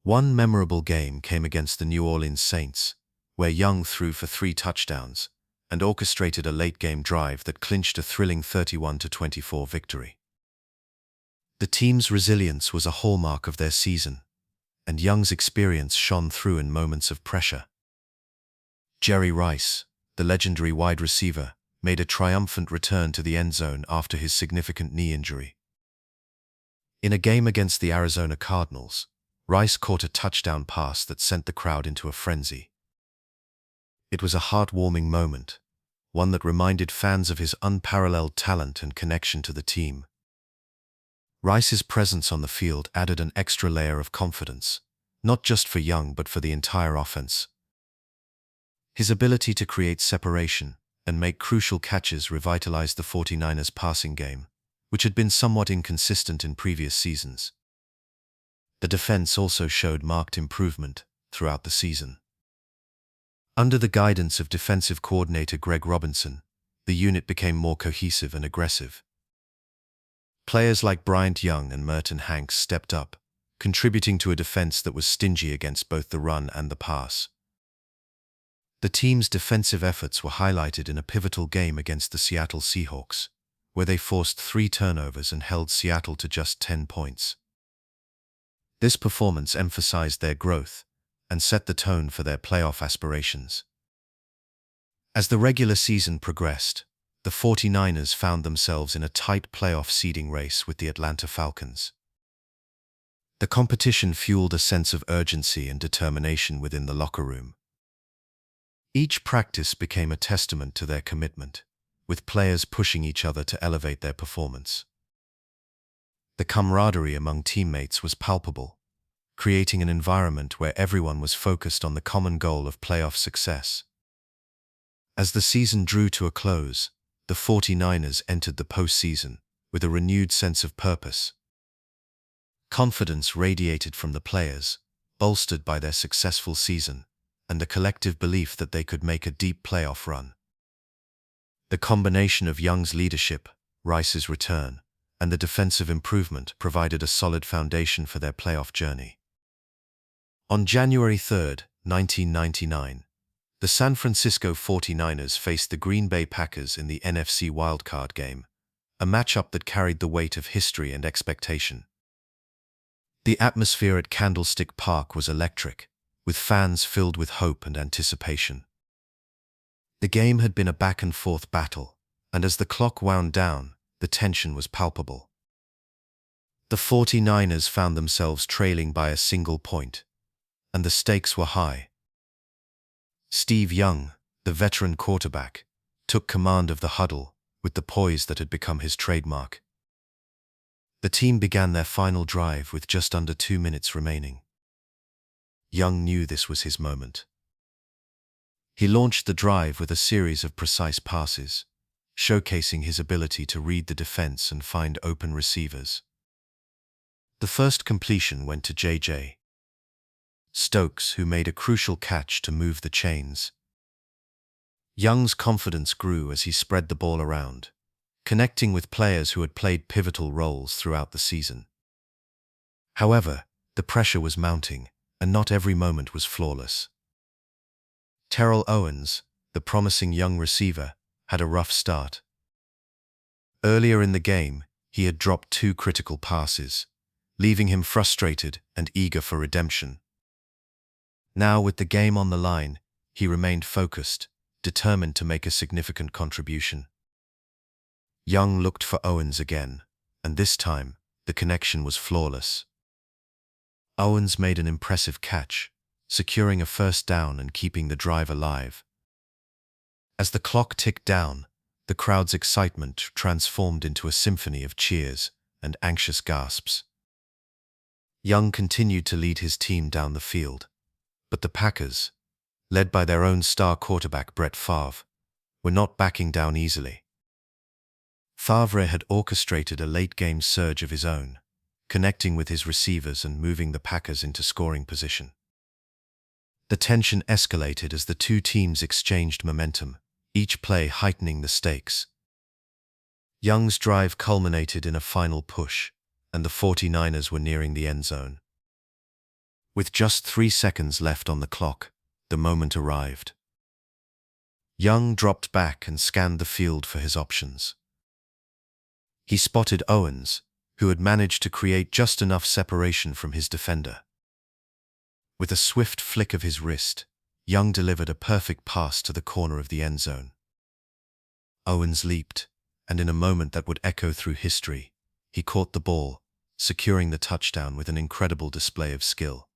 One memorable game came against the New Orleans Saints, where Young threw for 3 touchdowns and orchestrated a late-game drive that clinched a thrilling 31-24 victory. The team's resilience was a hallmark of their season, and Young's experience shone through in moments of pressure. Jerry Rice, the legendary wide receiver, made a triumphant return to the end zone after his significant knee injury. In a game against the Arizona Cardinals, Rice caught a touchdown pass that sent the crowd into a frenzy. It was a heartwarming moment, one that reminded fans of his unparalleled talent and connection to the team. Rice's presence on the field added an extra layer of confidence, not just for Young but for the entire offense. His ability to create separation and make crucial catches revitalized the 49ers passing game, which had been somewhat inconsistent in previous seasons. The defense also showed marked improvement throughout the season. Under the guidance of defensive coordinator Greg Robinson, the unit became more cohesive and aggressive. Players like Bryant Young and Merton Hanks stepped up, contributing to a defense that was stingy against both the run and the pass. The team's defensive efforts were highlighted in a pivotal game against the Seattle Seahawks, where they forced 3 turnovers and held Seattle to just 10 points. This performance emphasized their growth and set the tone for their playoff aspirations. As the regular season progressed, the 49ers found themselves in a tight playoff seeding race with the Atlanta Falcons. The competition fueled a sense of urgency and determination within the locker room. Each practice became a testament to their commitment, with players pushing each other to elevate their performance. The camaraderie among teammates was palpable, creating an environment where everyone was focused on the common goal of playoff success. As the season drew to a close, the 49ers entered the postseason with a renewed sense of purpose. Confidence radiated from the players, bolstered by their successful season, and the collective belief that they could make a deep playoff run. The combination of Young's leadership, Rice's return, and the defensive improvement provided a solid foundation for their playoff journey. On January 3, 1999, the San Francisco 49ers faced the Green Bay Packers in the NFC wildcard game, a matchup that carried the weight of history and expectation. The atmosphere at Candlestick Park was electric, with fans filled with hope and anticipation. The game had been a back-and-forth battle, and as the clock wound down, the tension was palpable. The 49ers found themselves trailing by a single point, and the stakes were high. Steve Young, the veteran quarterback, took command of the huddle with the poise that had become his trademark. The team began their final drive with just under 2 minutes remaining. Young knew this was his moment. He launched the drive with a series of precise passes, showcasing his ability to read the defense and find open receivers. The first completion went to J.J. Stokes, who made a crucial catch to move the chains. Young's confidence grew as he spread the ball around, connecting with players who had played pivotal roles throughout the season. However, the pressure was mounting, and not every moment was flawless. Terrell Owens, the promising young receiver, had a rough start. Earlier in the game, he had dropped 2 critical passes, leaving him frustrated and eager for redemption. Now, with the game on the line, he remained focused, determined to make a significant contribution. Young looked for Owens again, and this time, the connection was flawless. Owens made an impressive catch, securing a first down and keeping the drive alive. As the clock ticked down, the crowd's excitement transformed into a symphony of cheers and anxious gasps. Young continued to lead his team down the field, but the Packers, led by their own star quarterback Brett Favre, were not backing down easily. Favre had orchestrated a late-game surge of his own, connecting with his receivers and moving the Packers into scoring position. The tension escalated as the two teams exchanged momentum, each play heightening the stakes. Young's drive culminated in a final push, and the 49ers were nearing the end zone. With just 3 seconds left on the clock, the moment arrived. Young dropped back and scanned the field for his options. He spotted Owens, who had managed to create just enough separation from his defender. With a swift flick of his wrist, Young delivered a perfect pass to the corner of the end zone. Owens leaped, and in a moment that would echo through history, he caught the ball, securing the touchdown with an incredible display of skill.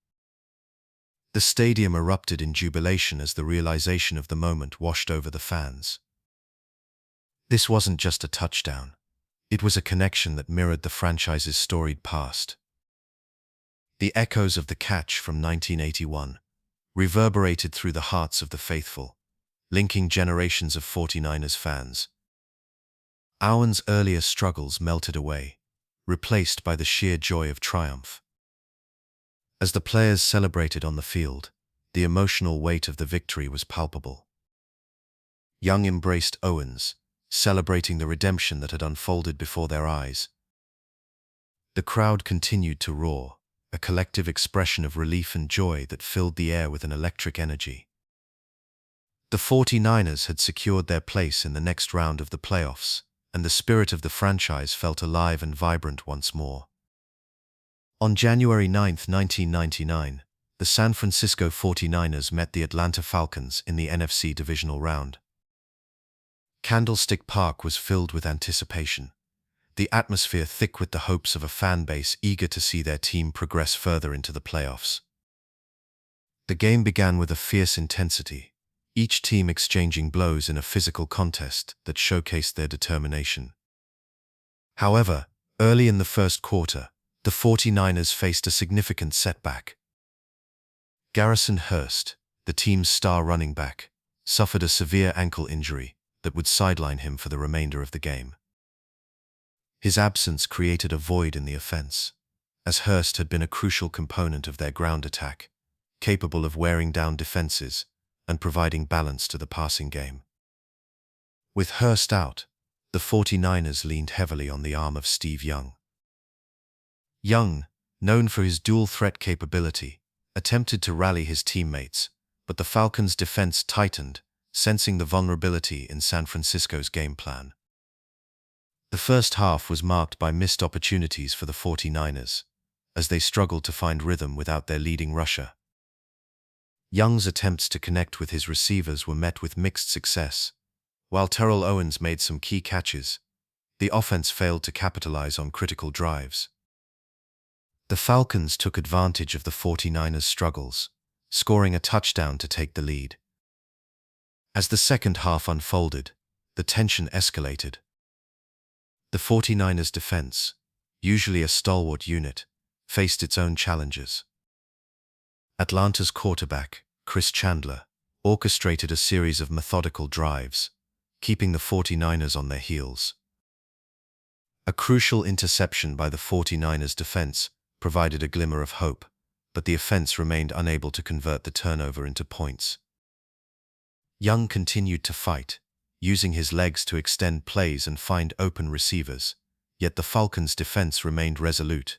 The stadium erupted in jubilation as the realization of the moment washed over the fans. This wasn't just a touchdown. It was a connection that mirrored the franchise's storied past. The echoes of the catch from 1981 reverberated through the hearts of the faithful, linking generations of 49ers fans. Owens' earlier struggles melted away, replaced by the sheer joy of triumph. As the players celebrated on the field, the emotional weight of the victory was palpable. Young embraced Owens, celebrating the redemption that had unfolded before their eyes. The crowd continued to roar, a collective expression of relief and joy that filled the air with an electric energy. The 49ers had secured their place in the next round of the playoffs, and the spirit of the franchise felt alive and vibrant once more. On January 9, 1999, the San Francisco 49ers met the Atlanta Falcons in the NFC Divisional round. Candlestick Park was filled with anticipation, the atmosphere thick with the hopes of a fan base eager to see their team progress further into the playoffs. The game began with a fierce intensity, each team exchanging blows in a physical contest that showcased their determination. However, early in the first quarter, the 49ers faced a significant setback. Garrison Hearst, the team's star running back, suffered a severe ankle injury that would sideline him for the remainder of the game. His absence created a void in the offense, as Hearst had been a crucial component of their ground attack, capable of wearing down defenses and providing balance to the passing game. With Hearst out, the 49ers leaned heavily on the arm of Steve Young. Young, known for his dual-threat capability, attempted to rally his teammates, but the Falcons' defense tightened, sensing the vulnerability in San Francisco's game plan. The first half was marked by missed opportunities for the 49ers, as they struggled to find rhythm without their leading rusher. Young's attempts to connect with his receivers were met with mixed success. While Terrell Owens made some key catches, the offense failed to capitalize on critical drives. The Falcons took advantage of the 49ers' struggles, scoring a touchdown to take the lead. As the second half unfolded, the tension escalated. The 49ers' defense, usually a stalwart unit, faced its own challenges. Atlanta's quarterback, Chris Chandler, orchestrated a series of methodical drives, keeping the 49ers on their heels. A crucial interception by the 49ers' defense provided a glimmer of hope, but the offense remained unable to convert the turnover into points. Young continued to fight, using his legs to extend plays and find open receivers, yet the Falcons' defense remained resolute.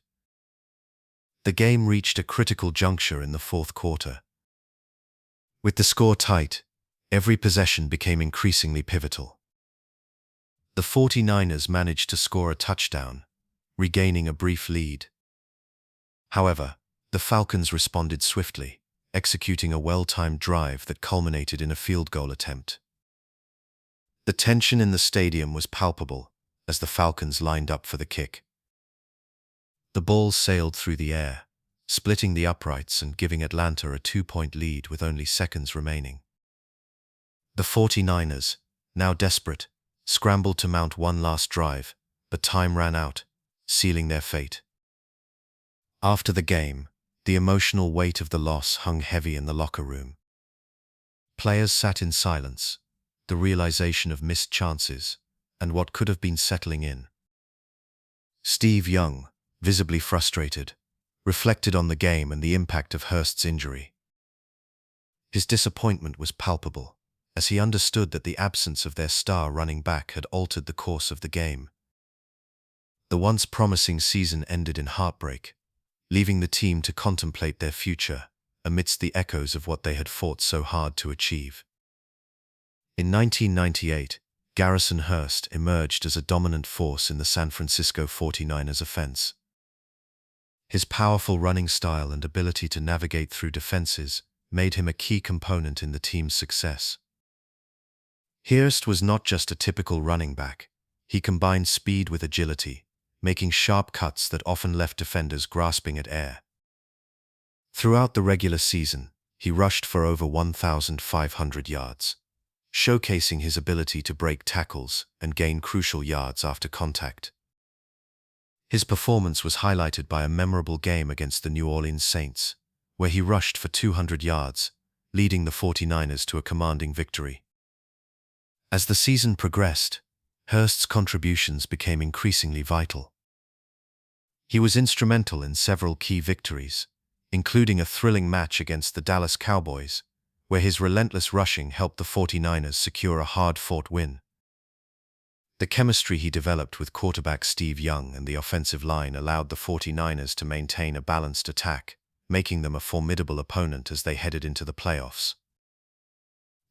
The game reached a critical juncture in the fourth quarter. With the score tight, every possession became increasingly pivotal. The 49ers managed to score a touchdown, regaining a brief lead. However, the Falcons responded swiftly, executing a well-timed drive that culminated in a field goal attempt. The tension in the stadium was palpable as the Falcons lined up for the kick. The ball sailed through the air, splitting the uprights and giving Atlanta a 2-point lead with only seconds remaining. The 49ers, now desperate, scrambled to mount one last drive, but time ran out, sealing their fate. After the game, the emotional weight of the loss hung heavy in the locker room. Players sat in silence, the realization of missed chances and what could have been settling in. Steve Young, visibly frustrated, reflected on the game and the impact of Hearst's injury. His disappointment was palpable, as he understood that the absence of their star running back had altered the course of the game. The once promising season ended in heartbreak, leaving the team to contemplate their future amidst the echoes of what they had fought so hard to achieve. In 1998, Garrison Hearst emerged as a dominant force in the San Francisco 49ers offense. His powerful running style and ability to navigate through defenses made him a key component in the team's success. Hearst was not just a typical running back. He combined speed with agility, making sharp cuts that often left defenders grasping at air. Throughout the regular season, he rushed for over 1,500 yards, showcasing his ability to break tackles and gain crucial yards after contact. His performance was highlighted by a memorable game against the New Orleans Saints, where he rushed for 200 yards, leading the 49ers to a commanding victory. As the season progressed, Hearst's contributions became increasingly vital. He was instrumental in several key victories, including a thrilling match against the Dallas Cowboys, where his relentless rushing helped the 49ers secure a hard-fought win. The chemistry he developed with quarterback Steve Young and the offensive line allowed the 49ers to maintain a balanced attack, making them a formidable opponent as they headed into the playoffs.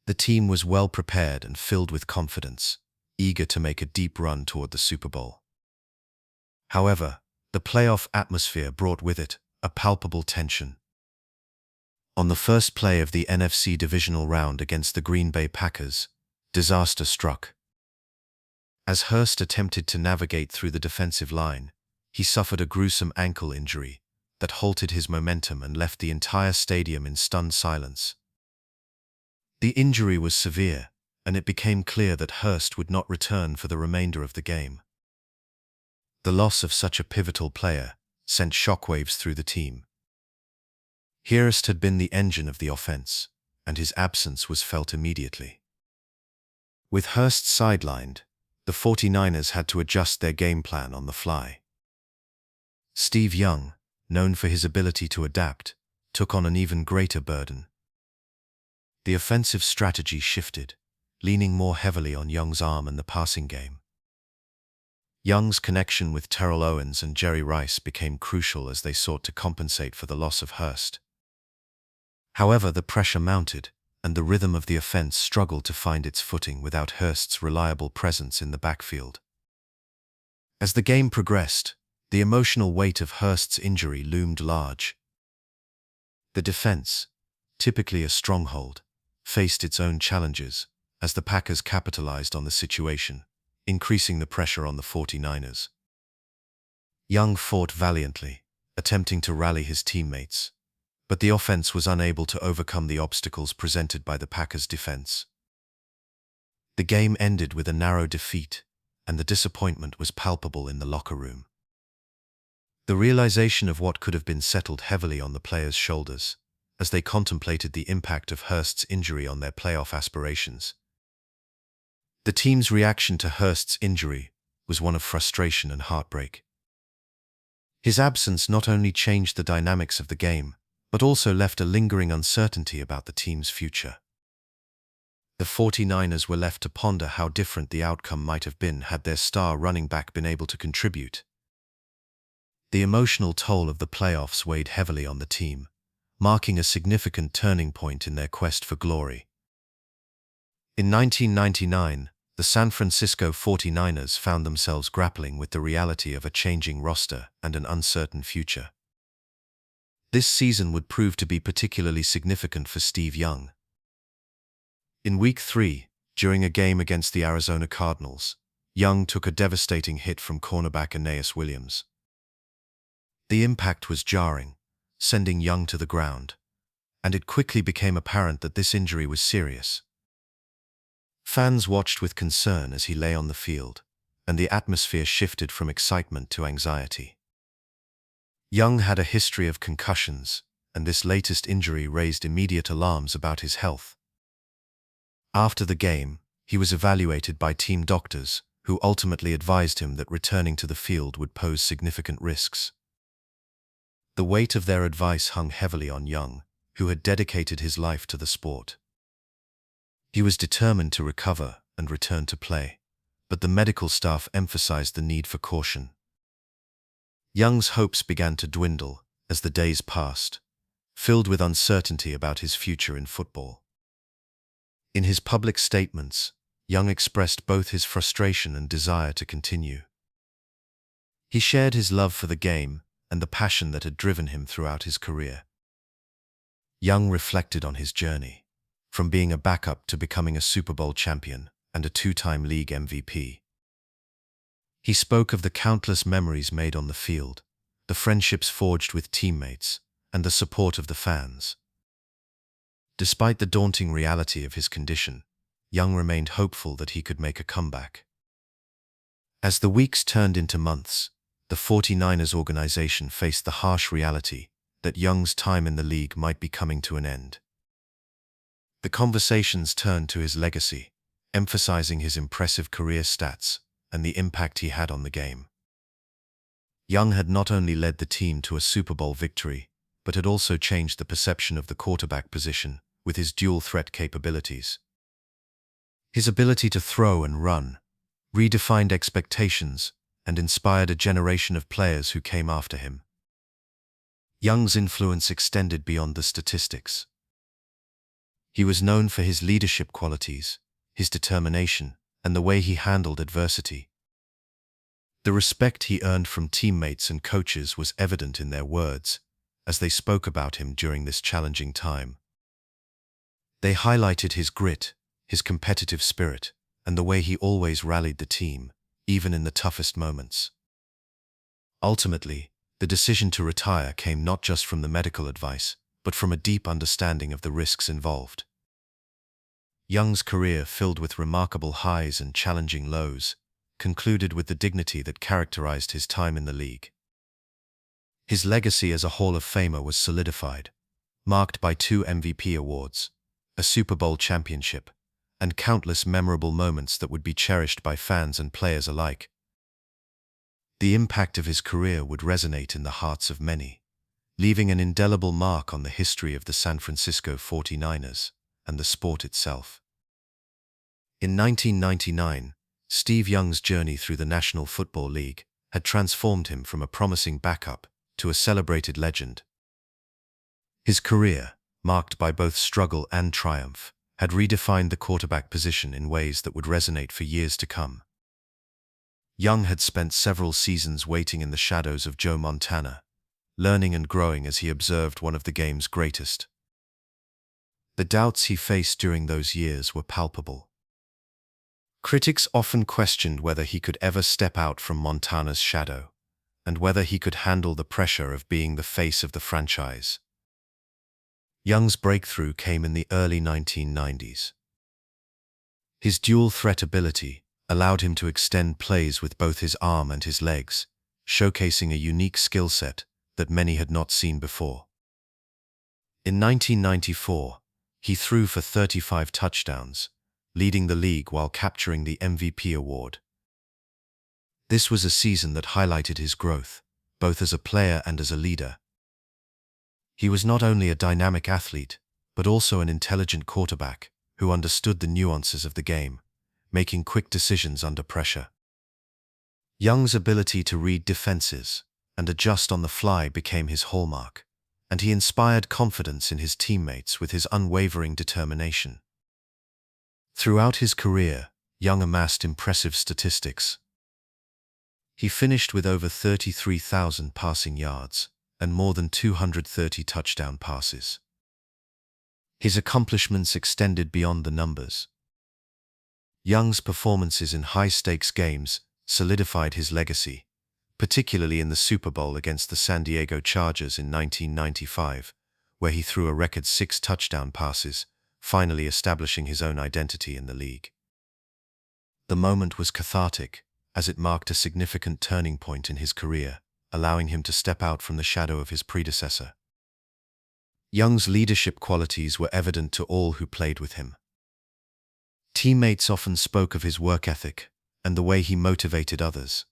The team was well prepared and filled with confidence, eager to make a deep run toward the Super Bowl. However, the playoff atmosphere brought with it a palpable tension. On the first play of the NFC Divisional round against the Green Bay Packers, disaster struck. As Hearst attempted to navigate through the defensive line, he suffered a gruesome ankle injury that halted his momentum and left the entire stadium in stunned silence. The injury was severe, and it became clear that Hearst would not return for the remainder of the game. The loss of such a pivotal player sent shockwaves through the team. Hearst had been the engine of the offense, and his absence was felt immediately. With Hearst sidelined, the 49ers had to adjust their game plan on the fly. Steve Young, known for his ability to adapt, took on an even greater burden. The offensive strategy shifted, leaning more heavily on Young's arm and the passing game. Young's connection with Terrell Owens and Jerry Rice became crucial as they sought to compensate for the loss of Hearst. However, the pressure mounted, and the rhythm of the offense struggled to find its footing without Hearst's reliable presence in the backfield. As the game progressed, the emotional weight of Hearst's injury loomed large. The defense, typically a stronghold, faced its own challenges as the Packers capitalized on the situation, increasing the pressure on the 49ers. Young fought valiantly, attempting to rally his teammates, but the offense was unable to overcome the obstacles presented by the Packers' defense. The game ended with a narrow defeat, and the disappointment was palpable in the locker room. The realization of what could have been settled heavily on the players' shoulders as they contemplated the impact of Hearst's injury on their playoff aspirations. The team's reaction to Hearst's injury was one of frustration and heartbreak. His absence not only changed the dynamics of the game, but also left a lingering uncertainty about the team's future. The 49ers were left to ponder how different the outcome might have been had their star running back been able to contribute. The emotional toll of the playoffs weighed heavily on the team, marking a significant turning point in their quest for glory. In 1999, the San Francisco 49ers found themselves grappling with the reality of a changing roster and an uncertain future. This season would prove to be particularly significant for Steve Young. In Week 3, during a game against the Arizona Cardinals, Young took a devastating hit from cornerback Aeneas Williams. The impact was jarring, sending Young to the ground, and it quickly became apparent that this injury was serious. Fans watched with concern as he lay on the field, and the atmosphere shifted from excitement to anxiety. Young had a history of concussions, and this latest injury raised immediate alarms about his health. After the game, he was evaluated by team doctors, who ultimately advised him that returning to the field would pose significant risks. The weight of their advice hung heavily on Young, who had dedicated his life to the sport. He was determined to recover and return to play, but the medical staff emphasized the need for caution. Young's hopes began to dwindle as the days passed, filled with uncertainty about his future in football. In his public statements, Young expressed both his frustration and desire to continue. He shared his love for the game and the passion that had driven him throughout his career. Young reflected on his journey, from being a backup to becoming a Super Bowl champion and a two-time league MVP. He spoke of the countless memories made on the field, the friendships forged with teammates, and the support of the fans. Despite the daunting reality of his condition, Young remained hopeful that he could make a comeback. As the weeks turned into months, the 49ers organization faced the harsh reality that Young's time in the league might be coming to an end. The conversations turned to his legacy, emphasizing his impressive career stats and the impact he had on the game. Young had not only led the team to a Super Bowl victory, but had also changed the perception of the quarterback position with his dual-threat capabilities. His ability to throw and run redefined expectations and inspired a generation of players who came after him. Young's influence extended beyond the statistics. He was known for his leadership qualities, his determination, and the way he handled adversity. The respect he earned from teammates and coaches was evident in their words as they spoke about him during this challenging time. They highlighted his grit, his competitive spirit, and the way he always rallied the team, even in the toughest moments. Ultimately, the decision to retire came not just from the medical advice, but from a deep understanding of the risks involved. Young's career, filled with remarkable highs and challenging lows, concluded with the dignity that characterized his time in the league. His legacy as a Hall of Famer was solidified, marked by 2 MVP awards, a Super Bowl championship, and countless memorable moments that would be cherished by fans and players alike. The impact of his career would resonate in the hearts of many, leaving an indelible mark on the history of the San Francisco 49ers and the sport itself. In 1999, Steve Young's journey through the National Football League had transformed him from a promising backup to a celebrated legend. His career, marked by both struggle and triumph, had redefined the quarterback position in ways that would resonate for years to come. Young had spent several seasons waiting in the shadows of Joe Montana, learning and growing as he observed one of the game's greatest. The doubts he faced during those years were palpable. Critics often questioned whether he could ever step out from Montana's shadow, and whether he could handle the pressure of being the face of the franchise. Young's breakthrough came in the early 1990s. His dual-threat ability allowed him to extend plays with both his arm and his legs, showcasing a unique skill set that many had not seen before. In 1994, he threw for 35 touchdowns, leading the league while capturing the MVP award. This was a season that highlighted his growth, both as a player and as a leader. He was not only a dynamic athlete, but also an intelligent quarterback who understood the nuances of the game, making quick decisions under pressure. Young's ability to read defenses and adjust on the fly became his hallmark, and he inspired confidence in his teammates with his unwavering determination. Throughout his career, Young amassed impressive statistics. He finished with over 33,000 passing yards and more than 230 touchdown passes. His accomplishments extended beyond the numbers. Young's performances in high-stakes games solidified his legacy, particularly in the Super Bowl against the San Diego Chargers in 1995, where he threw a record 6 touchdown passes, finally establishing his own identity in the league. The moment was cathartic, as it marked a significant turning point in his career, allowing him to step out from the shadow of his predecessor. Young's leadership qualities were evident to all who played with him. Teammates often spoke of his work ethic and the way he motivated others.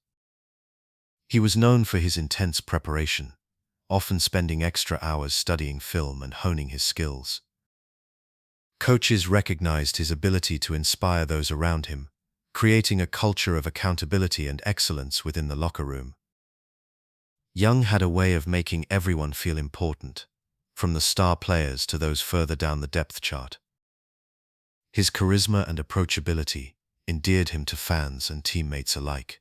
He was known for his intense preparation, often spending extra hours studying film and honing his skills. Coaches recognized his ability to inspire those around him, creating a culture of accountability and excellence within the locker room. Young had a way of making everyone feel important, from the star players to those further down the depth chart. His charisma and approachability endeared him to fans and teammates alike.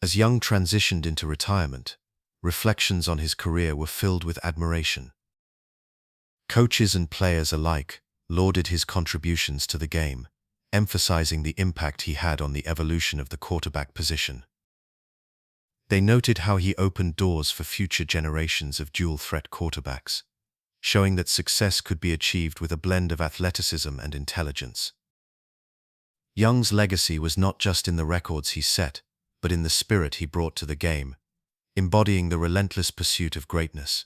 As Young transitioned into retirement, reflections on his career were filled with admiration. Coaches and players alike lauded his contributions to the game, emphasizing the impact he had on the evolution of the quarterback position. They noted how he opened doors for future generations of dual-threat quarterbacks, showing that success could be achieved with a blend of athleticism and intelligence. Young's legacy was not just in the records he set, but in the spirit he brought to the game, embodying the relentless pursuit of greatness.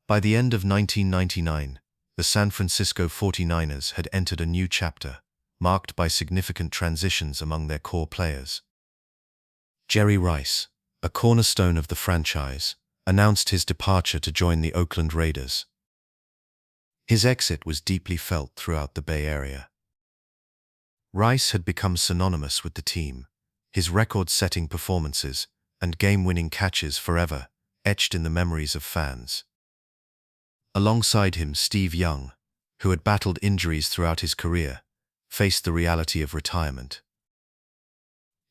By the end of 1999, the San Francisco 49ers had entered a new chapter, marked by significant transitions among their core players. Jerry Rice, a cornerstone of the franchise, announced his departure to join the Oakland Raiders. His exit was deeply felt throughout the Bay Area. Rice had become synonymous with the team, his record-setting performances and game-winning catches forever etched in the memories of fans. Alongside him, Steve Young, who had battled injuries throughout his career, faced the reality of retirement.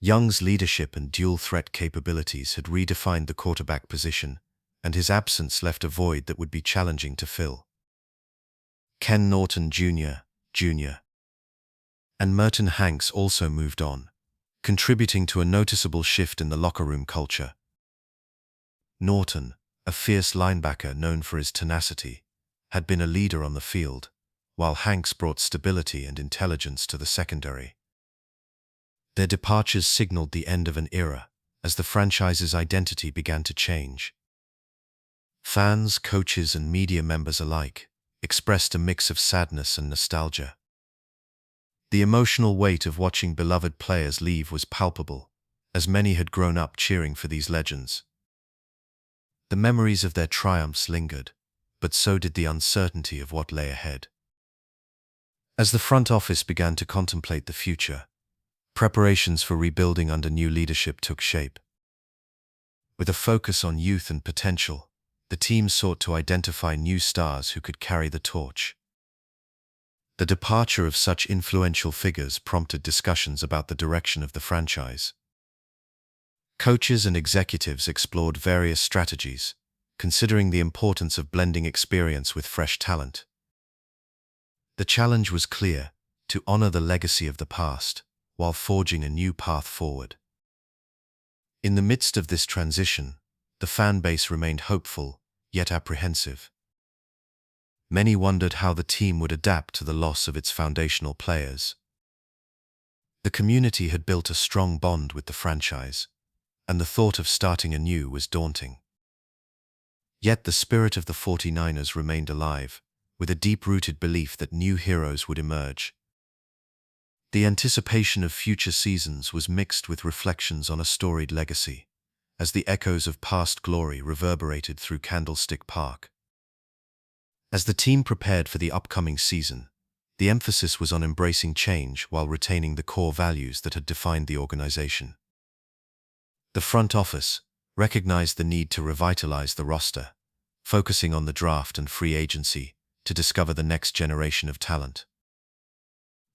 Young's leadership and dual-threat capabilities had redefined the quarterback position, and his absence left a void that would be challenging to fill. Ken Norton Jr. and Merton Hanks also moved on, contributing to a noticeable shift in the locker room culture. Norton, a fierce linebacker known for his tenacity, had been a leader on the field, while Hanks brought stability and intelligence to the secondary. Their departures signaled the end of an era, as the franchise's identity began to change. Fans, coaches, and media members alike expressed a mix of sadness and nostalgia. The emotional weight of watching beloved players leave was palpable, as many had grown up cheering for these legends. The memories of their triumphs lingered, but so did the uncertainty of what lay ahead. As the front office began to contemplate the future, preparations for rebuilding under new leadership took shape. With a focus on youth and potential, the team sought to identify new stars who could carry the torch. The departure of such influential figures prompted discussions about the direction of the franchise. Coaches and executives explored various strategies, considering the importance of blending experience with fresh talent. The challenge was clear: to honor the legacy of the past, while forging a new path forward. In the midst of this transition, the fan base remained hopeful, yet apprehensive. Many wondered how the team would adapt to the loss of its foundational players. The community had built a strong bond with the franchise, and the thought of starting anew was daunting. Yet the spirit of the 49ers remained alive, with a deep-rooted belief that new heroes would emerge. The anticipation of future seasons was mixed with reflections on a storied legacy, as the echoes of past glory reverberated through Candlestick Park. As the team prepared for the upcoming season, the emphasis was on embracing change while retaining the core values that had defined the organization. The front office recognized the need to revitalize the roster, focusing on the draft and free agency to discover the next generation of talent.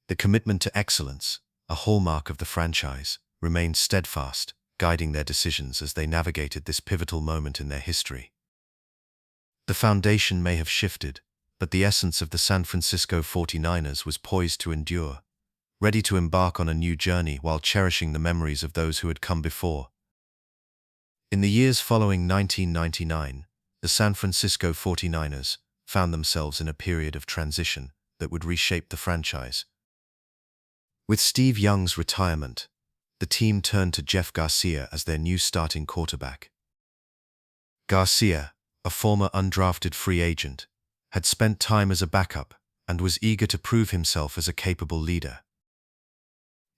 The commitment to excellence, a hallmark of the franchise, remained steadfast, guiding their decisions as they navigated this pivotal moment in their history. The foundation may have shifted, but the essence of the San Francisco 49ers was poised to endure, ready to embark on a new journey while cherishing the memories of those who had come before. In the years following 1999, the San Francisco 49ers found themselves in a period of transition that would reshape the franchise. With Steve Young's retirement, the team turned to Jeff Garcia as their new starting quarterback. Garcia, a former undrafted free agent, had spent time as a backup and was eager to prove himself as a capable leader.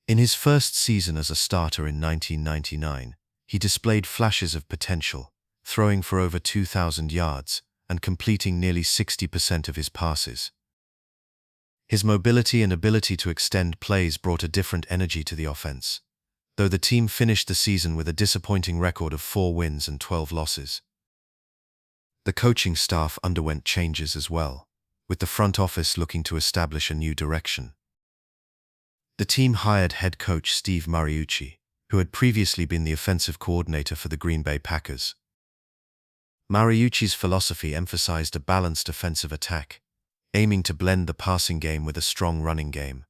In his first season as a starter in 1999, he displayed flashes of potential, throwing for over 2,000 yards and completing nearly 60% of his passes. His mobility and ability to extend plays brought a different energy to the offense, though the team finished the season with a disappointing record of 4 wins and 12 losses. The coaching staff underwent changes as well, with the front office looking to establish a new direction. The team hired head coach Steve Mariucci, who had previously been the offensive coordinator for the Green Bay Packers. Mariucci's philosophy emphasized a balanced offensive attack, aiming to blend the passing game with a strong running game.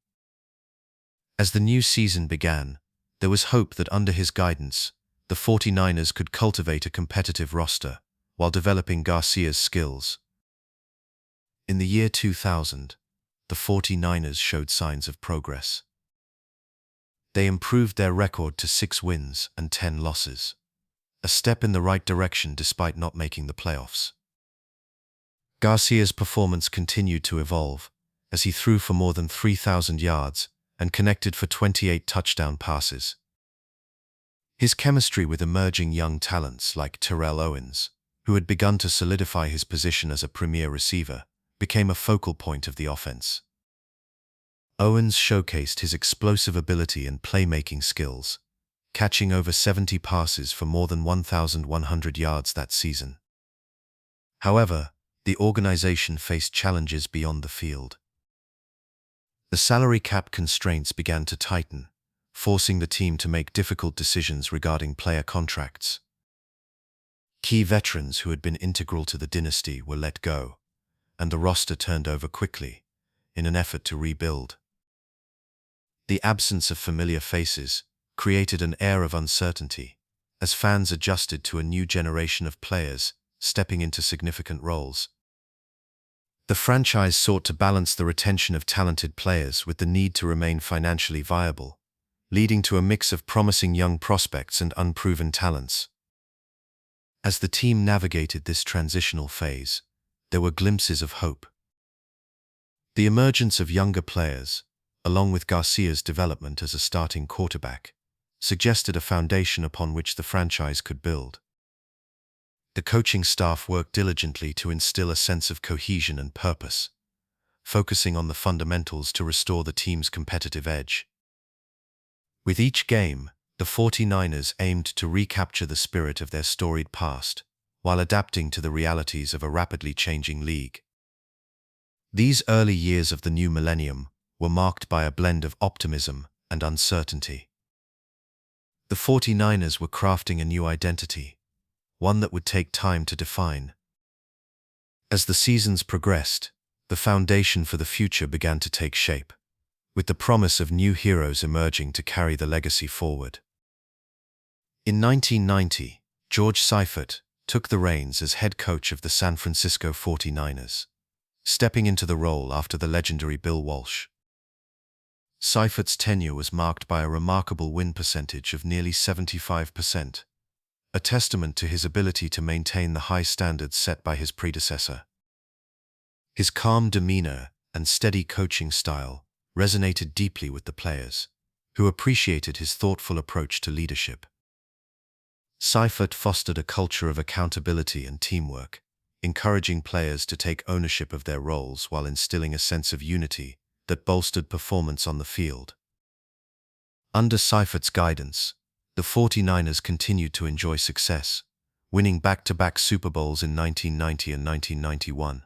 As the new season began, there was hope that under his guidance, the 49ers could cultivate a competitive roster while developing Garcia's skills. In the year 2000, the 49ers showed signs of progress. They improved their record to 6 wins and 10 losses, a step in the right direction despite not making the playoffs. Garcia's performance continued to evolve as he threw for more than 3,000 yards and connected for 28 touchdown passes. His chemistry with emerging young talents like Terrell Owens, who had begun to solidify his position as a premier receiver, became a focal point of the offense. Owens showcased his explosive ability and playmaking skills, catching over 70 passes for more than 1,100 yards that season. However, the organization faced challenges beyond the field. The salary cap constraints began to tighten, forcing the team to make difficult decisions regarding player contracts. Key veterans who had been integral to the dynasty were let go, and the roster turned over quickly in an effort to rebuild. The absence of familiar faces created an air of uncertainty as fans adjusted to a new generation of players stepping into significant roles. The franchise sought to balance the retention of talented players with the need to remain financially viable, leading to a mix of promising young prospects and unproven talents. As the team navigated this transitional phase, there were glimpses of hope. The emergence of younger players, along with Garcia's development as a starting quarterback, suggested a foundation upon which the franchise could build. The coaching staff worked diligently to instill a sense of cohesion and purpose, focusing on the fundamentals to restore the team's competitive edge. With each game, the 49ers aimed to recapture the spirit of their storied past, while adapting to the realities of a rapidly changing league. These early years of the new millennium were marked by a blend of optimism and uncertainty. The 49ers were crafting a new identity, one that would take time to define. As the seasons progressed, the foundation for the future began to take shape, with the promise of new heroes emerging to carry the legacy forward. In 1990, George Seifert took the reins as head coach of the San Francisco 49ers, stepping into the role after the legendary Bill Walsh. Seifert's tenure was marked by a remarkable win percentage of nearly 75%, a testament to his ability to maintain the high standards set by his predecessor. His calm demeanor and steady coaching style resonated deeply with the players, who appreciated his thoughtful approach to leadership. Seifert fostered a culture of accountability and teamwork, encouraging players to take ownership of their roles while instilling a sense of unity that bolstered performance on the field. Under Seifert's guidance, the 49ers continued to enjoy success, winning back-to-back Super Bowls in 1990 and 1991.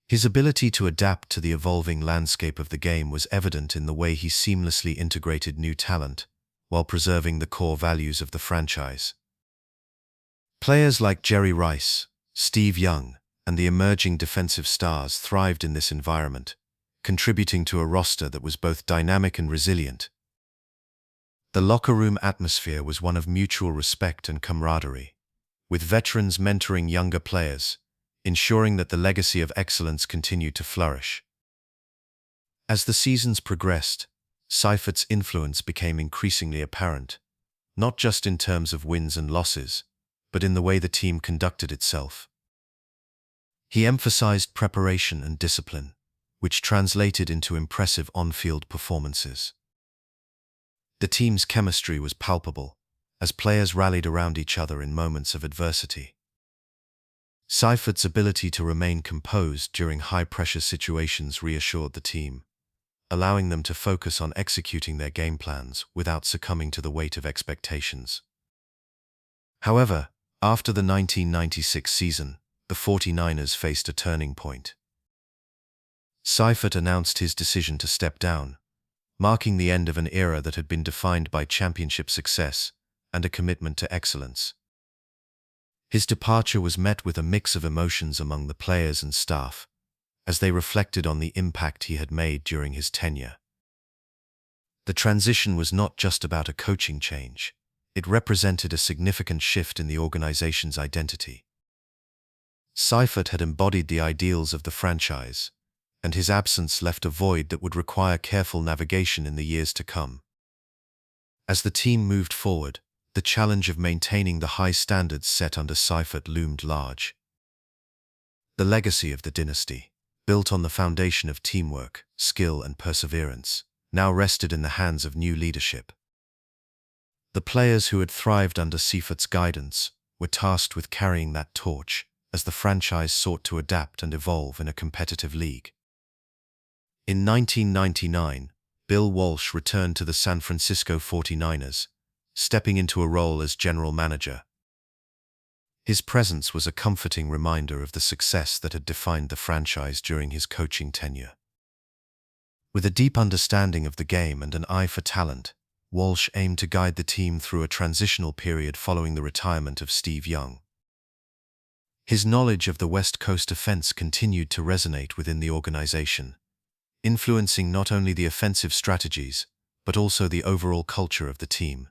His ability to adapt to the evolving landscape of the game was evident in the way he seamlessly integrated new talent while preserving the core values of the franchise. Players like Jerry Rice, Steve Young, and the emerging defensive stars thrived in this environment, contributing to a roster that was both dynamic and resilient. The locker room atmosphere was one of mutual respect and camaraderie, with veterans mentoring younger players, ensuring that the legacy of excellence continued to flourish. As the seasons progressed, Seifert's influence became increasingly apparent, not just in terms of wins and losses, but in the way the team conducted itself. He emphasized preparation and discipline, which translated into impressive on-field performances. The team's chemistry was palpable, as players rallied around each other in moments of adversity. Seifert's ability to remain composed during high-pressure situations reassured the team, allowing them to focus on executing their game plans without succumbing to the weight of expectations. However, after the 1996 season, the 49ers faced a turning point. Seifert announced his decision to step down, marking the end of an era that had been defined by championship success and a commitment to excellence. His departure was met with a mix of emotions among the players and staff, as they reflected on the impact he had made during his tenure. The transition was not just about a coaching change. It represented a significant shift in the organization's identity. Seifert had embodied the ideals of the franchise, and his absence left a void that would require careful navigation in the years to come. As the team moved forward, the challenge of maintaining the high standards set under Seifert loomed large. The legacy of the dynasty, built on the foundation of teamwork, skill, and perseverance, now rested in the hands of new leadership. The players who had thrived under Seifert's guidance were tasked with carrying that torch as the franchise sought to adapt and evolve in a competitive league. In 1999, Bill Walsh returned to the San Francisco 49ers, stepping into a role as general manager. His presence was a comforting reminder of the success that had defined the franchise during his coaching tenure. With a deep understanding of the game and an eye for talent, Walsh aimed to guide the team through a transitional period following the retirement of Steve Young. His knowledge of the West Coast offense continued to resonate within the organization, influencing not only the offensive strategies, but also the overall culture of the team.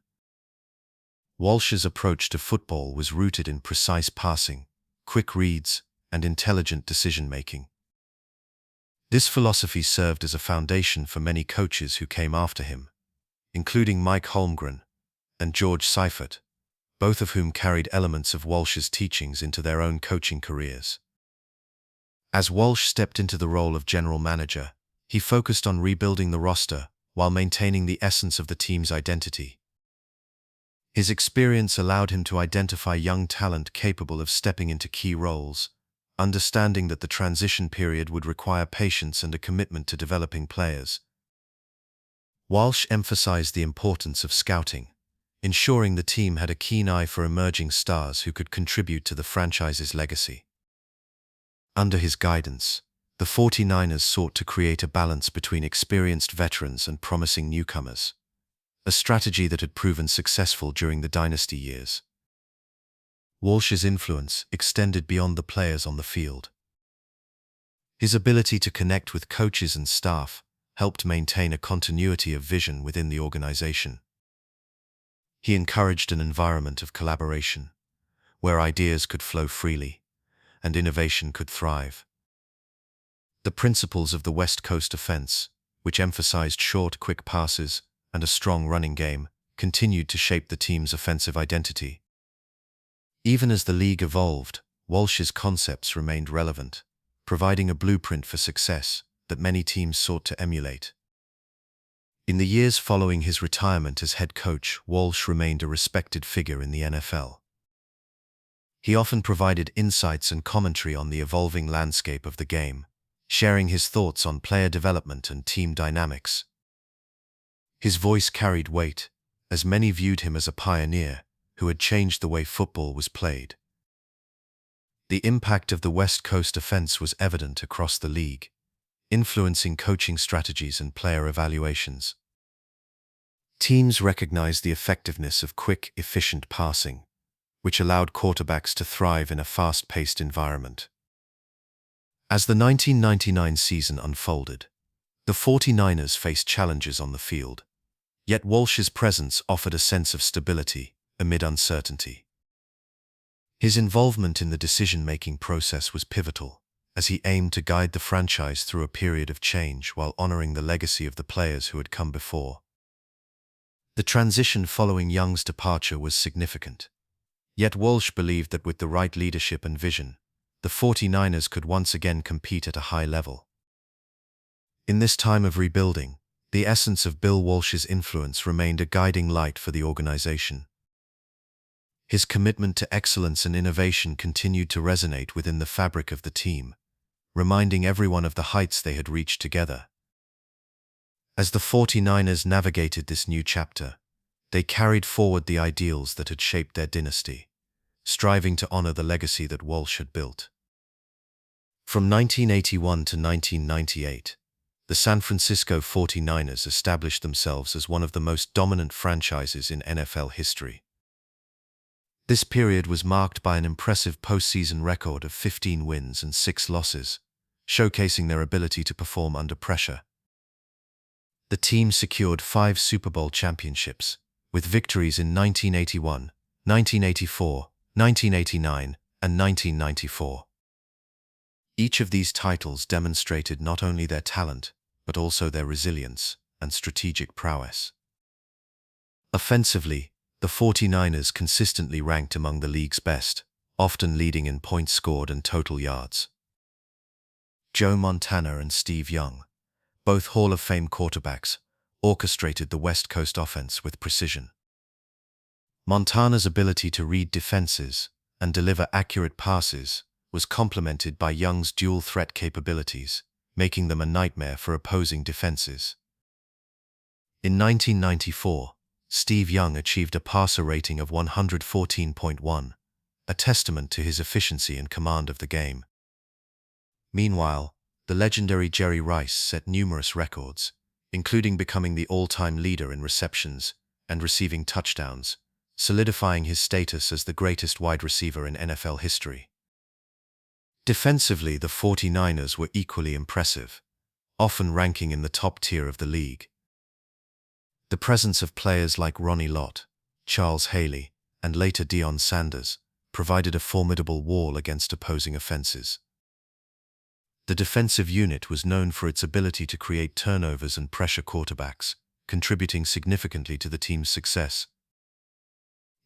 Walsh's approach to football was rooted in precise passing, quick reads, and intelligent decision-making. This philosophy served as a foundation for many coaches who came after him, including Mike Holmgren and George Seifert, both of whom carried elements of Walsh's teachings into their own coaching careers. As Walsh stepped into the role of general manager, he focused on rebuilding the roster while maintaining the essence of the team's identity. His experience allowed him to identify young talent capable of stepping into key roles, understanding that the transition period would require patience and a commitment to developing players. Walsh emphasized the importance of scouting, ensuring the team had a keen eye for emerging stars who could contribute to the franchise's legacy. Under his guidance, the 49ers sought to create a balance between experienced veterans and promising newcomers, a strategy that had proven successful during the dynasty years. Walsh's influence extended beyond the players on the field. His ability to connect with coaches and staff helped maintain a continuity of vision within the organization. He encouraged an environment of collaboration, where ideas could flow freely and innovation could thrive. The principles of the West Coast offense, which emphasized short, quick passes and a strong running game, continued to shape the team's offensive identity. Even as the league evolved, Walsh's concepts remained relevant, providing a blueprint for success that many teams sought to emulate. In the years following his retirement as head coach, Walsh remained a respected figure in the NFL. He often provided insights and commentary on the evolving landscape of the game, sharing his thoughts on player development and team dynamics. His voice carried weight, as many viewed him as a pioneer who had changed the way football was played. The impact of the West Coast offense was evident across the league, influencing coaching strategies and player evaluations. Teams recognized the effectiveness of quick, efficient passing, which allowed quarterbacks to thrive in a fast-paced environment. As the 1999 season unfolded, the 49ers faced challenges on the field, yet Walsh's presence offered a sense of stability amid uncertainty. His involvement in the decision-making process was pivotal, as he aimed to guide the franchise through a period of change while honoring the legacy of the players who had come before. The transition following Young's departure was significant, yet Walsh believed that with the right leadership and vision, the 49ers could once again compete at a high level. In this time of rebuilding, the essence of Bill Walsh's influence remained a guiding light for the organization. His commitment to excellence and innovation continued to resonate within the fabric of the team, reminding everyone of the heights they had reached together. As the 49ers navigated this new chapter, they carried forward the ideals that had shaped their dynasty, striving to honor the legacy that Walsh had built. From 1981 to 1998, the San Francisco 49ers established themselves as one of the most dominant franchises in NFL history. This period was marked by an impressive postseason record of 15 wins and 6 losses, showcasing their ability to perform under pressure. The team secured 5 Super Bowl championships, with victories in 1981, 1984, 1989, and 1994. Each of these titles demonstrated not only their talent, but also their resilience and strategic prowess. Offensively, the 49ers consistently ranked among the league's best, often leading in points scored and total yards. Joe Montana and Steve Young, both Hall of Fame quarterbacks, orchestrated the West Coast offense with precision. Montana's ability to read defenses and deliver accurate passes was complemented by Young's dual threat capabilities, making them a nightmare for opposing defenses. In 1994, Steve Young achieved a passer rating of 114.1, a testament to his efficiency and command of the game. Meanwhile, the legendary Jerry Rice set numerous records, including becoming the all-time leader in receptions and receiving touchdowns, solidifying his status as the greatest wide receiver in NFL history. Defensively, the 49ers were equally impressive, often ranking in the top tier of the league. The presence of players like Ronnie Lott, Charles Haley, and later Deion Sanders provided a formidable wall against opposing offenses. The defensive unit was known for its ability to create turnovers and pressure quarterbacks, contributing significantly to the team's success.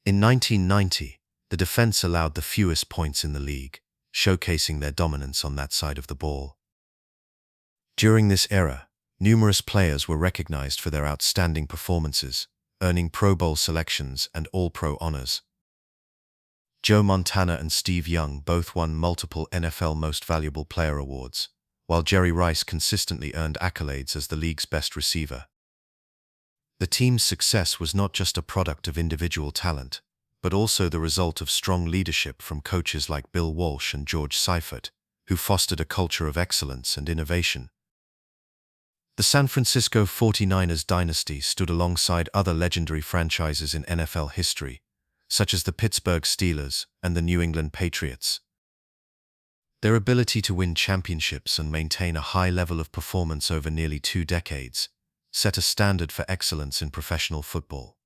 In 1990, the defense allowed the fewest points in the league, showcasing their dominance on that side of the ball. During this era, numerous players were recognized for their outstanding performances, earning Pro Bowl selections and All-Pro honors. Joe Montana and Steve Young both won multiple NFL Most Valuable Player awards, while Jerry Rice consistently earned accolades as the league's best receiver. The team's success was not just a product of individual talent, but also the result of strong leadership from coaches like Bill Walsh and George Seifert, who fostered a culture of excellence and innovation. The San Francisco 49ers Dynasty stood alongside other legendary franchises in NFL history, such as the Pittsburgh Steelers and the New England Patriots. Their ability to win championships and maintain a high level of performance over nearly 2 decades set a standard for excellence in professional football.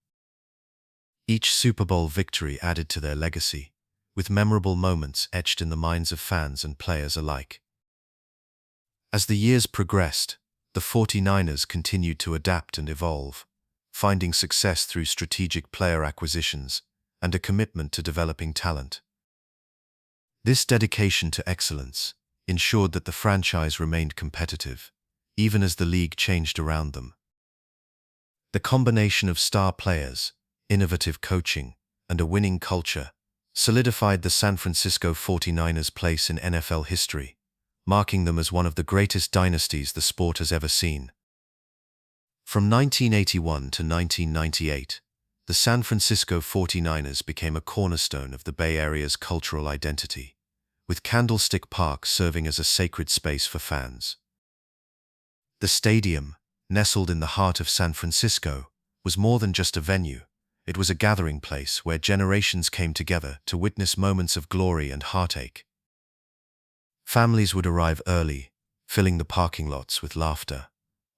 Each Super Bowl victory added to their legacy, with memorable moments etched in the minds of fans and players alike. As the years progressed, the 49ers continued to adapt and evolve, finding success through strategic player acquisitions and a commitment to developing talent. This dedication to excellence ensured that the franchise remained competitive, even as the league changed around them. The combination of star players, innovative coaching, and a winning culture solidified the San Francisco 49ers' place in NFL history, marking them as one of the greatest dynasties the sport has ever seen. From 1981 to 1998, the San Francisco 49ers became a cornerstone of the Bay Area's cultural identity, with Candlestick Park serving as a sacred space for fans. The stadium, nestled in the heart of San Francisco, was more than just a venue. It was a gathering place where generations came together to witness moments of glory and heartache. Families would arrive early, filling the parking lots with laughter,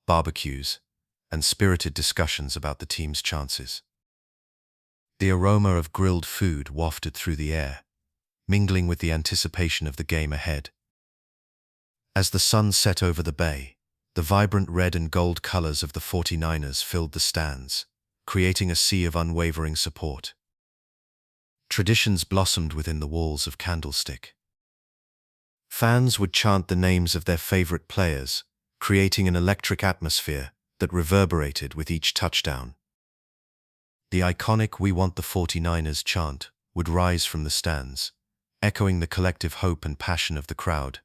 barbecues, and spirited discussions about the team's chances. The aroma of grilled food wafted through the air, mingling with the anticipation of the game ahead. As the sun set over the bay, the vibrant red and gold colors of the 49ers filled the stands, creating a sea of unwavering support. Traditions blossomed within the walls of Candlestick. Fans would chant the names of their favorite players, creating an electric atmosphere that reverberated with each touchdown. The iconic "We Want the 49ers" chant would rise from the stands, echoing the collective hope and passion of the crowd.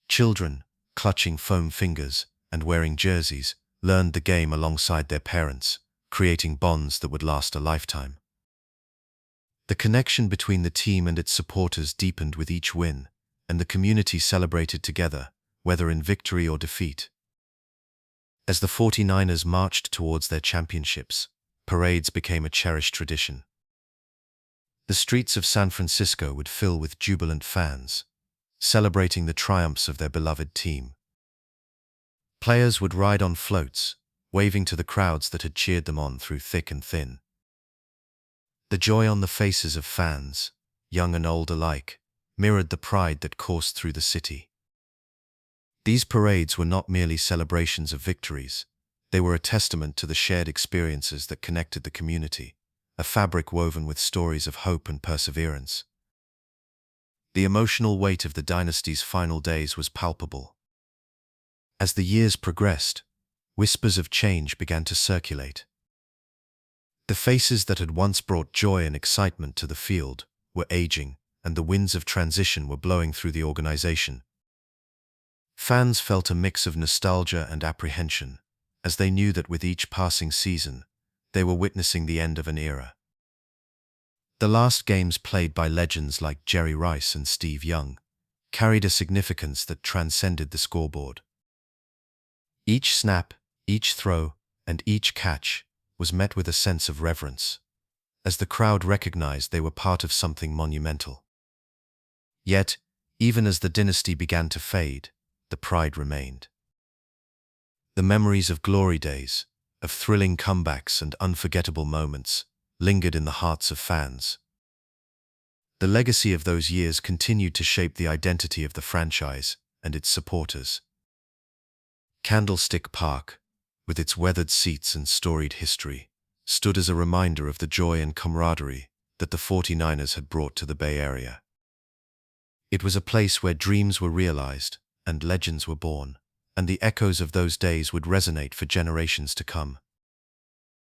Children, clutching foam fingers and wearing jerseys, learned the game alongside their parents, creating bonds that would last a lifetime. The connection between the team and its supporters deepened with each win, and the community celebrated together, whether in victory or defeat. As the 49ers marched towards their championships, parades became a cherished tradition. The streets of San Francisco would fill with jubilant fans, celebrating the triumphs of their beloved team. Players would ride on floats, waving to the crowds that had cheered them on through thick and thin. The joy on the faces of fans, young and old alike, mirrored the pride that coursed through the city. These parades were not merely celebrations of victories, they were a testament to the shared experiences that connected the community, a fabric woven with stories of hope and perseverance. The emotional weight of the dynasty's final days was palpable. As the years progressed, whispers of change began to circulate. The faces that had once brought joy and excitement to the field were aging, and the winds of transition were blowing through the organization. Fans felt a mix of nostalgia and apprehension, as they knew that with each passing season, they were witnessing the end of an era. The last games played by legends like Jerry Rice and Steve Young carried a significance that transcended the scoreboard. Each snap, each throw, and each catch was met with a sense of reverence, as the crowd recognized they were part of something monumental. Yet, even as the dynasty began to fade, the pride remained. The memories of glory days, of thrilling comebacks and unforgettable moments, lingered in the hearts of fans. The legacy of those years continued to shape the identity of the franchise and its supporters. Candlestick Park, with its weathered seats and storied history, stood as a reminder of the joy and camaraderie that the 49ers had brought to the Bay Area. It was a place where dreams were realized and legends were born, and the echoes of those days would resonate for generations to come.